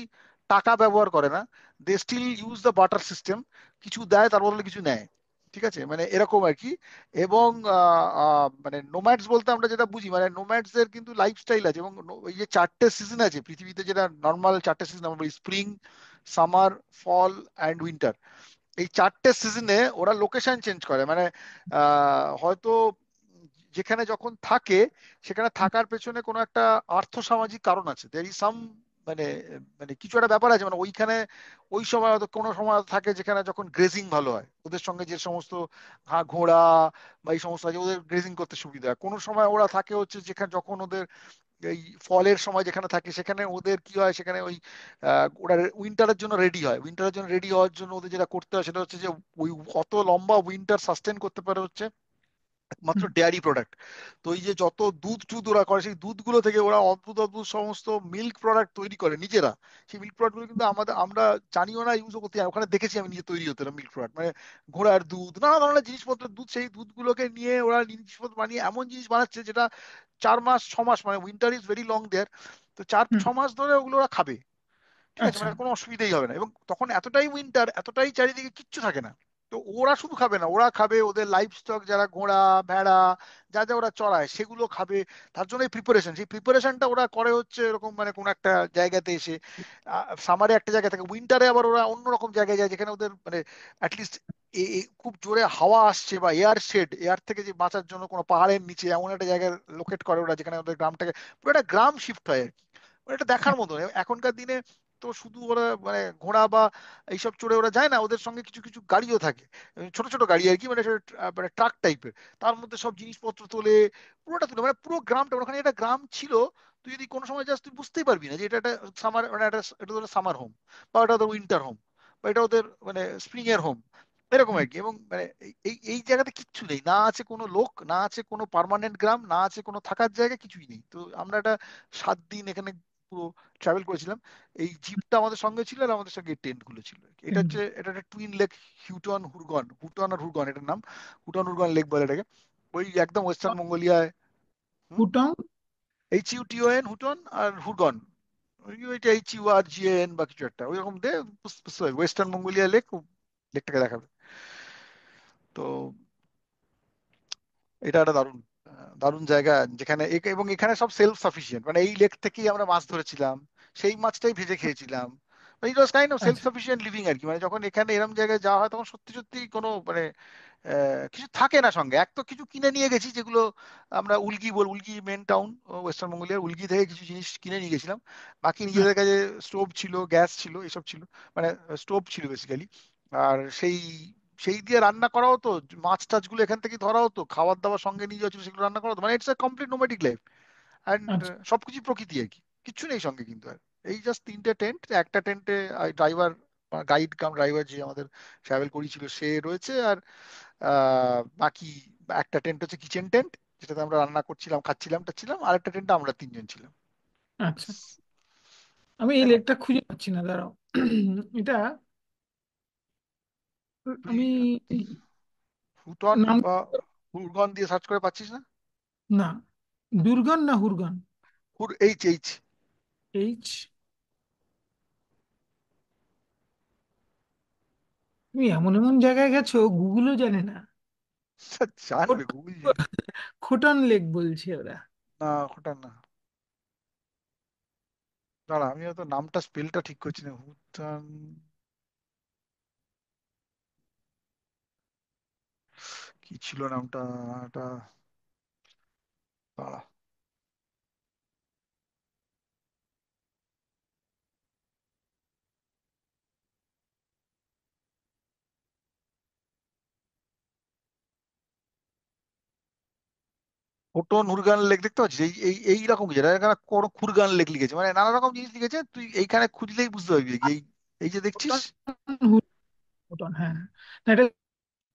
টাকা ব্যবহার করে না, they still use the barter system, কিছু দেয় তার বদলে কিছু নেয়, ঠিক আছে, মানে এরকম আর কি। এবং মানে নোম্যাডস বলতে আমরা যেটা বুঝি, মানে নোম্যাডস এর কিন্তু লাইফস্টাইল আছে, এবং ওই যে 4টে সিজন আছে পৃথিবীতে, যেটা নর্মাল 4টে সিজন আমরা বলি, spring, summer, fall and winter. এই 4টে সিজনে ওরা লোকেশন চেঞ্জ করে, মানে হয়তো যেখানে যখন থাকে সেখানে থাকার পেছনে কোনো একটা আর্থসামাজিক কারণ আছে, দের ইজ সাম, মানে মানে কিছু একটা ব্যাপার আছে, মানে ওইখানে ওই সময় হয়তো কোনো সময় হয়তো থাকে যেখানে যখন গ্রেজিং ভালো হয়, ওদের সঙ্গে যে সমস্ত ঘোড়া বা এই সমস্ত আছে, ওদের গ্রেজিং করতে সুবিধা হয়। কোনো সময় ওরা থাকে হচ্ছে যেখানে যখন ওদের এই ফলের সময় যেখানে থাকে সেখানে ওদের কি হয়, সেখানে ওই ওরা উইন্টারের জন্য রেডি হয়, উইন্টারের জন্য রেডি হওয়ার জন্য ওদের যেটা করতে হয় সেটা হচ্ছে যে ওই অত লম্বা উইন্টার সাস্টেন করতে পারে হচ্ছে মাত্র হুম। Dairy product. তো এই যে যত দুধ টুধ ওরা করে, সেই দুধগুলো থেকে ওরা অদ্ভুত অদ্ভুত সমস্ত মিল্ক প্রোডাক্ট তৈরি করে নিজেরা। সেই মিল্ক প্রোডাক্ট গুলো কিন্তু আমরা জানিও না, ইউজও করতে জানি না। ওখানে দেখেছি আমি নিজে তৈরি হতে মিল্ক প্রোডাক্ট, মানে ঘোড়ার দুধ, নানা ধরনের জিনিসপত্রের দুধ, সেই দুধগুলোকে নিয়ে ওরা জিনিসপত্র বানিয়ে এমন জিনিস বানাচ্ছে যেটা 4 মাস 6 মাস, মানে উইন্টার ইজ ভেরি লং দেয়ার, তো চার হুম। ছ মাস ধরে ওগুলো ওরা খাবে, ঠিক আছে, আচ্ছা। মানে কোনো অসুবিধাই হবে না। এবং তখন এতটাই উইন্টার, এতটাই চারিদিকে কিচ্ছু থাকে না। তো ওরা শুধু খাবে না, ওরা খাবে ওদের লাইফ স্টক, যারা ঘোড়া, ভেড়া, যা যা ওরা চড়ায় সেগুলো খাবে। তার জন্য এই প্রিপারেশন, সেই প্রিপারেশনটা ওরা করে হচ্ছে এরকম, মানে কোন একটা জায়গাতে এসে সামারে একটা জায়গায় থাকে, উইন্টারে আবার ওরা অন্যরকম জায়গায় যায় যেখানে ওদের মানে অ্যাটলিস্ট খুব জোরে হাওয়া আসছে বা এয়ার শেড, এয়ার থেকে যে বাঁচার জন্য কোনো পাহাড়ের নিচে এমন একটা জায়গায় লোকেট করে ওরা, যেখানে ওদের গ্রামটাকে পুরো একটা গ্রাম শিফট হয় আর কি। মানে এটা দেখার মতো এখনকার দিনে। তো শুধু ওরা মানে ঘোড়া বা এইসব চড়ে ওরা যায় না, ওদের সঙ্গে কিছু কিছু গাড়িও থাকে, ছোট ছোট গাড়ি আর কি, মানে সেটা মানে ট্রাক টাইপের। তার মধ্যে সব জিনিসপত্র তোলে, পুরোটা তোলে, মানে পুরো গ্রামটা, ওখানে একটা গ্রাম ছিল। তুই যদি কোনো সময় যাস তুই বুঝতেই পারবি না যে এটা একটা সামার, মানে এটা ওদের সামার হোম, বা এটা ওদের উইন্টার হোম, বা এটা ওদের মানে স্প্রিং এর হোম, এরকম আর কি। এবং মানে এই এই এই জায়গাতে কিচ্ছু নেই, না আছে কোনো লোক, না আছে কোনো পার্মানেন্ট গ্রাম, না আছে কোনো থাকার জায়গা, কিছুই নেই। তো আমরা একটা 7 দিন এখানে পুরো ট্রাভেল করেছিলাম। এই জিপটা আমাদের সঙ্গে ছিল, আর আমাদের সঙ্গে টেন্ট গুলো ছিল। এটা হচ্ছে, এটা একটা টুইন লেক, হিউটন হুরগন, হুটন আর হুরগন এটার নাম, হুটন হুরগন লেক বলে এটাকে। ওই একদম ওয়েস্টার্ন মঙ্গোলিয়ায়। হুম, হুটং। HUTON হুটন, আর হুরগন ওইটা HURGN বা কিছু একটা ওইরকম দে, বুঝতে পারবে, ওয়েস্টার্ন মঙ্গোলিয়া লেক, লেকটাকে দেখাবে। তো এটা একটা দারুণ দারুণ জায়গা, যেখানে এবং এখানে সব সেলফ সাফিসিয়েন্ট, মানে এই লেক থেকেই আমরা মাছ ধরেছিলাম, সেই মাছটাই ভেজে খেয়েছিলাম। ইট ওয়াজ কাইন্ড অফ সেলফ আচ্ছা। সাফিসিয়েন্ট লিভিং আর কি। মানে যখন এখানে এরকম জায়গায় যাওয়া হয়, তখন সত্যি সত্যি কোনো মানে কিছু থাকে না সঙ্গে। এক তো কিছু কিনে নিয়ে গেছি, যেগুলো আমরা উলগি মেন টাউন ওয়েস্টার্ন মঙ্গোলিয়ার, উলগি থেকে কিছু জিনিস কিনে নিয়ে গেছিলাম। বাকি নিজেদের কাছে স্টোভ ছিল, গ্যাস ছিল, এসব ছিল, মানে স্টোভ ছিল বেসিক্যালি। আর সেই সেই দিয়ে রান্না করা হতো, মাছ টাছগুলো এখান থেকে ধরা হতো, খাবার দাবার সঙ্গে নিয়ে যাওয়া ছিল, সেগুলো রান্না করা হতো। মানে it's a complete nomadic life. And আচ্ছা। সবকিছু প্রকৃতি আর কি, কিচ্ছু নেই সঙ্গে কিন্তু। আর এই জাস্ট 3টে টেন্ট, একটা টেন্টে ড্রাইভার, গাইড কাম ড্রাইভার যে আমাদের ট্রাভেল করিয়েছিল সে রয়েছে, আর বাকি একটা টেন্ট হচ্ছে কিচেন টেন্ট, যেটাতে আমরা রান্না করছিলাম, খাচ্ছিলাম টাচ্ছিলাম, আর একটা টেন্টে আমরা 3জন ছিলাম। আচ্ছা, আমি এই এরকম। লেকটা খুঁজে পাচ্ছি না, দাঁড়াও। এটা তুই আমি হুটন নাম, বা হুরগন দিয়ে সার্চ করে পাচ্ছিস না? না, দুর্গন না হুরগন? H H. এইচ। তুমি এমন এমন জায়গায় গেছো গুগলও জানে না। জানবে, খোট- গুগল জানবে। খোটন লেক বলছে ওরা। না, ওটা না। দাঁড়া, আমি হয়তো নামটা স্পেলটা ঠিক করছি না, হুটন, কি ছিল নামটা, এটা, দাঁড়া। ফোটন উরগান লেক দেখতে পাচ্ছিস, এই এই এইরকম কিছু, এটা এখানে কোনো খুরগান লেক লিখেছে, মানে নানা রকম জিনিস লিখেছে, তুই এইখানে খুঁজলেই বুঝতে পারবি যে এই, এই যে দেখছিস। খোটন, হোটন, হ্যাঁ। না, এটা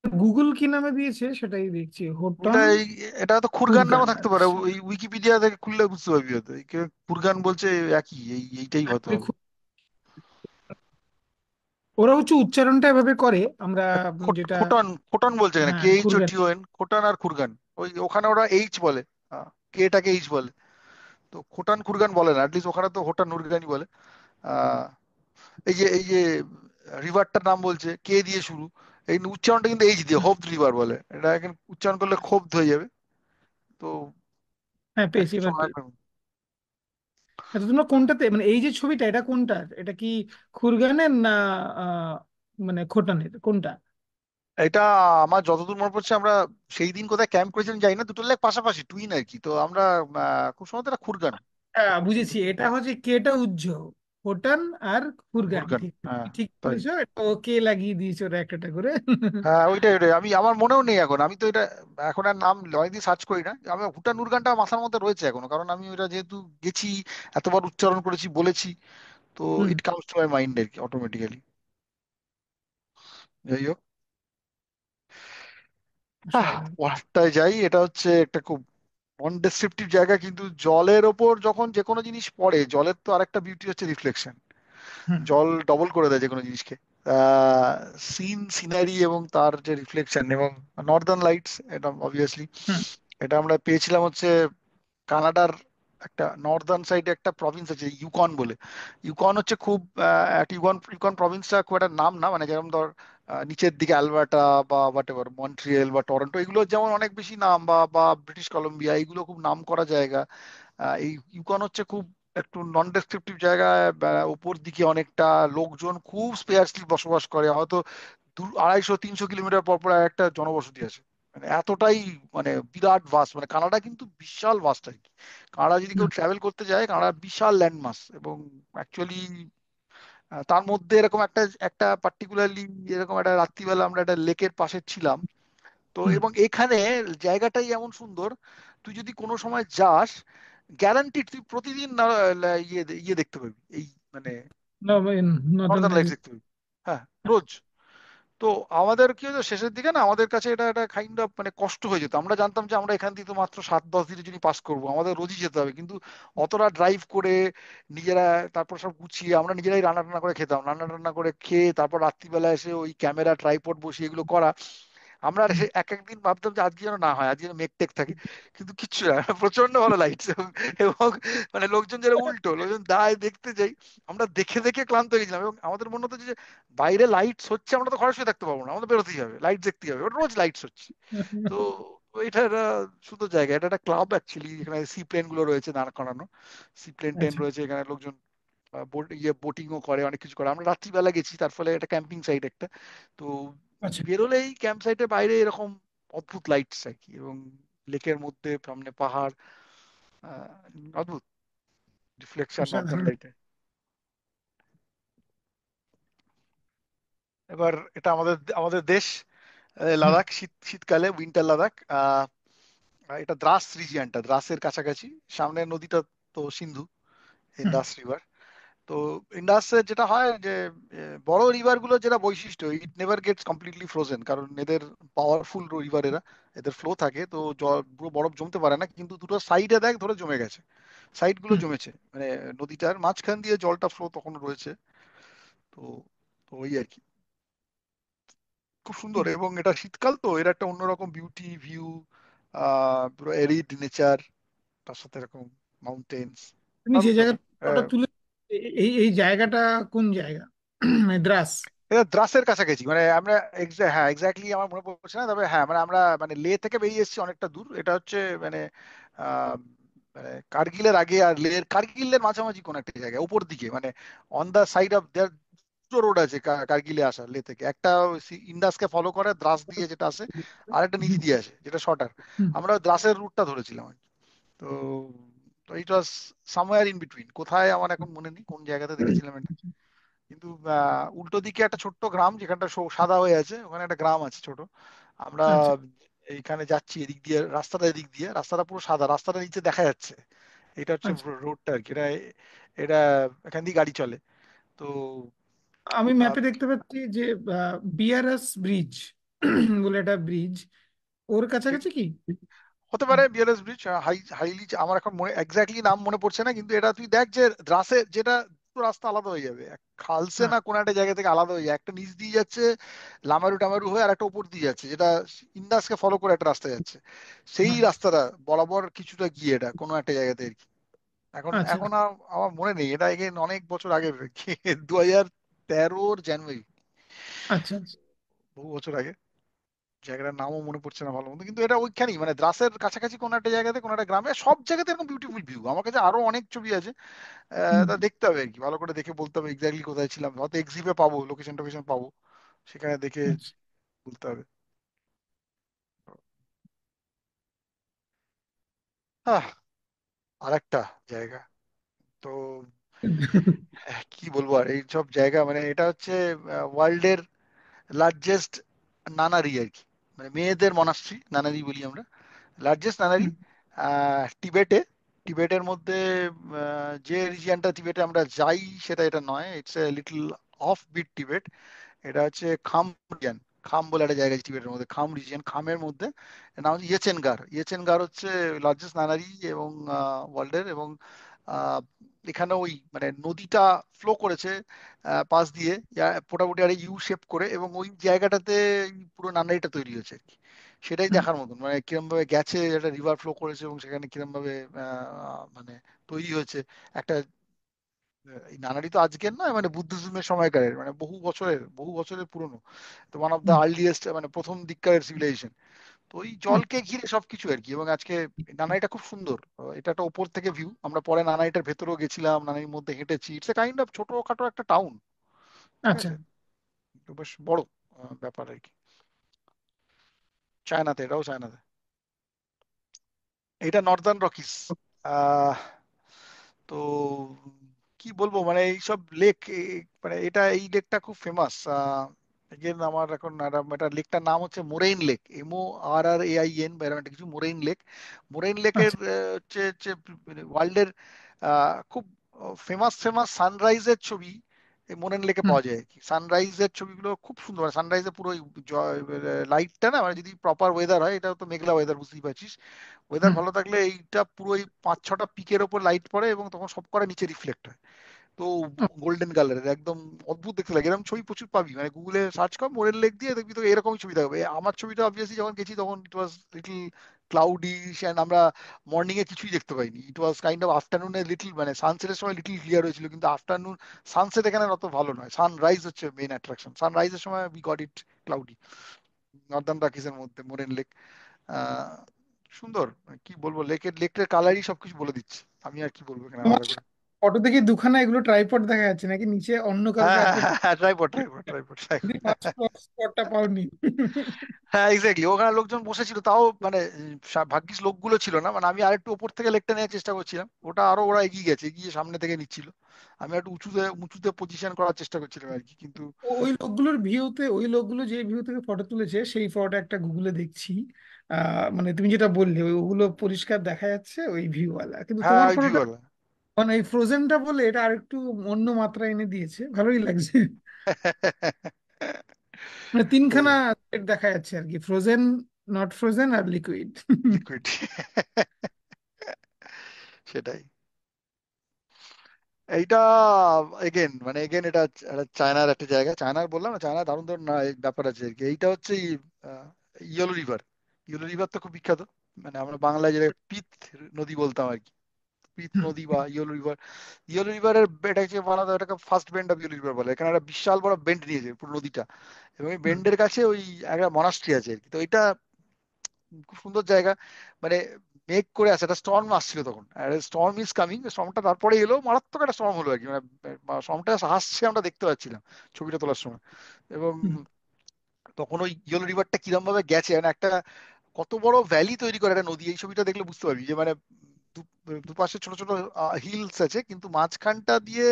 গুগল কি নামে দিয়েছে সেটাই দেখছি, ওটা হোটন এটা তো খুরগান নামও কুরগান। থাকতে পারে, আচ্ছা। ওই উইকিপিডিয়া থেকে খুললে বুঝতে পারবি হয়তো, খুরগান বলছে একই, এইটাই হয়তো হবে। ওরা হচ্ছে উচ্চারণটা এভাবে করে, আমরা যেটা। খোটন, খোটন বলছে এখানে, হ্যাঁ, খুরগান। KHOTON, খোটন আর খুরগান। ওই ওখানে ওরা এইচ বলে, কেটাকে এইচ বলে। তো খোটান খুরগান বলে না, অ্যাটলিস্ট ওখানে তো হোটান নুরগানি বলে। আহ, এই যে রিভারটার নাম বলছে কে দিয়ে শুরু, এই উচ্চারণটা কিন্তু এইচ দিয়ে, হুম, হোপ রিভার বলে। এটা এখানে উচ্চারণ করলে ক্ষোভ হয়ে যাবে। তো হ্যাঁ, পেয়েছি, একটু এবার সময় পেয়েছি। আচ্ছা, তোমরা আহ, কোনটাতে, মানে এই যে ছবিটা, এটা কোনটার, এটা কি খুরগানের না আহ, মানে খোটানের কোনটা? এটা আমার যতদূর মনে পড়ছে, আমরা সেই দিন কোথায় ক্যাম্প করেছিলাম জানি না, দুটো লেক পাশাপাশি টুইন আর কি। তো আমরা খুব সম্ভবত এটা খুরগান। হ্যাঁ, বুঝেছি, এটা হচ্ছে কেটা উজ্জ্বল, হোটান আর খুরগান, খুরগান, ঠিক। হ্যাঁ। ঠিক তাই, বলেছো, এটা ও কে লাগিয়ে দিয়েছে ওরা একটা একটা করে। হ্যাঁ, ওইটাই আমি, আমার মনেও নেই এখন, আমি তো এটা এখন আর নাম অনেকদিন সার্চ করি না। আমি ভুটান উর্গানটা মাথার মধ্যে রয়েছে এখনো, কারণ আমি ওটা যেহেতু গেছি, এতবার উচ্চারণ করেছি, বলেছি, তো হুম। It comes to my mind আর কি অটোমেটিক্যালি। যাই হোক, অসাধারণ। ওয়াটায় যাই, এটা হচ্ছে একটা খুব নন ডেসক্রিপটিভ জায়গা, কিন্তু জলের ওপর যখন যে কোনো জিনিস পড়ে, জলের তো আরেকটা বিউটি হচ্ছে রিফ্লেকশন। হুম। জল ডবল করে দেয় যে কোনো জিনিসকে, সিনারি এবং তার যে রিফ্লেকশন। এবং নর্দার্ন লাইটস, এটা অবভিয়াসলি হুম। এটা আমরা পেয়েছিলাম হচ্ছে কানাডার একটা নর্দার্ন সাইডে একটা প্রভিন্স আছে ইউকন বলে। ইউকন হচ্ছে খুব একটা ইউকন, ইউকন প্রভিন্সটা খুব একটা নাম না, মানে যেরকম ধর নিচের দিকে অ্যালবার্টা বা হোয়াট এভার মন্ট্রিয়েল বা টরন্টো, এগুলো যেমন অনেক বেশি নাম, বা বা ব্রিটিশ কলম্বিয়া, এগুলো খুব নাম করা জায়গা। এই ইউকন হচ্ছে খুব একটু নন ডেসক্রিপটিভ জায়গায়, উপর দিকে অনেকটা লোকজন খুব স্পেয়ারসলি বসবাস করে, হয়তো 250-300 কিলোমিটার পর পর একটা জনবসতি আছে। মানে এতটাই, মানে বিরাট ভাস্ট, মানে কানাডা কিন্তু বিশাল ভাস্ট আর কি। কানাডা যদি কেউ হুম। ট্রাভেল করতে যায়, কানাডা বিশাল ল্যান্ডমাস। এবং অ্যাকচুয়ালি তার মধ্যে এরকম একটা একটা পার্টিকুলারলি এরকম একটা রাত্রিবেলা আমরা একটা লেকের পাশে ছিলাম। তো হুম। এবং এখানে জায়গাটাই এমন সুন্দর, তুই যদি কোনো সময় যাস গ্যারান্টিড তুই প্রতিদিন ইয়ে দেখতে পাবি, এই মানে নর্দার্ন নর্দার্ন লাইটস। লাইটস দেখতে পাবি। হ্যাঁ, রোজ। তো আমাদের কি হতো শেষের দিকে না, আমাদের কাছে এটা একটা কাইন্ড অফ মানে কষ্ট হয়ে যেত। আমরা জানতাম যে আমরা এখান থেকে তো মাত্র 7-10 দিনের জন্য পাস করবো, আমাদের রোজই যেতে হবে, কিন্তু অতটা ড্রাইভ করে নিজেরা, তারপর সব গুছিয়ে আমরা নিজেরাই রান্না টান্না করে খেতাম, রান্না টান্না করে খেয়ে তারপর রাত্রিবেলা এসে ওই ক্যামেরা ট্রাইপড বসিয়ে এগুলো করা। আমরা আর এক একদিন ভাবতাম যে আজকে যেন না হয়, আজকে যেন মেঘ টেক থাকে, কিন্তু কিচ্ছু না, প্রচন্ড ভালো লাইটস। এবং এবং মানে লোকজন যারা উল্টো, লোকজন দায় দেখতে যাই, আমরা দেখে দেখে ক্লান্ত হয়ে গেছিলাম। এবং আমাদের মনে হতো যে বাইরে লাইটস হচ্ছে, আমরা তো ঘরে শুয়ে থাকতে পারবো না, আমাদের বেরোতেই হবে, লাইট দেখতেই হবে, ওটা রোজ লাইটস হচ্ছে। তো এটা একটা সুন্দর জায়গা, এটা একটা ক্লাব অ্যাকচুয়ালি, এখানে সি প্লেন গুলো রয়েছে দাঁড় করানো, সি প্লেন টেন আচ্ছা রয়েছে এখানে, লোকজন বোটিংও করে, অনেক কিছু করে। আমরা রাত্রিবেলা গেছি, তার ফলে এটা ক্যাম্পিং সাইট একটা। তো আচ্ছা। বেরোলেই ক্যাম্প সাইটের বাইরে এরকম অদ্ভুত লাইটস আর কি, এবং লেকের মধ্যে সামনে পাহাড়, অদ্ভুত রিফ্লেকশন নর্দার্ন অসাধারণ। লাইটে। এবার এটা আমাদের আমাদের দেশ, হুম। লাদাখ, শীতকালে উইন্টার লাদাখ। এটা দ্রাস রিজিয়নটা, দ্রাসের কাছাকাছি, সামনের নদীটা তো সিন্ধু, হুম। ইন্দাস রিভার। তো ইন্ডাসে যেটা হয় যে বড় রিভার গুলো যেটা বৈশিষ্ট্য, it never gets completely frozen, কারণ এদের পাওয়ারফুল রিভার এরা, এদের ফ্লো থাকে, তো জল পুরো বরফ জমতে পারে না, কিন্তু দুটো সাইডে দেখ ধরে জমে গেছে, সাইড গুলো হুম। জমেছে, মানে নদীটার মাঝখান দিয়ে জলটা ফ্লো তখন রয়েছে। তো তো ওই আর কি, খুব সুন্দর। এবং এটা শীতকাল, তো এর একটা অন্যরকম বিউটি ভিউ, পুরো এরিড নেচার, তার সাথে এরকম মাউন্টেন্স, তুমি যে দারুণ জায়গায় দারুণ। ফটোটা তুলে, এই এই জায়গাটা কোন জায়গা? দ্রাস? এটা দ্রাসের কাছাকাছি, মানে আমরা হ্যাঁ এক্স্যাক্টলি আমার মনে পড়ছে না, তবে হ্যাঁ মানে আমরা মানে লে থেকে বেরিয়ে এসেছি অনেকটা দূর। এটা হচ্ছে মানে আহ, মানে কার্গিলের আগে আর লের, কার্গিলের মাঝামাঝি কোন একটা জায়গায় উপর দিকে, মানে on the side of there. দুটো রোড আছে কার্গিলে আসা লে থেকে, একটা ইন্দাসকে ফলো করে দ্রাস দিয়ে যেটা আছে, আর একটা নিচ হুম। দিয়ে আসে যেটা শর্টার। হুম। আমরা দ্রাসের রুটটা ধরেছিলাম আর কি। তো তো ইট ওয়াজ সামওয়্যার ইন বিটুইন, কোথায় আমার এখন মনে নেই কোন জায়গাতে দেখেছিলাম এটা। কিন্তু উল্টো দিকে একটা ছোট্ট গ্রাম, যেখানটা সাদা হয়ে আছে, ওখানে একটা গ্রাম আছে ছোট। আমরা আচ্ছা এইখানে যাচ্ছি এদিক দিয়ে, রাস্তাটা এদিক দিয়ে, রাস্তাটা পুরো সাদা, রাস্তাটা নিচে দেখা যাচ্ছে, এটা হচ্ছে আচ্ছা। রোডটা আর কি। এটা এটা এখান দিয়ে গাড়ি চলে। তো আমি আহ, ম্যাপে দেখতে পাচ্ছি যে বিআরএস ব্রিজ বলে একটা ব্রিজ, ওর কাছাকাছি কি? হতে পারে বিএলএস ব্রিজ, হাইলি আমার এখন মনে এক্স্যাক্টলি নাম মনে পড়ছে না, কিন্তু এটা তুই দেখ যে দ্রাসে যেটা, দুটো রাস্তা আলাদা হয়ে যাবে, খালসে হ্যাঁ। না কোন একটা জায়গা থেকে আলাদা হয়ে যায়, একটা নিচ দিয়ে যাচ্ছে লামারু টামারু হয়ে, আর একটা উপর দিয়ে যাচ্ছে যেটা ইন্দাসকে ফলো করে একটা রাস্তা যাচ্ছে, সেই হ্যাঁ। রাস্তাটা বরাবর কিছুটা গিয়ে এটা কোনো একটা জায়গাতে আর কি। এখন আচ্ছা এখন আর আমার মনে নেই, এটা এগেন অনেক বছর আগে, 2013-র জানুয়ারি, আচ্ছা আচ্ছা। বহু বছর আগে। জায়গাটার নামও মনে পড়ছে না ভালো মতো, কিন্তু এটা ওইখানেই মানে দ্রাসের কাছাকাছি কোন একটা জায়গাতে, কোন একটা গ্রামে, সব জায়গাতে এরকম বিউটিফুল ভিউ। আমার কাছে আরো অনেক ছবি আছে, হুম। তা দেখতে হবে আর কি, ভালো করে দেখে বলতে হবে এক্স্যাক্টলি কোথায় ছিলাম, হয়তো এক্সিপে পাবো, লোকেশন টোকেশন পাবো, সেখানে দেখে আচ্ছা। বলতে হবে। আহ আর একটা জায়গা, তো কি বলবো আর, এই সব জায়গা মানে এটা হচ্ছে ওয়ার্ল্ডের লার্জেস্ট নানারি আর কি, মানে মেয়েদের মনাস্ট্রি, নানারি বলি আমরা, লার্জেস্ট নানারি, হুম। টিবেটে। টিবেটের মধ্যে যে রিজিয়নটা টিবেটে আমরা যাই সেটা এটা নয়, it's a little of bit Tibet. এটা হচ্ছে খাম রিজিয়ন, খাম বলে একটা জায়গা আছে টিবেটের মধ্যে, খাম রিজিয়ন, খামের মধ্যে। এর নাম হচ্ছে ইয়েচেনগার। ইয়েচেনগার হচ্ছে লার্জেস্ট নানারি এবং ওয়ার্ল্ডের। এবং আহ, এখানে ওই মানে নদীটা ফ্লো করেছে পাশ দিয়ে, মোটামুটি একটা ইউ শেপ করে, এবং ওই জায়গাটাতে এই পুরো নানারিটা তৈরি হয়েছে আর কি। সেটাই হুম। দেখার মতন, মানে কিরম ভাবে গেছে, একটা রিভার ফ্লো করেছে এবং সেখানে কিরম ভাবে মানে তৈরি হয়েছে একটা। এই নানারি তো আজকের নয়, মানে বুদ্ধিজমের সময়কারের, মানে বহু বছরের পুরনো। তো one of the hmm. Earliest, মানে প্রথম দিককার সিভিলাইজেশন। তো ওই জলকে আচ্ছা ঘিরে সবকিছু আর কি। এবং আজকে নানারিটা খুব সুন্দর, এটা একটা ওপর থেকে ভিউ, আমরা পরে নানারিটার ভেতরেও গেছিলাম, নানারির মধ্যে হেঁটেছি। ইটস এ কাইন্ড অফ ছোটখাটো একটা টাউন, ঠিক আচ্ছা। আছে, তো বেশ বড় ব্যাপার আর কি। চায়নাতে, এটাও চায়নাতে। এটা নর্দার্ন রকিস। আহ তো কি বলবো, মানে এইসব লেক, মানে এই লেকটা খুব ফেমাস। এগেন আমার এখন একটা লেকটার নাম হচ্ছে মোরেইন লেক, MORRAIN, বা এরকম একটা কিছু, মোরেইন লেক। মোরেইন লেকের আচ্ছা। হচ্ছে হচ্ছে ওয়ার্ল্ডের খুব ফেমাস ফেমাস সানরাইজের ছবি এই মোরেন লেকে হুম। পাওয়া যায় আর কি। সানরাইজের ছবিগুলো খুব সুন্দর, সানরাইজে পুরো লাইটটা না, মানে যদি প্রপার ওয়েদার হয়, এটা তো মেঘলা ওয়েদার বুঝতেই পারছিস, ওয়েদার হুম। ভালো থাকলে এইটা পুরো এই 5-6টা পিকের ওপর লাইট পড়ে এবং তখন সব করা নিচে রিফ্লেক্ট হয়। তো গোল্ডেন কালারের একদম অদ্ভুত দেখতে লাগে। এরকম ছবি প্রচুর পাবি, মানে গুগলে সার্চ কর মোরেল লেক দিয়ে, দেখবি তো এরকমই ছবি থাকবে। আমার ছবিটা অবভিয়াসলি যখন গেছি তখন ইট ওয়াজ লিটল ক্লাউডি, অ্যান্ড আমরা মর্নিং এ কিছুই দেখতে পাইনি। ইট ওয়াজ কাইন্ড অফ আফটারনুনে লিটল, মানে সানসেটের সময় লিটল ক্লিয়ার হয়েছিল, কিন্তু আফটারনুন সানসেট এখানে অত ভালো নয়, সানরাইজ হচ্ছে মেইন অ্যাট্রাকশন। সানরাইজের সময় we got it cloudy, northern রাকিসের মধ্যে মোরেন লেক। আহ সুন্দর, মানে কি বলবো, লেকের কালারই সবকিছু বলে দিচ্ছে। আমি আর কি বলবো এখানে তোমার আলাদা করে। ফটো দেখে দুখানা এগুলো ট্রাইপড দেখা যাচ্ছে, নাকি নিচে অন্য কারো হ্যাঁ হ্যাঁ ট্রাইপড? হ্যাঁ হ্যাঁ, ট্রাইপড ট্রাইপড ট্রাইপড যদি ট্রাইপড। ফার্স্ট স্পটটা পাওনি। হ্যাঁ এক্স্যাক্টলি, ওখানে লোকজন বসেছিল, তাও মানে ভাগ্যিস লোকগুলো ছিল না, মানে আমি আরেকটু উপর থেকে লেকটা নেওয়ার চেষ্টা করছিলাম, ওটা আরো ওরা এগিয়ে গেছে, এগিয়ে সামনে থেকে নিচ্ছিল। আমি একটু উঁচুতে উঁচুতে পজিশন করার চেষ্টা করছিলাম আর কি, কিন্তু ওই লোকগুলোর ভিউতে, ওই লোকগুলো যে ভিউ থেকে ফটো তুলেছে সেই ফটোটা একটা গুগলে দেখছি। মানে তুমি যেটা বললে ওগুলো পরিষ্কার দেখা যাচ্ছে ওই ভিউওয়ালা, কিন্তু হ্যাঁ তোমার ওই ফটোটা ভিউওয়ালা। মানে এই ফ্রোজেনটা বলে এটা আরেকটু অন্য মাত্রা এনে দিয়েছে, ভালোই লাগছে। মানে তিনখানা shade দেখা যাচ্ছে আর কি, ফ্রোজেন, নট ফ্রোজেন আর লিকুইড। লিকুইড। সেটাই। এইটা এগেন এটা একটা চায়নার একটা জায়গা, চায়নার বললাম না, চায়না দারুণ দারুণ না এই ব্যাপার আছে আর কি। এইটা হচ্ছে ইয়েলো রিভার। ইয়েলো রিভার তো খুব বিখ্যাত, মানে আমরা বাংলায় যেটা পিত নদী বলতাম আর কি, পিত হুম। নদী বা ইয়েলো রিভার। ইয়েলো রিভারের এটা হচ্ছে এটাকে first bend of yellow river বলে। এখানে একটা বিশাল বড় বেন্ড নিয়েছে পুরো নদীটা, এবং এই হুম। বেন্ডের কাছে ওই একটা মনাস্ট্রি আছে আর কি। তো এটা খুব সুন্দর জায়গা, মানে মেঘ করে আছে, একটা স্টর্ম আসছিল তখন, স্টর্ম ইজ কামিং, স্টর্মটা তারপরে এলো, মারাত্মক একটা স্টর্ম হলো আর কি, মানে স্টর্মটা আসছে আমরা দেখতে পাচ্ছিলাম ছবিটা তোলার সময়। এবং হুম। তখন ওই ইয়েলো রিভারটা কিরম ভাবে গেছে, মানে একটা কত বড় ভ্যালি তৈরি করে একটা নদী, এই ছবিটা দেখলে বুঝতে পারবি যে মানে দুপাশে ছোট ছোট হিলস আছে, কিন্তু মাঝখানটা দিয়ে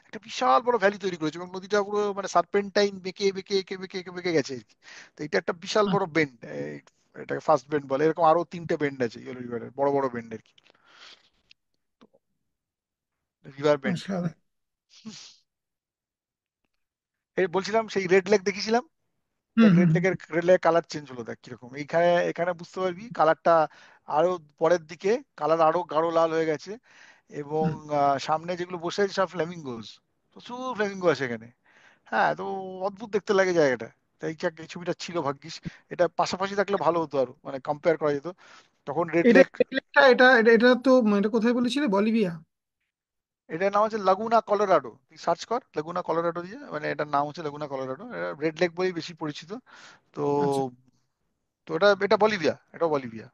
একটা বিশাল বড় ভ্যালি তৈরি করেছে, এবং নদীটা পুরো মানে সার্পেন্টাইন বেঁকে বেঁকে এঁকে বেঁকে এঁকে বেঁকে গেছে আর কি। তো এটা একটা বিশাল হুম। বড় বেন্ড, এটাকে ফার্স্ট বেন্ড বলে। এরকম আরো 3টে বেন্ড আছে ইয়েলো রিভারের, বড় বড় বেন্ড আর কি, রিভার বেন্ড। অসাধারণ। এই বলছিলাম সেই রেড লেক দেখেছিলাম, হুম। দেখ হুম। রেড লেকের কালার চেঞ্জ হলো, দেখ কিরকম। এইখানে এখানে বুঝতে পারবি কালারটা আরো পরের দিকে কালার আরো গাঢ় লাল হয়ে গেছে। এবং হুম। সামনে যেগুলো বসে আছে সব ফ্ল্যামিঙ্গোস, প্রচুর ফ্ল্যামিঙ্গো আছে এখানে। হ্যাঁ, তো অদ্ভুত দেখতে লাগে জায়গাটা। তাই এই ছবিটা ছিল ভাগ্যিস, এটা পাশাপাশি থাকলে ভালো হতো, আরো মানে কম্পেয়ার করা যেত। তখন রেড এটা লেক, এটা এটা এটা তো এটা কোথায় বলেছিলে, বলিভিয়া? এটার নাম হচ্ছে লাগুনা কলোরাডো, তুই সার্চ কর লাগুনা কলোরাডো দিয়ে, মানে এটার নাম হচ্ছে লাগুনা কলোরাডো, রেড লেক বলেই বেশি পরিচিত। তো আচ্ছা। তো এটা এটা বলিভিয়া, এটা বলিভিয়া।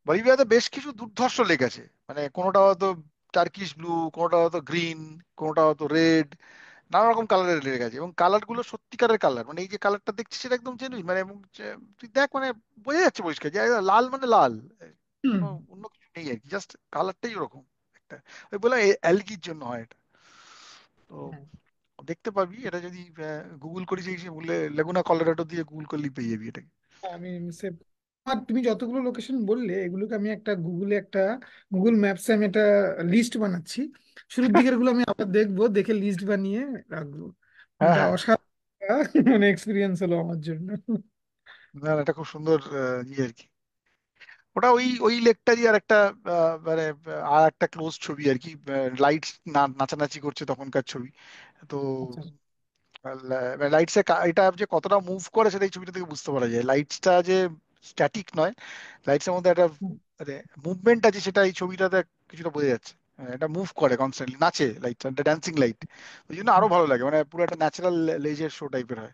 বলিভিয়াতে বেশ কিছু দুর্ধর্ষ লেক আছে, মানে কোনোটা হয়তো টার্কিশ ব্লু, কোনোটা হয়তো গ্রিন, কোনোটা হয়তো রেড, নানা রকম কালারের লেক আছে। এবং কালার গুলো সত্যিকারের কালার, মানে এই যে কালারটা দেখছিস সেটা একদম জেনুইন, মানে এবং তুই দেখ মানে বোঝা যাচ্ছে পরিষ্কার যে লাল মানে লাল, হুম। কোনো অন্য কিছু নেই আর কি, জাস্ট কালারটাই ওরকম একটা। ওই বলে অ্যালগির জন্য হয় এটা। তো হুম। দেখতে পাবি এটা যদি গুগল করিস, এই বলে লেগুনা কলোরাডো দিয়ে গুগল করলেই পেয়ে যাবি এটাকে। আমি সেভ, আর তুমি যতগুলো লোকেশন বললে এগুলোকে আমি একটা গুগলে, একটা গুগল ম্যাপসে আমি একটা লিস্ট বানাচ্ছি। শুরুর দিকের গুলো আমি আবার দেখবো, দেখে লিস্ট বানিয়ে রাখবো। মানে হ্যাঁ এটা হ্যাঁ, অসাধারণ মানে এক্সপিরিয়েন্স হলো আমার জন্য। না না, এটা খুব সুন্দর ইয়ে আর কি। ওটা ওই ওই লেকটারই আর একটা মানে আর একটা ক্লোজ ছবি আর কি, লাইটস নাচানাচি করছে তখনকার ছবি। তো আচ্ছা। লাইটস এটা যে কতটা মুভ করে সেটা এই ছবিটা থেকে বুঝতে পারা যায়, লাইটসটা যে স্ট্যাটিক নয়, লাইটস এর মধ্যে একটা হুম। মানে মুভমেন্ট আছে, সেটা এই ছবিটাতে কিছুটা বোঝা যাচ্ছে। এটা মুভ করে কনস্ট্যান্টলি, নাচে লাইটটা, একটা ড্যান্সিং লাইট, ওই জন্য আরো হুম। ভালো লাগে, মানে পুরো একটা ন্যাচারাল লেজার শো টাইপের হয়।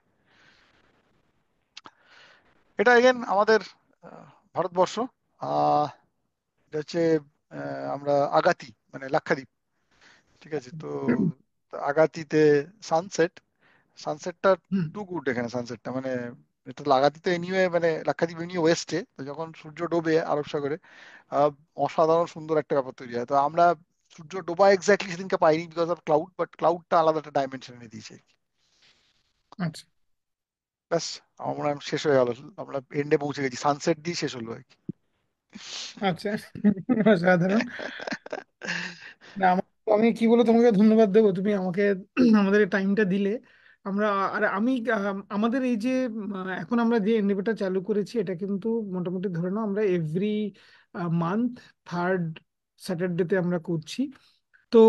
এটা এগেন আমাদের আহ, ভারতবর্ষ। আহ এটা হচ্ছে আমরা আগাতি, মানে লাক্ষাদ্বীপ। ঠিক আছে, তো তো আগাতিতে সানসেট, সানসেটটা হুম। টু গুড এখানে, সানসেটটা মানে এটা লাগাতিতে এনিওয়ে, মানে লাক্ষাদ্বীপ এমনি ওয়েস্টে, তো যখন সূর্য ডোবে আরব সাগরে আহ, অসাধারণ সুন্দর একটা ব্যাপার তৈরি হয়। তো আমরা সূর্য ডোবা এক্স্যাক্টলি সেদিনকে পাইনি বিকজ অফ ক্লাউড, বাট ক্লাউডটা আলাদা একটা ডাইমেনশন এনে দিয়েছে। আচ্ছা ব্যাস, আমার মনে হয় শেষ হয়ে গেল, আমরা এন্ডে পৌঁছে গেছি, সানসেট দিয়ে শেষ হলো আর কি। আচ্ছা। অসাধারণ। না আমি কি বলে তোমাকে ধন্যবাদ দেবো, তুমি আমাকে আমাদের এই টাইমটা দিলে। আমরা আর আমি আমাদের এই যে এখন আমরা যে এনডিপিটা চালু করেছি, এটা কিন্তু মোটামুটি ধরে নাও আমরা এভরি মান্থ থার্ড স্যাটারডেতে আমরা করছি। তো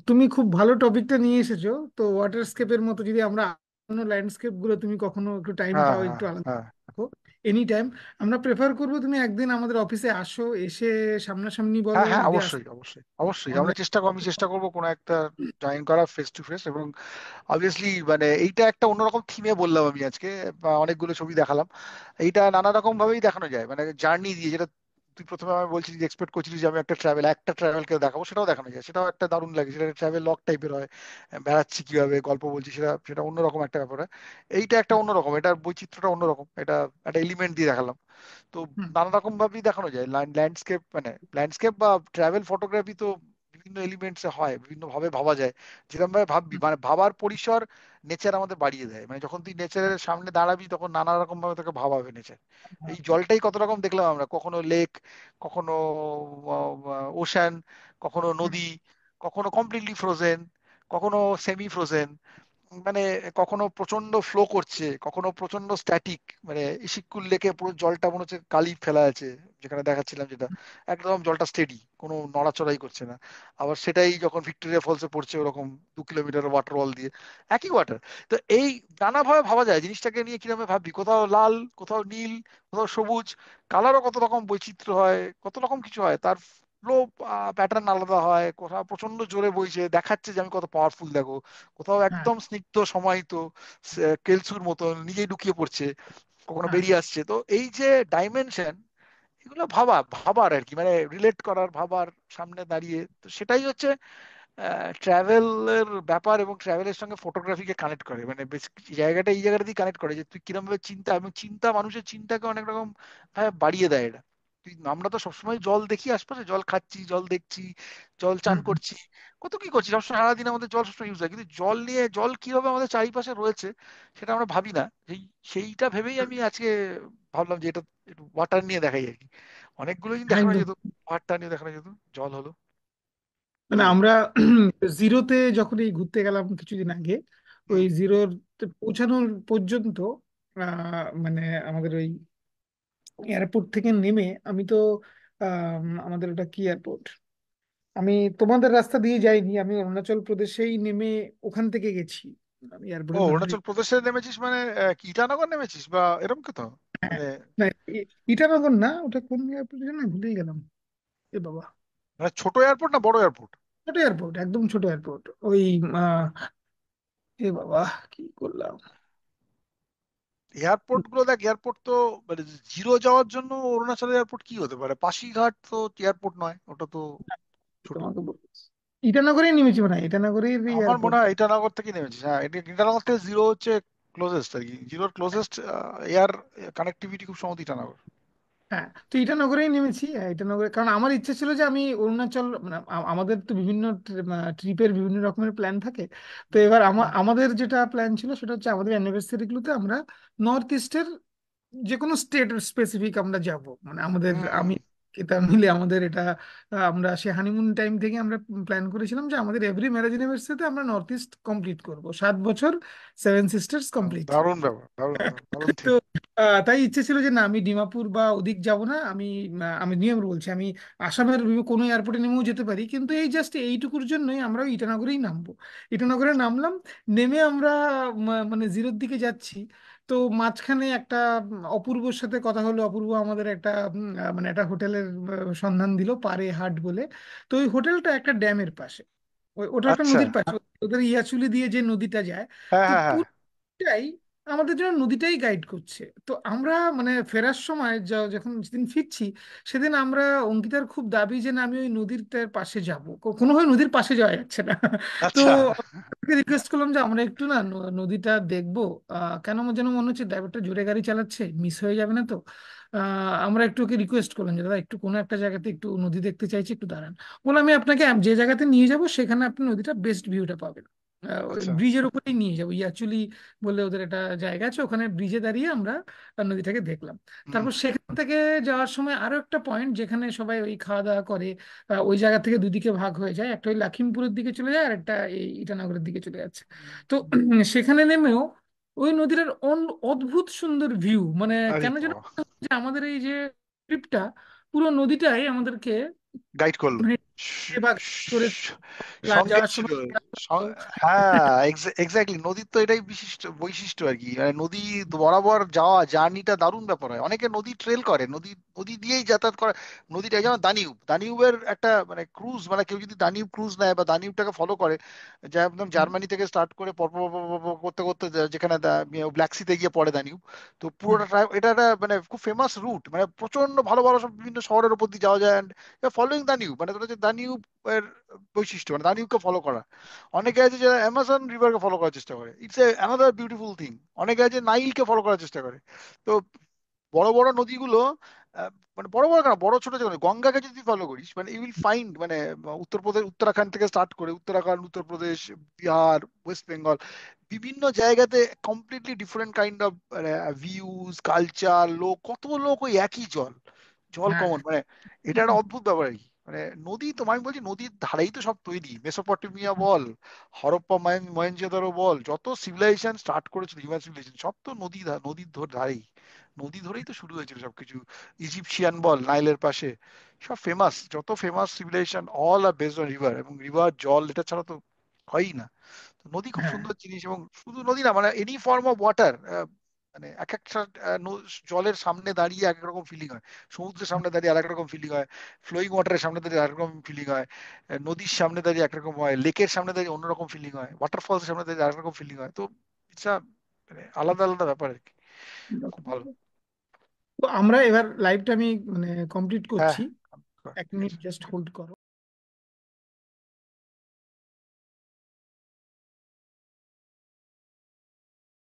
তুমি খুব ভালো টপিকটা নিয়ে এসেছো। তো ওয়াটারস্কেপের মতো যদি আমরা অন্য ল্যান্ডস্কেপ গুলো তুমি কখনো একটু টাইম হ্যাঁ পাও হ্যাঁ একটু আলাদা হ্যাঁ। রাখো এনি টাইম, আমরা প্রেফার করবো তুমি একদিন আমাদের অফিসে আসো, এসে সামনাসামনি বলো হ্যাঁ হ্যাঁ, যদি অবশ্যই আসতে অবশ্যই অবশ্যই, আমরা অনলাইন। আমি চেষ্টা করবো কোনো একটা জয়েন করা ফেস টু ফেস। এবং অবভিয়াসলি মানে এইটা একটা অন্যরকম থিমে বললাম আমি আজকে, বা অনেকগুলো ছবি দেখালাম। এইটা নানা রকম ভাবেই দেখানো যায়, মানে জার্নি দিয়ে, যেটা তুই প্রথমে আমি বলছিলি যে এক্সপেক্ট করছিলি যে আমি একটা ট্রাভেলকে দেখাবো, সেটাও দেখানো যায়, সেটাও একটা দারুণ লাগে, সেটা ট্রাভেল লগ টাইপের হয়। বেড়াচ্ছি কিভাবে, গল্প বলছি, সেটা সেটা অন্যরকম একটা ব্যাপার হয়। এইটা একটা অন্যরকম, এটার বৈচিত্র্যটা অন্যরকম, এটা একটা এলিমেন্ট দিয়ে দেখালাম। তো হুম, নানা রকম ভাবেই দেখানো যায় ল্যান্ডস্কেপ, মানে ল্যান্ডস্কেপ বা ট্রাভেল ফটোগ্রাফি তো বিভিন্ন এলিমেন্টস হয়, বিভিন্ন ভাবে ভাবা যায়। যেরকম ভাবে ভাববি, হুম, মানে ভাবার পরিসর নেচার আমাদের বাড়িয়ে দেয়, মানে যখন তুই নেচারের সামনে দাঁড়াবি তখন নানা রকম ভাবে তোকে ভাবাবে নেচার। এই জলটাই কত রকম দেখলাম আমরা, কখনো লেক, কখনো ওশান, কখনো হুম, নদী, কখনো কমপ্লিটলি ফ্রোজেন, কখনো সেমি ফ্রোজেন, মানে কখনো প্রচন্ড ফ্লো করছে, কখনো প্রচন্ড স্ট্যাটিক, মানে ইসিকুল লেকে পুরো জলটা মনে হচ্ছে কালি ফেলা আছে, যেখানে দেখাচ্ছিলাম যেটা, একদম জলটা স্টেডি, কোনো নড়াচড়াই করছে না। আবার সেটাই যখন ভিক্টোরিয়া ফলসে পড়ছে ওরকম 2 কিলোমিটার ওয়াটার ওয়াল দিয়ে, একই ওয়াটার। তো এই নানা ভাবে ভাবা যায় জিনিসটাকে নিয়ে, কিরকম ভাববি, কোথাও লাল, কোথাও নীল, কোথাও সবুজ, কালারও কত রকম বৈচিত্র্য হয়, কত রকম কিছু হয়, তার ফ্লো প্যাটার্ন আলাদা হয়, কোথাও প্রচন্ড জোরে বইছে দেখাচ্ছে যে আমি কত পাওয়ারফুল দেখো, কোথাও হ্যাঁ, একদম স্নিগ্ধ সমাহিত, কেলসুর মতো নিজেই ঢুকিয়ে পড়ছে, কখনো হ্যাঁ, বেরিয়ে আসছে। তো এই যে ডাইমেনশন, এগুলো ভাবার আর কি, মানে রিলেট করার, ভাবার, সামনে দাঁড়িয়ে, তো সেটাই হচ্ছে ট্রাভেলের ব্যাপার, এবং ট্রাভেলের সঙ্গে ফটোগ্রাফিকে কানেক্ট করে, মানে জায়গাটা এই জায়গাটা দিয়ে কানেক্ট করে যে তুই কিরকম ভাবে চিন্তা, এবং চিন্তা মানুষের চিন্তাকে অনেক রকম ভাবে বাড়িয়ে দেয় এটা। তুই, আমরা তো সবসময় জল দেখি আশপাশে, জল খাচ্ছি, জল দেখছি, জল চান হুম, করছি, কত কি করছি, সবসময় সারাদিন আমাদের জল সবসময় ইউজ হয়, কিন্তু জল নিয়ে, জল কিভাবে আমাদের চারিপাশে রয়েছে সেটা আমরা ভাবি না। সেইটা ভেবেই আমি আজকে ভাবলাম যে এটা একটু ওয়াটার নিয়ে দেখাই আর কি। অনেকগুলো জিনিস হ্যাঁ, দেখানো একদম। যেত, ওয়াটার নিয়ে দেখানো যেত, জল হলো। মানে আমরা জিরোতে যখন এই ঘুরতে গেলাম কিছুদিন আগে, ওই হুম। জিরোর পৌঁছানোর পর্যন্ত মানে আমাদের ওই এয়ারপোর্ট থেকে নেমে আমি তো আমাদের ওটা কি এয়ারপোর্ট, আমি তোমাদের রাস্তা দিয়ে যাইনি, আমি অরুণাচল প্রদেশেই নেমে ওখান থেকে গেছি। আমি ও, এয়ারপোর্টের নামটা অরুণাচল প্রদেশে নেমেছিস মানে কি ইটানগর নেমেছিস বা এরকম কি তো, হ্যাঁ, মানে না, ইটানগর না, ওটা কোন এয়ারপোর্ট যেন ভুলেই গেলাম। এ বাবা, মানে ছোট এয়ারপোর্ট না বড় এয়ারপোর্ট? ছোট এয়ারপোর্ট, একদম ছোট এয়ারপোর্ট ওই আহ, এ বাবা কি করলাম। এয়ারপোর্ট গুলো দেখ, এয়ারপোর্ট তো মানে জিরো যাওয়ার জন্য অরুণাচল এয়ারপোর্ট কি হতে পারে, পাসিঘাট তো এয়ারপোর্ট নয়, ওটা তো ছোট। তোমাকে ইটানগরেই নেমেছি, মানে ইটানগরের আমার মনে এয়ারপোর্ট। হয় ইটানগর থেকে নেমেছিস, হ্যাঁ, ইটানগর থেকে জিরো হচ্ছে ক্লোজেস্ট আর কি, জিরোর ক্লোজেস্ট এয়ার কানেক্টিভিটি খুব সম্ভবত ইটানগর। হ্যাঁ, তো ইটানগরেই নেমেছি। ইটানগরে কারণ আমার ইচ্ছে ছিল যে আমি অরুণাচল, মানে আমাদের তো বিভিন্ন ট্রিপের বিভিন্ন রকমের প্ল্যান থাকে। তো এবার আমাদের যেটা প্ল্যান ছিল সেটা হচ্ছে আমাদের অ্যানিভার্সারি গুলোতে আমরা নর্থ ইস্টের যে কোনো স্টেট স্পেসিফিক আমরা যাব, মানে আমাদের হুম। আমি এটা মিলে আমাদের এটা আমরা সে হানিমুন টাইম থেকে আমরা প্ল্যান করেছিলাম যে আমাদের এভরি ম্যারেজ অ্যানিভার্সারিতে আমরা নর্থ ইস্ট কমপ্লিট করব, 7 বছর সেভেন সিস্টার্স কমপ্লিট। দারুণ ব্যাপার, দারুণ ব্যাপার, দারুণ তো থিম। তাই ইচ্ছে ছিল যে না আমি ডিমাপুর বা ওদিক যাব না, আমি নিয়ম বলছি আমি আসামের কোনো এয়ারপোর্টে নেমেও যেতে পারি, কিন্তু এই জাস্ট এইটুকুর জন্যই আমরা ইটানগরেই নামবো। ইটানগরে নামলাম, নেমে আমরা মানে জিরোর দিকে যাচ্ছি। তো মাঝখানে একটা অপূর্বর সাথে কথা হলো, অপূর্ব আমাদের একটা মানে একটা হোটেলের সন্ধান দিল, পারে হাট বলে। তো ওই হোটেলটা একটা ড্যামের পাশে, ওটা একটা আচ্ছা। নদীর পাশে, ওদের ইয়াচুলি দিয়ে যে নদীটা যায়। হ্যাঁ তো হ্যাঁ হ্যাঁ। পুরোটাই আমাদের জন্য নদীটাই গাইড করছে। তো আমরা মানে ফেরার সময় যখন যেদিন ফিরছি, সেদিন আমরা, অঙ্কিতার খুব দাবি যে না আমি ওই নদীর পাশে যাব, কোনোভাবে নদীর পাশে যাওয়া যাচ্ছে না। তো আচ্ছা। রিকোয়েস্ট করলাম যে আমরা একটু না নদীটা দেখবো। কেন আমার যেন মনে হচ্ছে ড্রাইভারটা জোরে গাড়ি চালাচ্ছে, মিস হয়ে যাবে না তো। আমরা একটু ওকে রিকোয়েস্ট করলাম যে দাদা একটু কোনো একটা জায়গাতে একটু নদী দেখতে চাইছি, একটু দাঁড়ান। বলে আমি আপনাকে যে জায়গাতে নিয়ে যাব সেখানে আপনি নদীটা বেস্ট ভিউটা পাবেন, আচ্ছা। ব্রিজের উপরেই নিয়ে যাবো অ্যাকচুয়ালি। বলে ওদের একটা জায়গা আছে ওখানে, ব্রিজে দাঁড়িয়ে আমরা নদীটাকে দেখলাম। হুম তারপর সেখান থেকে যাওয়ার সময় আরো একটা পয়েন্ট যেখানে সবাই ওই খাওয়া দাওয়া করে, ওই জায়গা থেকে দুদিকে ভাগ হয়ে যায়, একটা ওই লখিমপুরের দিকে চলে যায় আর একটা এই ইটানগরের দিকে চলে যাচ্ছে। তো সেখানে নেমেও ওই নদীর অদ্ভুত সুন্দর ভিউ, মানে আরে কেন যেন বাবা, মনে হচ্ছে যে আমাদের এই যে ট্রিপটা, পুরো নদীটাই আমাদেরকে গাইড করলো। মানে স- ভাগ করে স- সঙ্গে যাওয়ার ছিল। সময়। হ্যাঁ, এক্স্যাক্টলি, নদীর তো এটাই বিশিষ্ট বৈশিষ্ট্য আর কি, মানে নদী বরাবর যাওয়া জার্নিটা দারুণ ব্যাপার হয়। অনেকে নদী ট্রেল করে, নদী নদী দিয়েই যাতায়াত করে। নদীটা যেমন দানিউবের একটা মানে ক্রুজ, মানে কেউ যদি দানিউব ক্রুজ নেয় বা দানিউবটাকে ফলো করে, যা একদম জার্মানি থেকে স্টার্ট করে পর করতে করতে যেখানে ব্ল্যাক সিতে গিয়ে পড়ে দানিউব। তো পুরোটা এটা একটা মানে খুব ফেমাস রুট, মানে প্রচন্ড ভালো ভালো সব বিভিন্ন শহরের উপর দিয়ে যাওয়া যায়। ফলোইং দানিউব মানে তোরা যে দানিউব এর বৈশিষ্ট্য, মানে দানিউবকে ফলো করা। অনেকে আছে যারা অ্যামাজন রিভারকে ফলো করার চেষ্টা করে, it's a another beautiful thing. অনেকে আছে নাইলকে ফলো করার চেষ্টা করে। তো বড় বড় নদীগুলো, মানে বড় বড় কেন, বড় ছোট ছোট, গঙ্গাকে যদি ফলো করিস মানে ইউ উইল ফাইন্ড, মানে উত্তরপ্রদেশ উত্তরাখণ্ড থেকে স্টার্ট করে উত্তরাখণ্ড, উত্তরপ্রদেশ, বিহার, ওয়েস্ট বেঙ্গল, বিভিন্ন জায়গাতে completely different kind of views, culture, লোক, কত লোক ওই একই জল, জল হ্যাঁ, কমন, মানে এটা একটা অদ্ভুত ব্যাপার আর কি। মানে নদী তো আমি বলছি, নদীর ধারেই তো সব তৈরি, মেসোপটেমিয়া বল, হরপ্পা মহেঞ্জোদারো বল, যত সিভিলাইজেশন স্টার্ট করেছিল, হিউম্যান সিভিলাইজেশন, সব তো নদীর ধারেই, নদী ধরেই তো শুরু হয়েছিল সবকিছু। ইজিপশিয়ান বল নাইলের পাশে, সব ফেমাস, যত famous civilisation all are based on river, এবং রিভার জল এটা ছাড়া তো হয়ই না। তো নদী খুব হ্যাঁ, সুন্দর জিনিস, এবং শুধু নদী না, মানে এনি ফর্ম অফ ওয়াটার, মানে এক একটা জলের সামনে দাঁড়িয়ে এক এক রকম ফিলিং হয়। সমুদ্রের সামনে দাঁড়িয়ে আরেক রকম ফিলিং হয়, ফ্লোয়িং ওয়াটারের সামনে দাঁড়িয়ে আরেক রকম ফিলিং হয়, নদীর সামনে দাঁড়িয়ে একরকম হয়, লেকের সামনে দাঁড়িয়ে অন্যরকম ফিলিং হয়, ওয়াটারফলস সামনে দাঁড়িয়ে আরেক রকম ফিলিং হয়। তো ইটস মানে আলাদা আলাদা ব্যাপার আর কি। খুব ভালো। তো আমরা এবার লাইভটা আমি মানে কমপ্লিট হ্যাঁ। করছি। হ্যাঁ, এক ঠিক মিনিট আছে। জাস্ট হোল্ড করো।